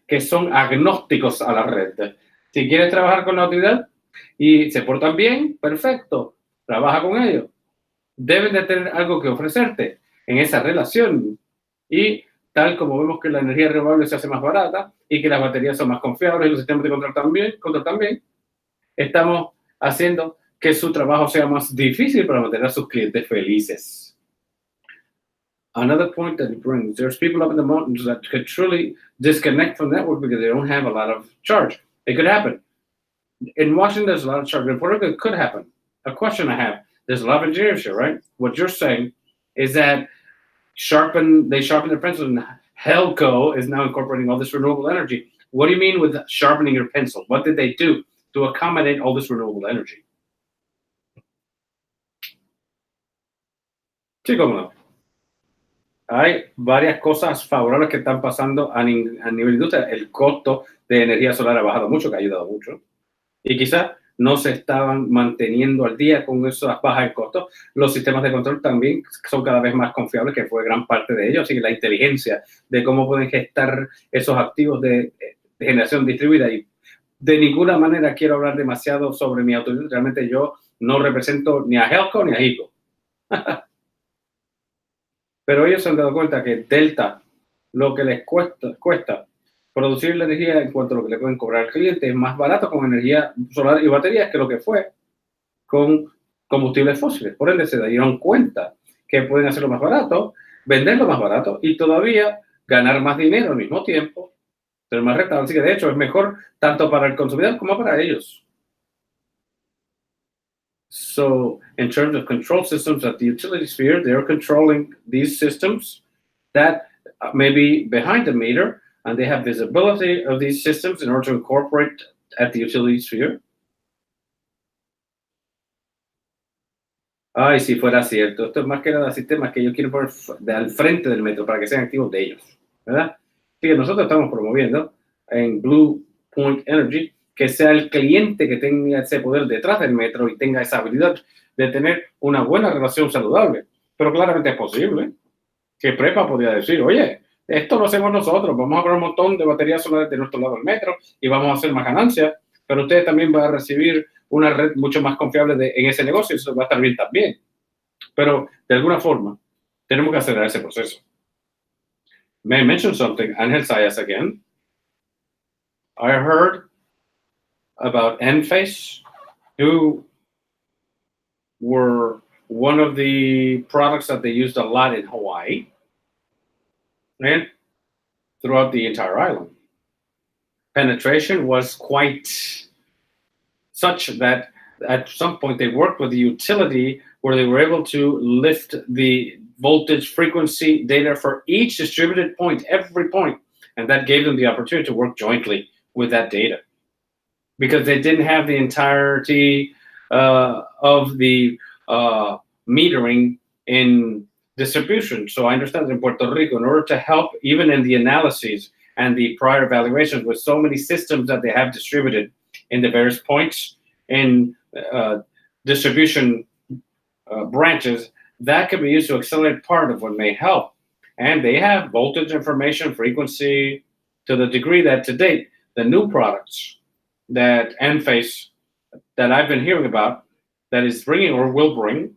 que son agnósticos a la red. Si quieres trabajar con la utilidad y se portan bien, perfecto, trabaja con ellos. Deben de tener algo que ofrecerte. en esa relación. Y tal como vemos que la energía renovable se hace más barata y que las baterías son más confiables y los sistemas de control también, estamos haciendo que su trabajo sea más difícil para mantener a sus clientes felices. Another point that it brings, there's people up in the mountains that could truly disconnect from the network because they don't have a lot of charge. It could happen. In Washington, there's a lot of charge. In Puerto Rico, it could happen. A question I have, there's a lot of engineers here, right? What you're saying is that they sharpen their pencil, and Helco is now incorporating all this renewable energy. What do you mean with sharpening your pencil? What did they do to accommodate all this renewable energy? Sí, cómo no. Hay varias cosas favorables que están pasando a nivel industria. El costo de energía solar ha bajado mucho, que ha ayudado mucho. Y quizás no se estaban manteniendo al día con esas bajas de costo. Los sistemas de control también son cada vez más confiables, que fue gran parte de ellos. Así que la inteligencia de cómo pueden gestar esos activos de generación distribuida. Y de ninguna manera quiero hablar demasiado sobre mi autoridad. Realmente yo no represento ni a Helco ni a Hico. Pero ellos se han dado cuenta que Delta, lo que les cuesta producir la energía en cuanto a lo que le pueden cobrar al cliente, es más barato con energía solar y baterías que lo que fue con combustibles fósiles. Por ende, se dieron cuenta que pueden hacerlo más barato, venderlo más barato y todavía ganar más dinero al mismo tiempo, ser más rentable. Así que, de hecho, es mejor tanto para el consumidor como para ellos. So, in terms of control systems at the utility sphere, they're controlling these systems that may be behind the meter, and they have visibility of these systems in order to incorporate at the utility sphere. Ay, si fuera cierto. Esto es más que nada sistemas que ellos quieren poner al frente del metro para que sean activos de ellos, ¿verdad? Así que nosotros estamos promoviendo en Blue Point Energy que sea el cliente que tenga ese poder detrás del metro y tenga esa habilidad de tener una buena relación saludable. Pero claramente es posible que PREPA podría decir, oye, esto lo hacemos nosotros, vamos a poner un montón de baterías solares de nuestro lado del metro y vamos a hacer más ganancias, pero ustedes también van a recibir una red mucho más confiable en ese negocio y eso va a estar bien también. Pero de alguna forma tenemos que acelerar ese proceso. May I mention something? Ángel Sayas again. I heard about Enphase, who were one of the products that they used a lot in Hawaii and throughout the entire island. Penetration was quite such that at some point they worked with the utility where they were able to lift the voltage frequency data for each distributed point, every point, and that gave them the opportunity to work jointly with that data, because they didn't have the entirety of the metering in distribution. So I understand that in Puerto Rico, in order to help even in the analyses and the prior evaluations with so many systems that they have distributed in the various points in distribution branches, that can be used to accelerate part of what may help. And they have voltage information, frequency, to the degree that to date, the new products that Enphase, that I've been hearing about, that is bringing or will bring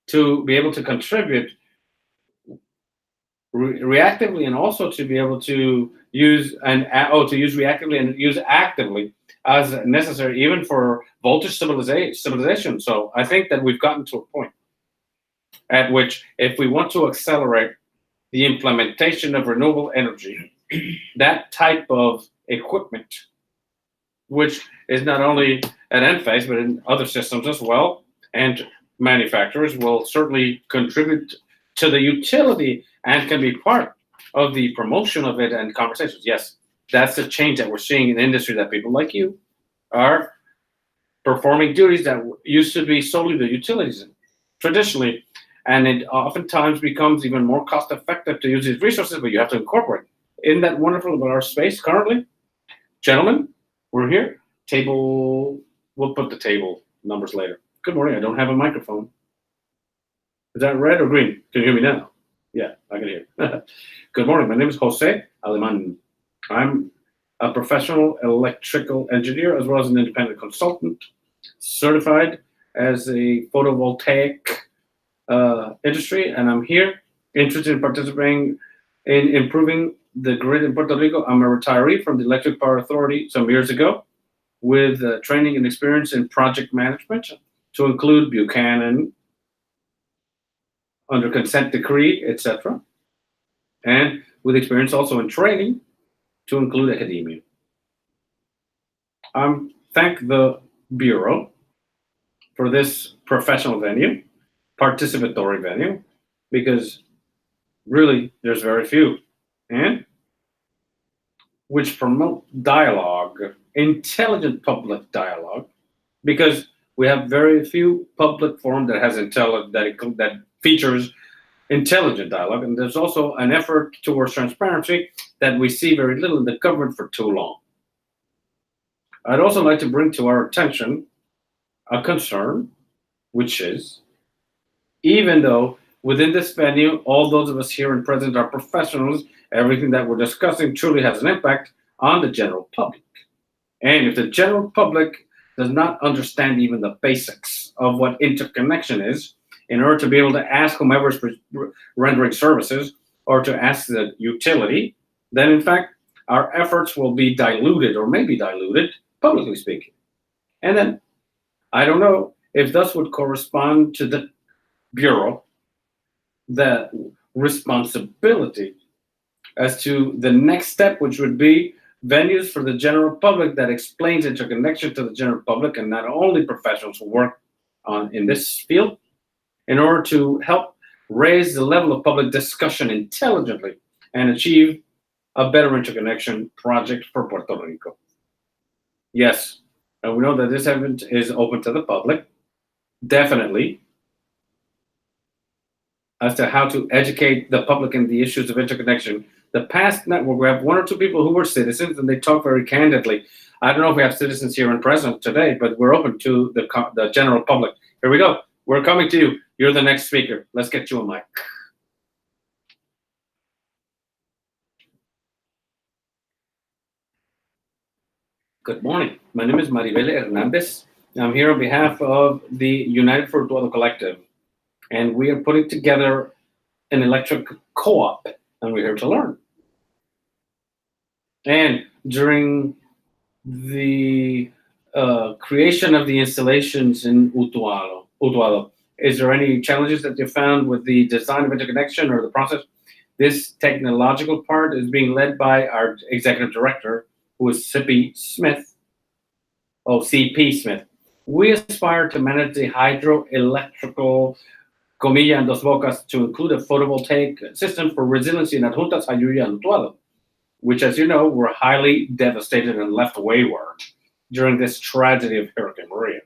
to be able to contribute reactively, and also to be able to use use reactively and use actively as necessary, even for voltage stabilization. So I think that we've gotten to a point at which, if we want to accelerate the implementation of renewable energy, that type of equipment, which is not only at Enphase, but in other systems as well, and manufacturers will certainly contribute to the utility and can be part of the promotion of it and conversations. Yes, that's the change that we're seeing in the industry, that people like you are performing duties that used to be solely the utilities traditionally, and it oftentimes becomes even more cost effective to use these resources, but you have to incorporate. Isn't that wonderful about our space currently? Gentlemen, we're here. Table, we'll put the table numbers later. Good morning, I don't have a microphone. Is that red or green? Can you hear me now? Yeah, I can hear. Good morning, my name is Jose Aleman. I'm a professional electrical engineer as well as an independent consultant, certified as a photovoltaic industry, and I'm here interested in participating in improving the grid in Puerto Rico. I'm a retiree from the Electric Power Authority some years ago with training and experience in project management to include Buchanan, under consent decree, etc., and with experience also in training to include academia. Thank the Bureau for this professional venue, participatory venue, because really there's very few, and which promote dialogue, intelligent public dialogue, because we have very few public forum that has that features intelligent dialogue, and there's also an effort towards transparency that we see very little in the government for too long. I'd also like to bring to our attention a concern, which is, even though within this venue, all those of us here and present are professionals, everything that we're discussing truly has an impact on the general public. And if the general public does not understand even the basics of what interconnection is, in order to be able to ask whomever is rendering services or to ask the utility, then in fact, our efforts will be diluted or may be diluted, publicly speaking. And then, I don't know if this would correspond to the Bureau, the responsibility as to the next step, which would be venues for the general public that explains interconnection to the general public and not only professionals who work in this field, in order to help raise the level of public discussion intelligently and achieve a better interconnection project for Puerto Rico. Yes, and we know that this event is open to the public, definitely, as to how to educate the public in the issues of interconnection. The past network, we have one or two people who were citizens, and they talk very candidly. I don't know if we have citizens here in present today, but we're open to the general public. Here we go. We're coming to you. You're the next speaker. Let's get you a mic. Good morning. My name is Maribel Hernandez. I'm here on behalf of the United for Puerto Collective, and we are putting together an electric co-op, and we're here to learn. And during the creation of the installations in Utuado, is there any challenges that you found with the design of interconnection or the process? This technological part is being led by our executive director, who is CP Smith. We aspire to manage the hydroelectrical, comilla en dos bocas, to include a photovoltaic system for resiliency in Adjuntas, Ayuya, and Utuado, which, as you know, were highly devastated and left wayward during this tragedy of Hurricane Maria.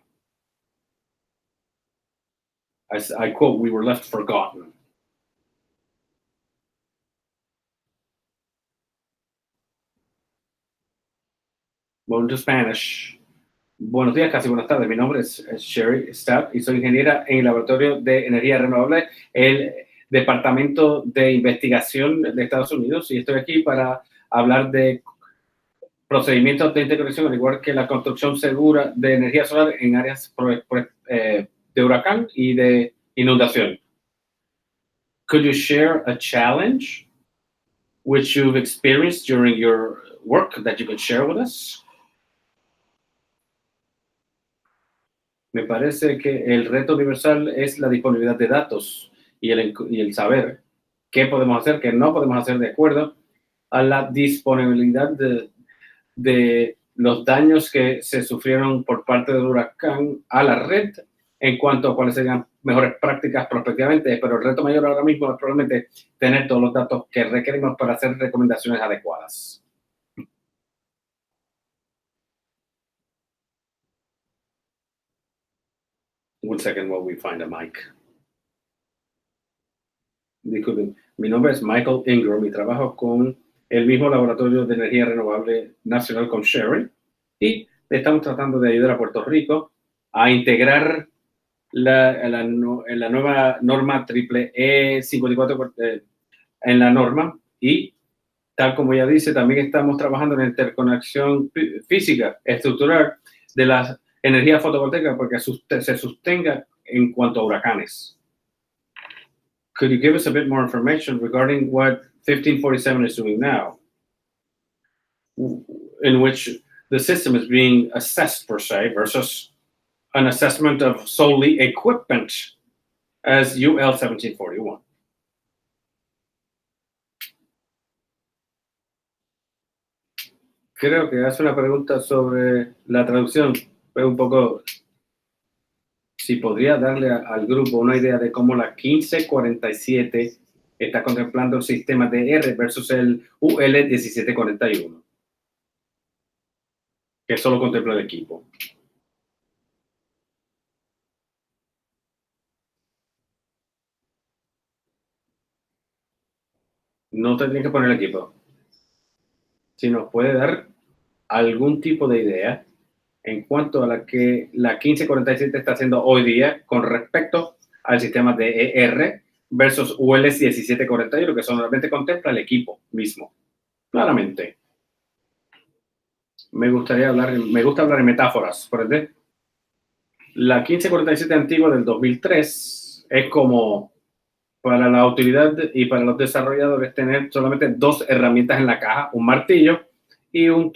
I quote, "We were left forgotten." Going to Spanish. Buenos días, casi buenas tardes. Mi nombre es Sherry Stapp y soy ingeniera en el Laboratorio de Energía Renovable, el Departamento de Investigación de Estados Unidos, y estoy aquí para hablar de procedimientos de interconexión, al igual que la construcción segura de energía solar en áreas de huracán y de inundación. Could you share a challenge which you've experienced during your work that you could share with us? Me parece que el reto universal es la disponibilidad de datos y el saber qué podemos hacer, qué no podemos hacer de acuerdo a la disponibilidad de los daños que se sufrieron por parte del huracán a la red en cuanto a cuáles serían mejores prácticas prospectivamente, pero el reto mayor ahora mismo es probablemente tener todos los datos que requerimos para hacer recomendaciones adecuadas. One second while we find a mic. Disculpen, mi nombre es Michael Ingram y trabajo con el mismo Laboratorio de Energía Renovable Nacional con Sherry, y estamos tratando de ayudar a Puerto Rico a integrar la nueva norma EPR-MI 54 en la norma, y tal como ya dice, también estamos trabajando en la interconexión física estructural de las energía fotovoltaica porque se sostenga en cuanto a huracanes. Could you give us a bit more information regarding what 1547 is doing now, in which the system is being assessed per se versus an assessment of solely equipment as UL 1741? Creo que hace una pregunta sobre la traducción, pero un poco, si podría darle al grupo una idea de cómo la 1547 está contemplando el sistema DR versus el UL 1741, que solo contempla el equipo. No tendría que poner el equipo. Si nos puede dar algún tipo de idea en cuanto a la que la 1547 está haciendo hoy día con respecto al sistema de ER versus UL 1741, que solamente contempla el equipo mismo. Claramente. Me gusta hablar en metáforas, por ejemplo. La 1547 antigua del 2003 es como para la utilidad y para los desarrolladores tener solamente dos herramientas en la caja, un martillo y un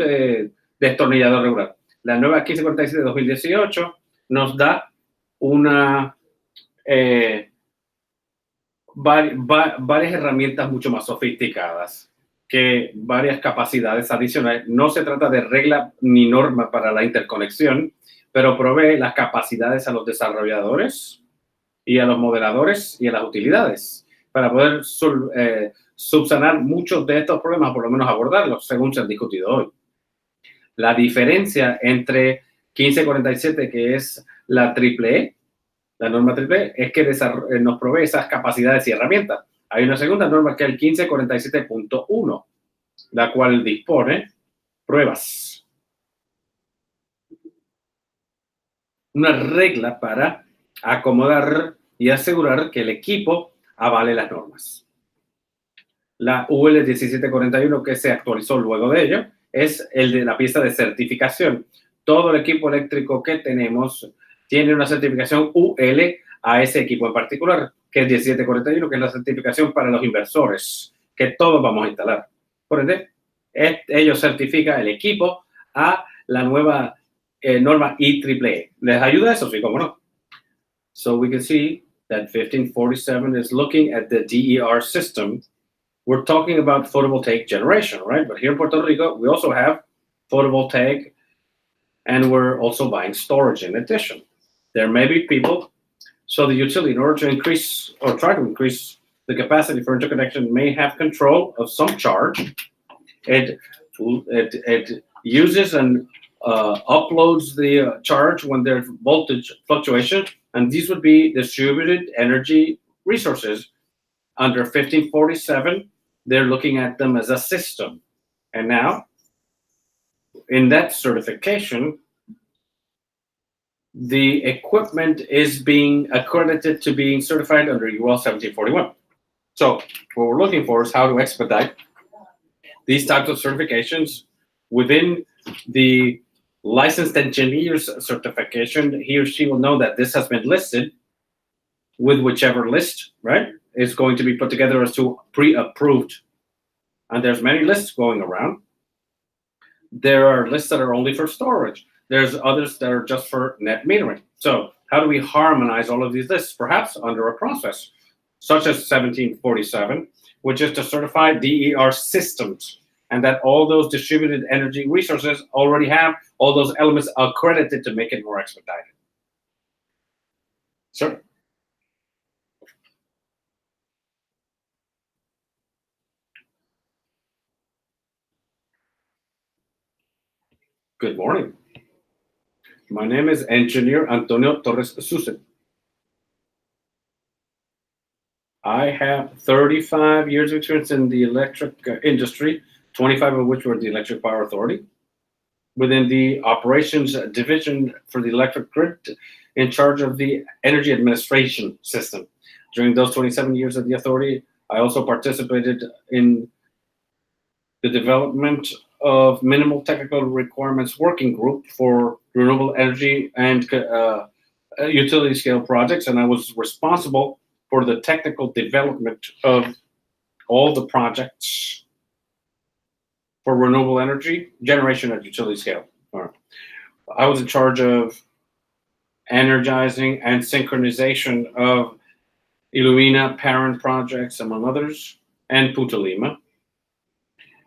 destornillador regular. La nueva 1547 de 2018 nos da varias herramientas mucho más sofisticadas, que varias capacidades adicionales. No se trata de regla ni norma para la interconexión, pero provee las capacidades a los desarrolladores y a los modeladores y a las utilidades para poder subsanar muchos de estos problemas, por lo menos abordarlos, según se han discutido hoy. La diferencia entre 1547, que es la triple, la norma triple, es que nos provee esas capacidades y herramientas. Hay una segunda norma que es el 1547.1, la cual dispone pruebas. Una regla para acomodar y asegurar que el equipo avale las normas. La UL 1741, que se actualizó luego de ello, es el de la pieza de certificación. Todo el equipo eléctrico que tenemos tiene una certificación UL a ese equipo en particular, que es 1741, que es la certificación para los inversores, que todos vamos a instalar. Por ende, ellos certifican el equipo a la nueva norma IEEE. ¿Les ayuda eso? Sí, cómo no. So we can see that 1547 is looking at the DER system. We're talking about photovoltaic generation, right? But here in Puerto Rico, we also have photovoltaic, and we're also buying storage in addition. There may be people, so the utility, in order to increase or try to increase the capacity for interconnection, may have control of some charge. It uses and uploads the charge when there's voltage fluctuation, and these would be distributed energy resources. Under 1547, they're looking at them as a system. And now, in that certification, the equipment is being accredited to being certified under UL 1741. So what we're looking for is how to expedite these types of certifications within the licensed engineer's certification. He or she will know that this has been listed with whichever list, right, is going to be put together as to pre-approved. And there's many lists going around. There are lists that are only for storage. There's others that are just for net metering. So how do we harmonize all of these lists? Perhaps under a process such as 1747, which is to certify DER systems, and that all those distributed energy resources already have all those elements accredited to make it more expedited. Sir? Good morning. My name is Engineer Antonio Torres Susan. I have 35 years of experience in the electric industry, 25 of which were the Electric Power Authority, within the operations division for the electric grid, in charge of the energy administration system. During those 27 years of the authority, I also participated in the development of minimal technical requirements working group for renewable energy and utility scale projects, and I was responsible for the technical development of all the projects for renewable energy generation at utility scale. I was in charge of energizing and synchronization of Illumina parent projects, among others, and Puta Lima.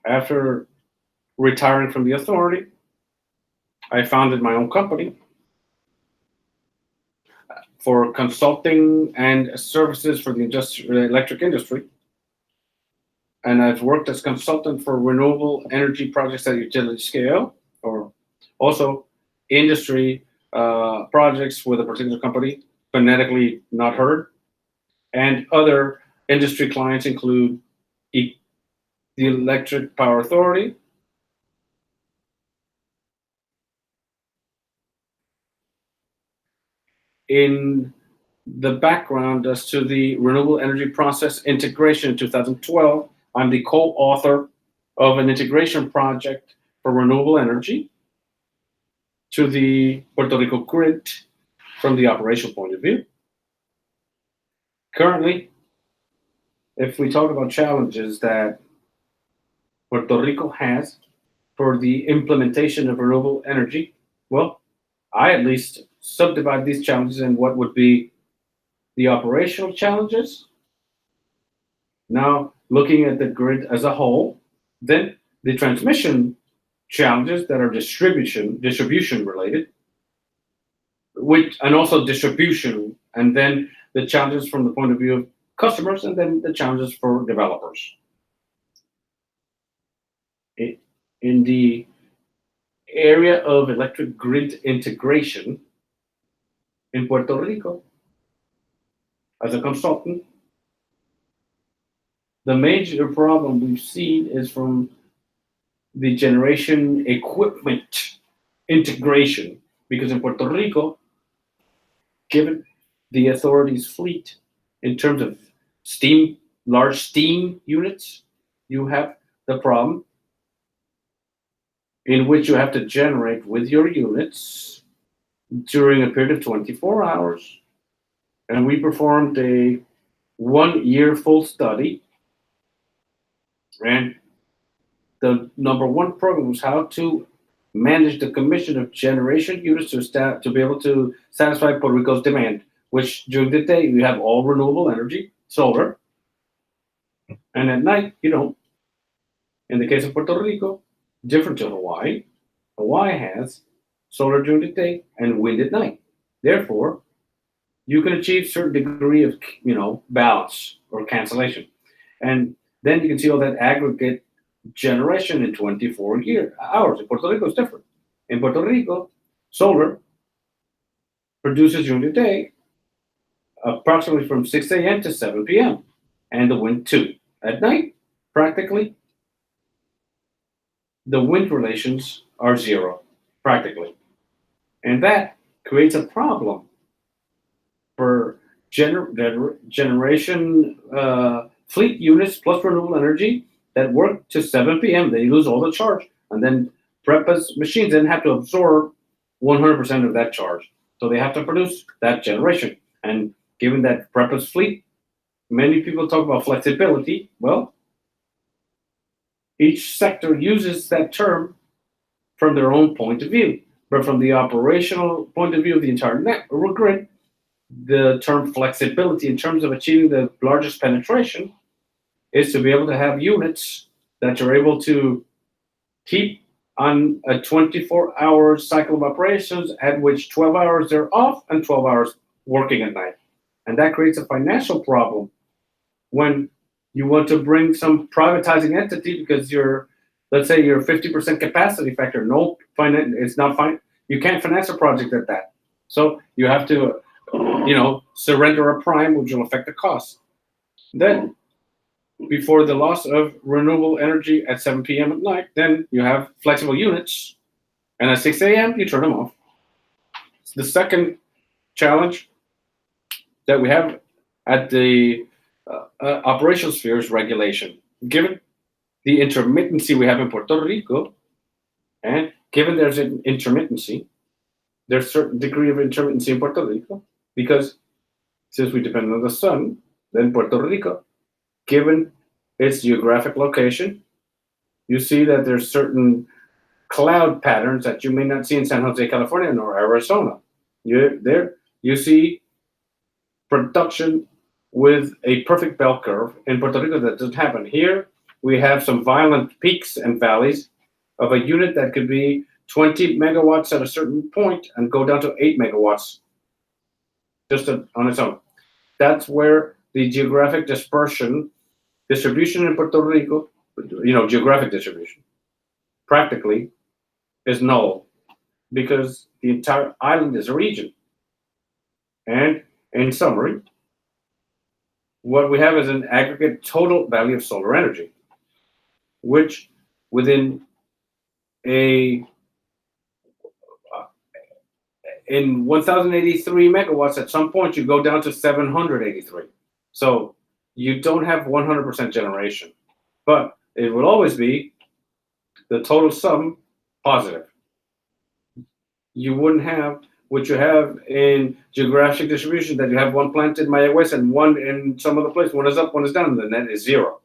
After retiring from the authority, I founded my own company for consulting and services for the electric industry. And I've worked as consultant for renewable energy projects at utility scale, or also industry projects with a particular company, phonetically not heard. And other industry clients include the Electric Power Authority, in the background as to the renewable energy process integration in 2012, I'm the co-author of an integration project for renewable energy to the Puerto Rico grid from the operational point of view. Currently, if we talk about challenges that Puerto Rico has for the implementation of renewable energy, well, I at least subdivide these challenges in what would be the operational challenges. Now, looking at the grid as a whole, then the transmission challenges that are distribution related, and also distribution, and then the challenges from the point of view of customers, and then the challenges for developers. In the area of electric grid integration in Puerto Rico, as a consultant, the major problem we've seen is from the generation equipment integration, because in Puerto Rico, given the authority's fleet in terms of steam, large steam units, you have the problem in which you have to generate with your units during a period of 24 hours. And we performed a 1-year full study. And the number one program was how to manage the commission of generation units to be able to satisfy Puerto Rico's demand, which during the day we have all renewable energy, solar, and at night you don't. In the case of Puerto Rico, different to Hawaii, Hawaii has solar during the day and wind at night. Therefore, you can achieve certain degree of balance or cancellation, and then you can see all that aggregate generation in 24 hours. In Puerto Rico, it's different. In Puerto Rico, solar produces during the day approximately from 6 a.m. to 7 p.m. and the wind too. At night, practically, the wind relations are zero, practically. And that creates a problem for generation fleet units plus renewable energy that work to 7 p.m. They lose all the charge. And then PREB's machines then have to absorb 100% of that charge. So they have to produce that generation. And given that PREB's fleet, many people talk about flexibility. Well, each sector uses that term from their own point of view. But from the operational point of view of the entire network grid, the term flexibility in terms of achieving the largest penetration is to be able to have units that are able to keep on a 24-hour cycle of operations, at which 12 hours they're off and 12 hours working at night. And that creates a financial problem when you want to bring some privatizing entity because let's say you're 50% capacity factor. No, it's not fine. You can't finance a project at that. So you have to, surrender a prime, which will affect the cost. Then, before the loss of renewable energy at 7 p.m. at night, then you have flexible units, and at 6 a.m. you turn them off. The second challenge that we have at the operational sphere is regulation. Given the intermittency we have in Puerto Rico, and given there's an intermittency, there's a certain degree of intermittency in Puerto Rico, because since we depend on the sun, Then Puerto Rico, given its geographic location, you see that there's certain cloud patterns that you may not see in San Jose, California, nor Arizona. You see production with a perfect bell curve. In Puerto Rico, that doesn't happen. Here, we have some violent peaks and valleys of a unit that could be 20 megawatts at a certain point and go down to 8 megawatts just on its own. That's where the geographic distribution in Puerto Rico, geographic distribution, practically is null because the entire island is a region. And in summary, what we have is an aggregate total value of solar energy, which within in 1,083 megawatts, at some point you go down to 783. So you don't have 100% generation, but it will always be the total sum positive. You wouldn't have what you have in geographic distribution, that you have one plant in Mayagüez and one in some other place. One is up, one is down, and the net is zero.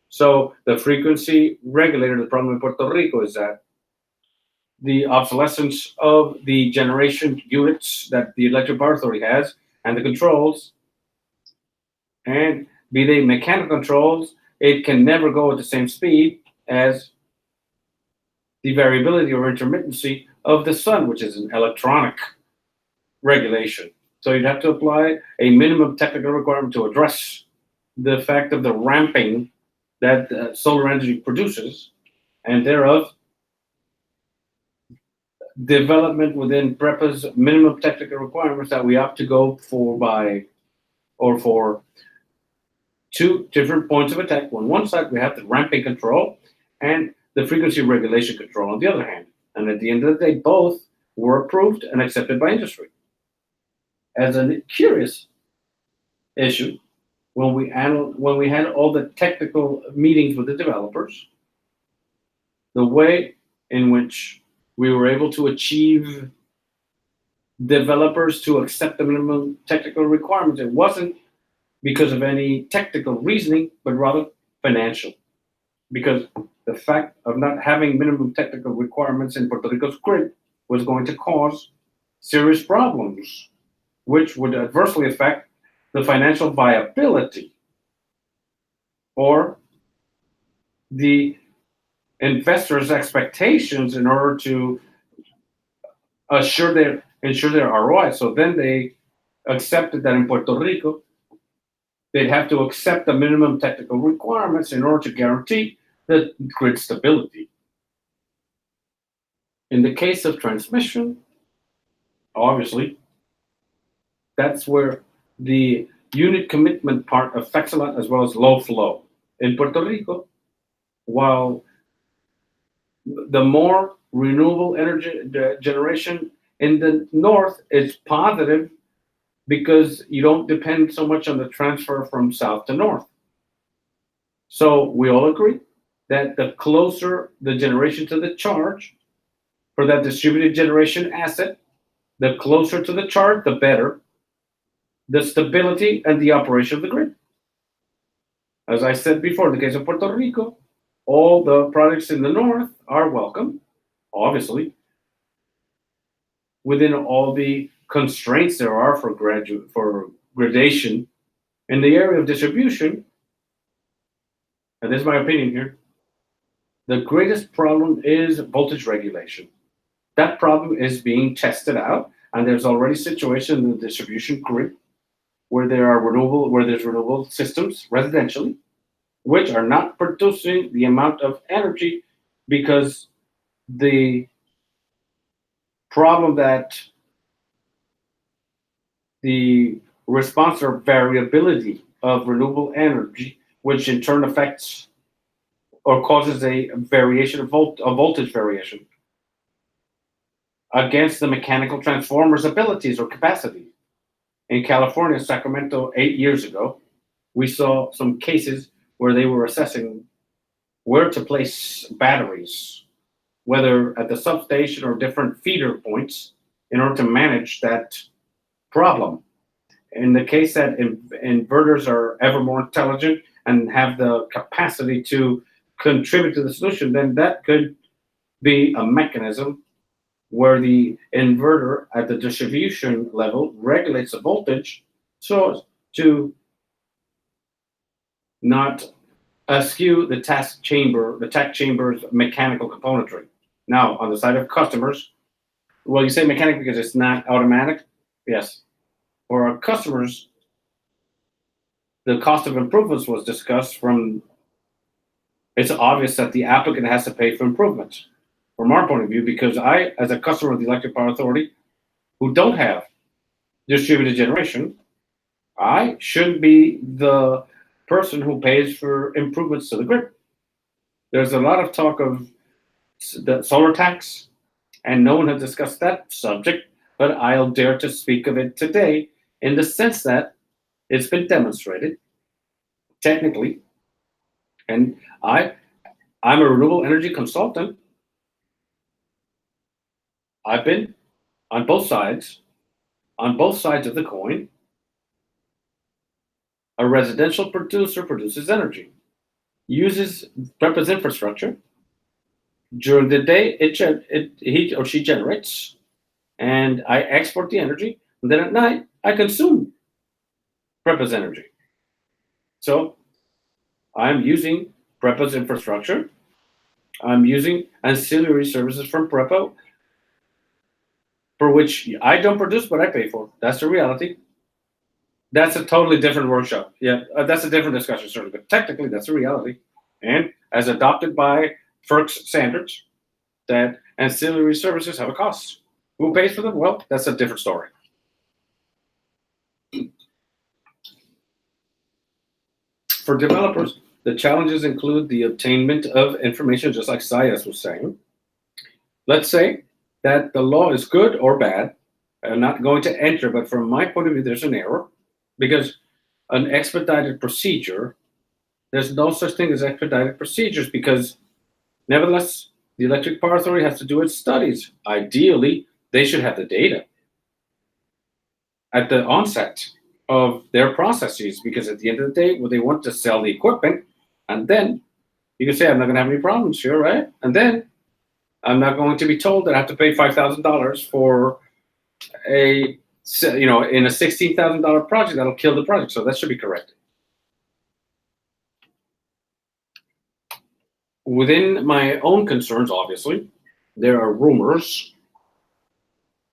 So the frequency regulator, the problem in Puerto Rico is that the obsolescence of the generation units that the Electric Power Authority has and the controls, and be they mechanical controls, it can never go at the same speed as the variability or intermittency of the sun, which is an electronic regulation. So you'd have to apply a minimum technical requirement to address the fact of the ramping that solar energy produces, and thereof development within PREPA's minimum technical requirements that we opt to go for for two different points of attack. On one side, we have the ramping control and the frequency regulation control on the other hand. And at the end of the day, both were approved and accepted by industry. As a curious issue, when we had all the technical meetings with the developers, the way in which we were able to achieve developers to accept the minimum technical requirements, it wasn't because of any technical reasoning, but rather financial. Because the fact of not having minimum technical requirements in Puerto Rico's grid was going to cause serious problems, which would adversely affect the financial viability or the investors' expectations in order to ensure their ROI. So then they accepted that in Puerto Rico, they'd have to accept the minimum technical requirements in order to guarantee the grid stability. In the case of transmission, obviously, that's where the unit commitment part affects a lot, as well as low flow. In Puerto Rico, while the more renewable energy generation in the north is positive because you don't depend so much on the transfer from south to north. So we all agree that the closer the generation to the charge for that distributed generation asset, the closer to the charge, the better the stability and the operation of the grid. As I said before, in the case of Puerto Rico, all the projects in the north are welcome, obviously, within all the constraints there are for gradation. In the area of distribution, and this is my opinion here, the greatest problem is voltage regulation. That problem is being tested out, and there's already situations in the distribution grid where there's renewable systems residentially, which are not producing the amount of energy because the problem that the response or variability of renewable energy, which in turn affects or causes a variation of voltage variation against the mechanical transformer's abilities or capacity. In California, Sacramento, 8 years ago, we saw some cases where they were assessing where to place batteries, whether at the substation or different feeder points, in order to manage that problem. in the case that inverters are ever more intelligent and have the capacity to contribute to the solution, then that could be a mechanism where the inverter at the distribution level regulates the voltage so as to not skew the tach chamber's mechanical componentry. Now, on the side of customers, well, you say mechanical because it's not automatic. Yes. For our customers, the cost of improvements was discussed from, it's obvious that the applicant has to pay for improvements. From our point of view, because I, as a customer of the Electric Power Authority, who don't have distributed generation, I shouldn't be the person who pays for improvements to the grid. There's a lot of talk of the solar tax, and no one has discussed that subject, but I'll dare to speak of it today in the sense that it's been demonstrated technically, and I'm a renewable energy consultant. I've been on both sides of the coin. A residential producer produces energy, uses PREB's infrastructure. During the day, he or she generates, and I export the energy. And then at night, I consume PREB's energy. So I'm using PREB's infrastructure. I'm using ancillary services from PREB, for which I don't produce, but I pay for. That's the reality. That's a totally different workshop. Yeah, that's a different discussion, certainly. But technically, that's the reality. And as adopted by FERC's standards, that ancillary services have a cost. Who pays for them? Well, that's a different story. For developers, the challenges include the obtainment of information, just like Sayas was saying. Let's say that the law is good or bad. I'm not going to enter, but from my point of view, there's an error, because an expedited procedure, there's no such thing as expedited procedures, because nevertheless, the Electric Power Authority has to do its studies. Ideally, they should have the data at the onset of their processes, because at the end of the day, well, they want to sell the equipment, and then you can say, I'm not going to have any problems here, right? And then I'm not going to be told that I have to pay $5,000 for in a $16,000 project that'll kill the project. So that should be corrected. Within my own concerns, obviously, there are rumors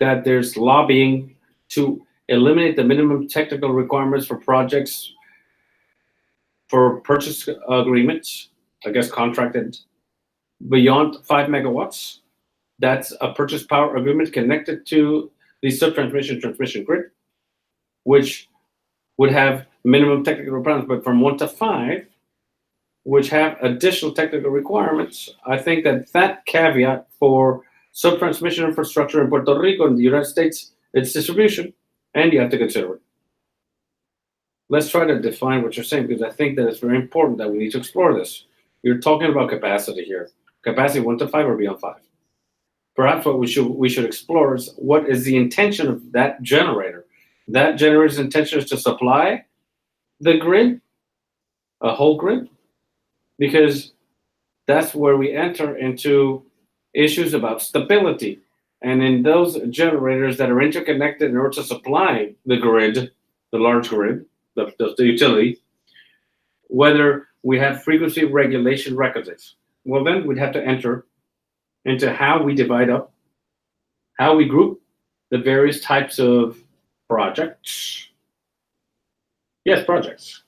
that there's lobbying to eliminate the minimum technical requirements for projects for purchase agreements, I guess contracted beyond 5 megawatts. That's a purchase power agreement connected to the transmission grid, which would have minimum technical requirements, but from 1 to 5, which have additional technical requirements. I think that caveat for sub-transmission infrastructure in Puerto Rico and the United States, its distribution, and you have to consider it. Let's try to define what you're saying, because I think that it's very important that we need to explore this. You're talking about capacity here. Capacity 1 to 5 or beyond 5. Perhaps what we should explore is what is the intention of that generator. That generator's intention is to supply the grid, a whole grid, because that's where we enter into issues about stability. And in those generators that are interconnected in order to supply the grid, the large grid, the utility, whether we have frequency regulation requisites. Well, then we'd have to enter into how we divide up, how we group the various types of projects. Yes, projects.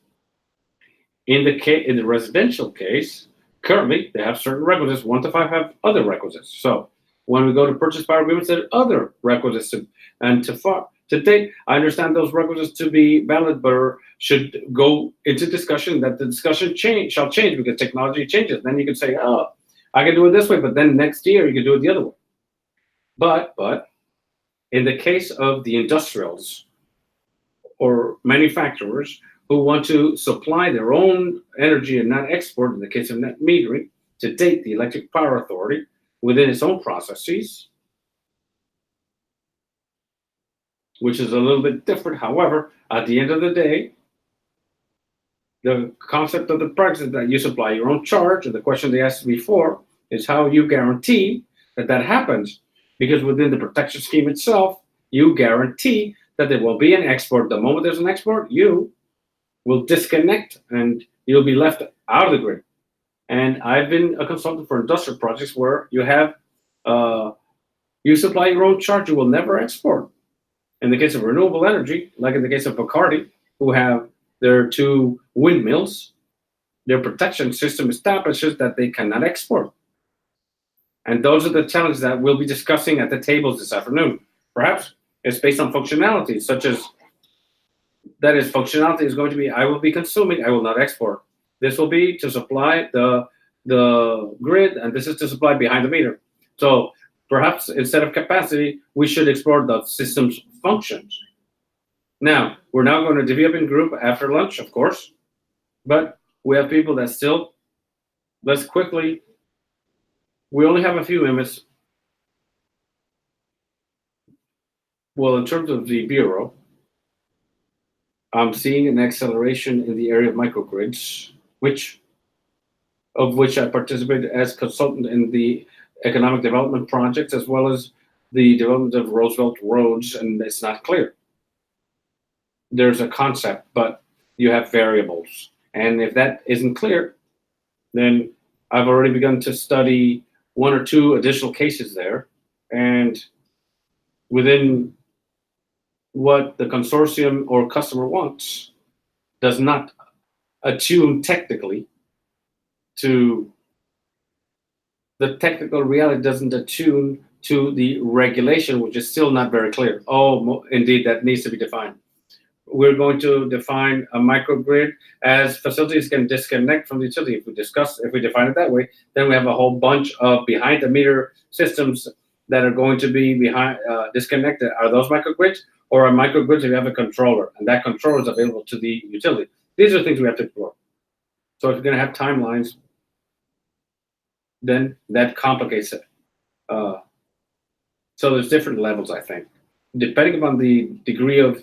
In the residential case, currently they have certain requisites. 1 to 5 have other requisites. So when we go to purchase power agreements, there are other requisites. To date, I understand those requisites to be valid, but should go into discussion. That the discussion shall change because technology changes. Then you can say, oh, I can do it this way, but then next year you can do it the other way. But in the case of the industrials or manufacturers who want to supply their own energy and not export, in the case of net metering, to date, the Electric Power Authority, within its own processes, which is a little bit different. However, at the end of the day, the concept of the price is that you supply your own charge, and the question they asked before is how you guarantee that that happens, because within the protection scheme itself, you guarantee that there will be an export. The moment there's an export, you will disconnect and you'll be left out of the grid. And I've been a consultant for industrial projects where you have, you supply your own charge, you will never export. In the case of renewable energy, like in the case of Bacardi, who have their 2 windmills, their protection system establishes that they cannot export. And those are the challenges that we'll be discussing at the tables this afternoon. Perhaps it's based on functionality, such as, that is, functionality is going to be, I will be consuming, I will not export. This will be to supply the grid, and this is to supply behind the meter. So perhaps instead of capacity, we should explore the system's functions. Now, we're now going to divvy up in group after lunch, of course, but we have people that still, let's quickly, we only have a few minutes. Well, in terms of the Bureau, I'm seeing an acceleration in the area of microgrids, of which I participated as consultant in the economic development projects, as well as the development of Roosevelt roads, and it's not clear. There's a concept, but you have variables. And if that isn't clear, then I've already begun to study 1 or 2 additional cases there. And within what the consortium or customer wants does not attune technically to the technical reality, doesn't attune to the regulation, which is still not very clear. Oh, indeed, that needs to be defined. We're going to define a microgrid as facilities can disconnect from the utility. If we define it that way, then we have a whole bunch of behind the meter systems that are going to be disconnected. Are those microgrids, or are microgrids if you have a controller, and that controller is available to the utility? These are things we have to explore. So if you're going to have timelines, then that complicates it. So there's different levels, I think, depending upon the degree of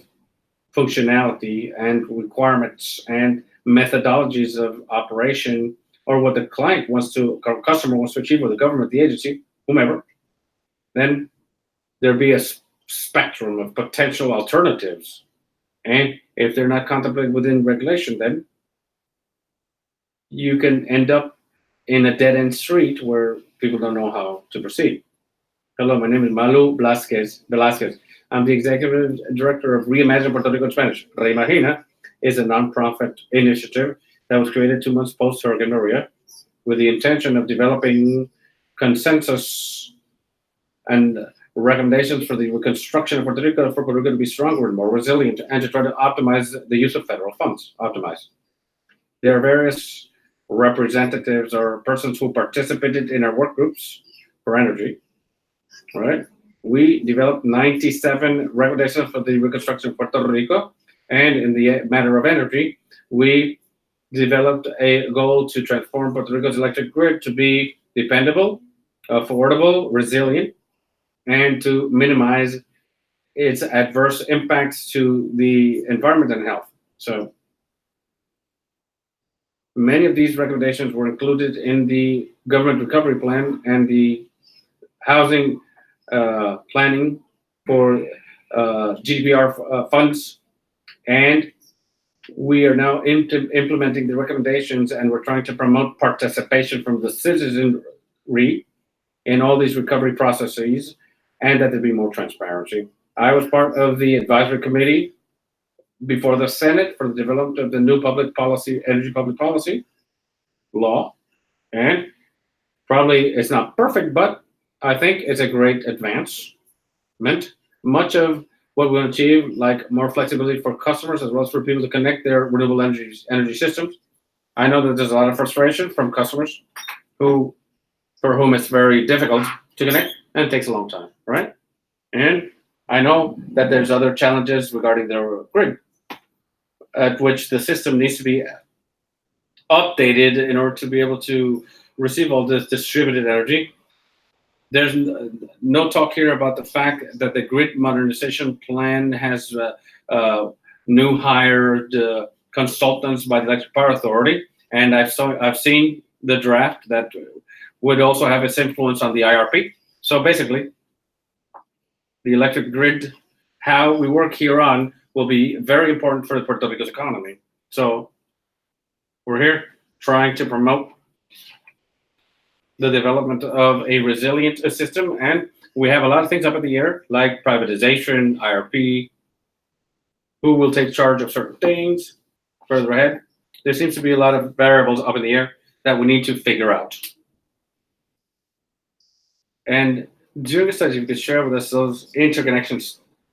functionality and requirements and methodologies of operation, or what the client wants to, customer wants to achieve, or the government, the agency, whomever. Then there'd be a spectrum of potential alternatives. And if they're not contemplated within regulation, then you can end up in a dead-end street where people don't know how to proceed. Hello, my name is Malu Velasquez. I'm the executive director of Reimagine Puerto Rico in Spanish. Reimagina is a nonprofit initiative that was created 2 months post-Hurricane Maria with the intention of developing consensus and recommendations for the reconstruction of Puerto Rico, for Puerto Rico to be stronger and more resilient, and to try to optimize the use of federal funds. There are various representatives or persons who participated in our work groups for energy, right? We developed 97 recommendations for the reconstruction of Puerto Rico, and in the matter of energy, we developed a goal to transform Puerto Rico's electric grid to be dependable, affordable, resilient, and to minimize its adverse impacts to the environment and health. So many of these recommendations were included in the government recovery plan and the housing planning for GDPR funds. And we are now implementing the recommendations, and we're trying to promote participation from the citizenry in all these recovery processes, and that there be more transparency. I was part of the advisory committee before the Senate for the development of the new public policy, energy public policy law. And probably it's not perfect, but I think it's a great advancement. Much of what we'll achieve, like more flexibility for customers as well as for people to connect their renewable energy systems. I know that there's a lot of frustration from customers for whom it's very difficult to connect, and it takes a long time, right? And I know that there's other challenges regarding their grid, at which the system needs to be updated in order to be able to receive all this distributed energy. There's no talk here about the fact that the grid modernization plan has new hired consultants by the Electric Power Authority, and I've seen the draft that would also have its influence on the IRP. So basically, the electric grid, how we work here on, will be very important for the Puerto Rico's economy. So we're here trying to promote the development of a resilient system, and we have a lot of things up in the air, like privatization, IRP, who will take charge of certain things further ahead. There seems to be a lot of variables up in the air that we need to figure out. And during the study, you could share with us those interconnection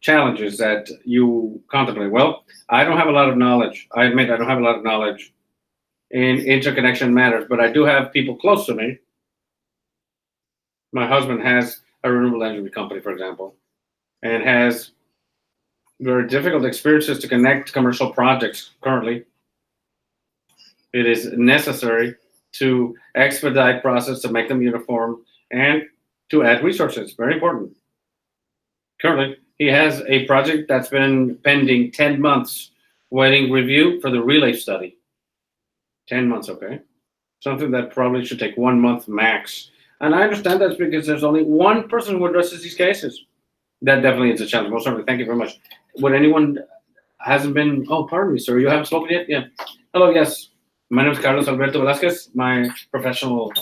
challenges that you contemplate. Well, I don't have a lot of knowledge. I admit I don't have a lot of knowledge in interconnection matters, but I do have people close to me. My husband has a renewable energy company, for example, and has very difficult experiences to connect commercial projects currently. It is necessary to expedite process, to make them uniform, and to add resources. Very important. Currently, he has a project that's been pending 10 months, waiting review for the relay study. 10 months, okay? Something that probably should take 1 month max. And I understand that's because there's only one person who addresses these cases. That definitely is a challenge. Most certainly, thank you very much. Would anyone hasn't been, oh, pardon me, sir, you haven't spoken yet? Yeah. Hello, yes. My name is Carlos Alberto Velasquez. My professional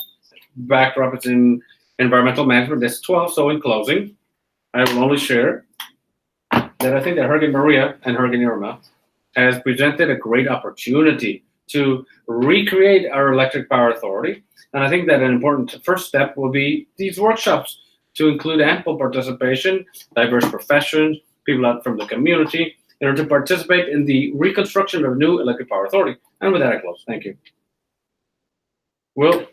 backdrop is in environmental management. That's 12, so in closing, I will only share that I think that Hurricane Maria and Hurricane Irma has presented a great opportunity to recreate our electric power authority. And I think that an important first step will be these workshops to include ample participation, diverse professions, people out from the community, in order to participate in the reconstruction of a new electric power authority. And with that, I close. Thank you. Will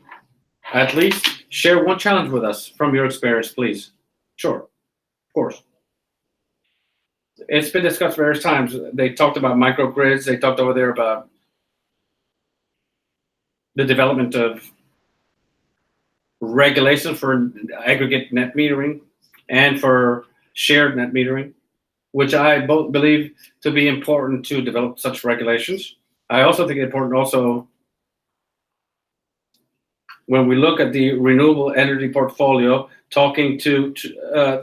at least share one challenge with us from your experience, please. Sure, of course. It's been discussed various times. They talked about microgrids. They talked over there about the development of regulations for aggregate net metering and for shared net metering, which I both believe to be important to develop such regulations. I also think it's important also when we look at the renewable energy portfolio, talking to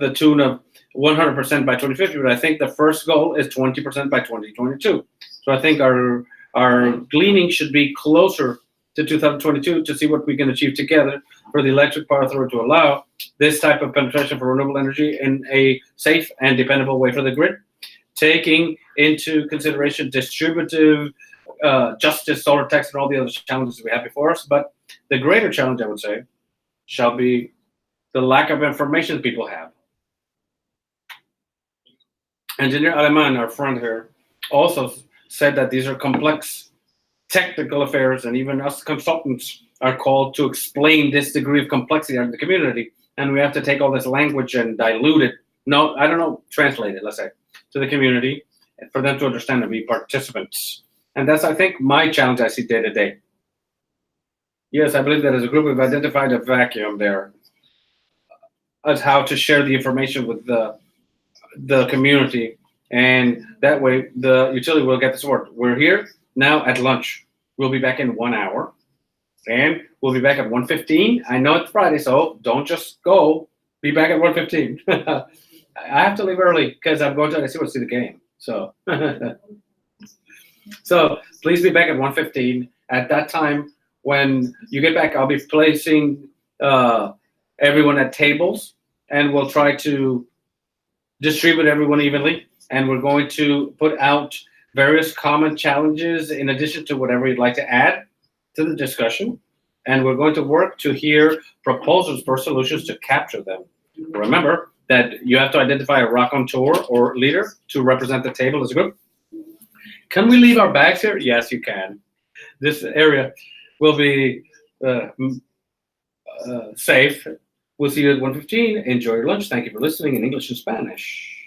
the tune of 100% by 2050, but I think the first goal is 20% by 2022. So I think our gleaning should be closer to 2022 to see what we can achieve together for the Electric Power Authority to allow this type of penetration for renewable energy in a safe and dependable way for the grid, taking into consideration distributive justice, solar tax, and all the other challenges we have before us. But the greater challenge, I would say, shall be the lack of information people have. Engineer Aleman, our friend here, also said that these are complex technical affairs, and even us consultants are called to explain this degree of complexity in the community, and we have to take all this language and dilute it. No, I don't know, translate it, let's say, to the community for them to understand and be participants. And that's, I think, my challenge I see day to day. Yes, I believe that as a group we've identified a vacuum there as how to share the information with the community, and that way the utility will get the support. We're here now at lunch. We'll be back in 1 hour, and we'll be back at 1:15. I know it's Friday, so don't just go. Be back at 1:15. I have to leave early because I'm going to see the game. So, so please be back at 1:15. At that time, when you get back, I'll be placing everyone at tables, and we'll try to distribute everyone evenly. And we're going to put out various common challenges in addition to whatever you'd like to add to the discussion. And we're going to work to hear proposals for solutions to capture them. Remember that you have to identify a raconteur or leader to represent the table as a group. Can we leave our bags here? Yes, you can. This area will be safe. We'll see you at 1:15. Enjoy your lunch. Thank you for listening in English and Spanish.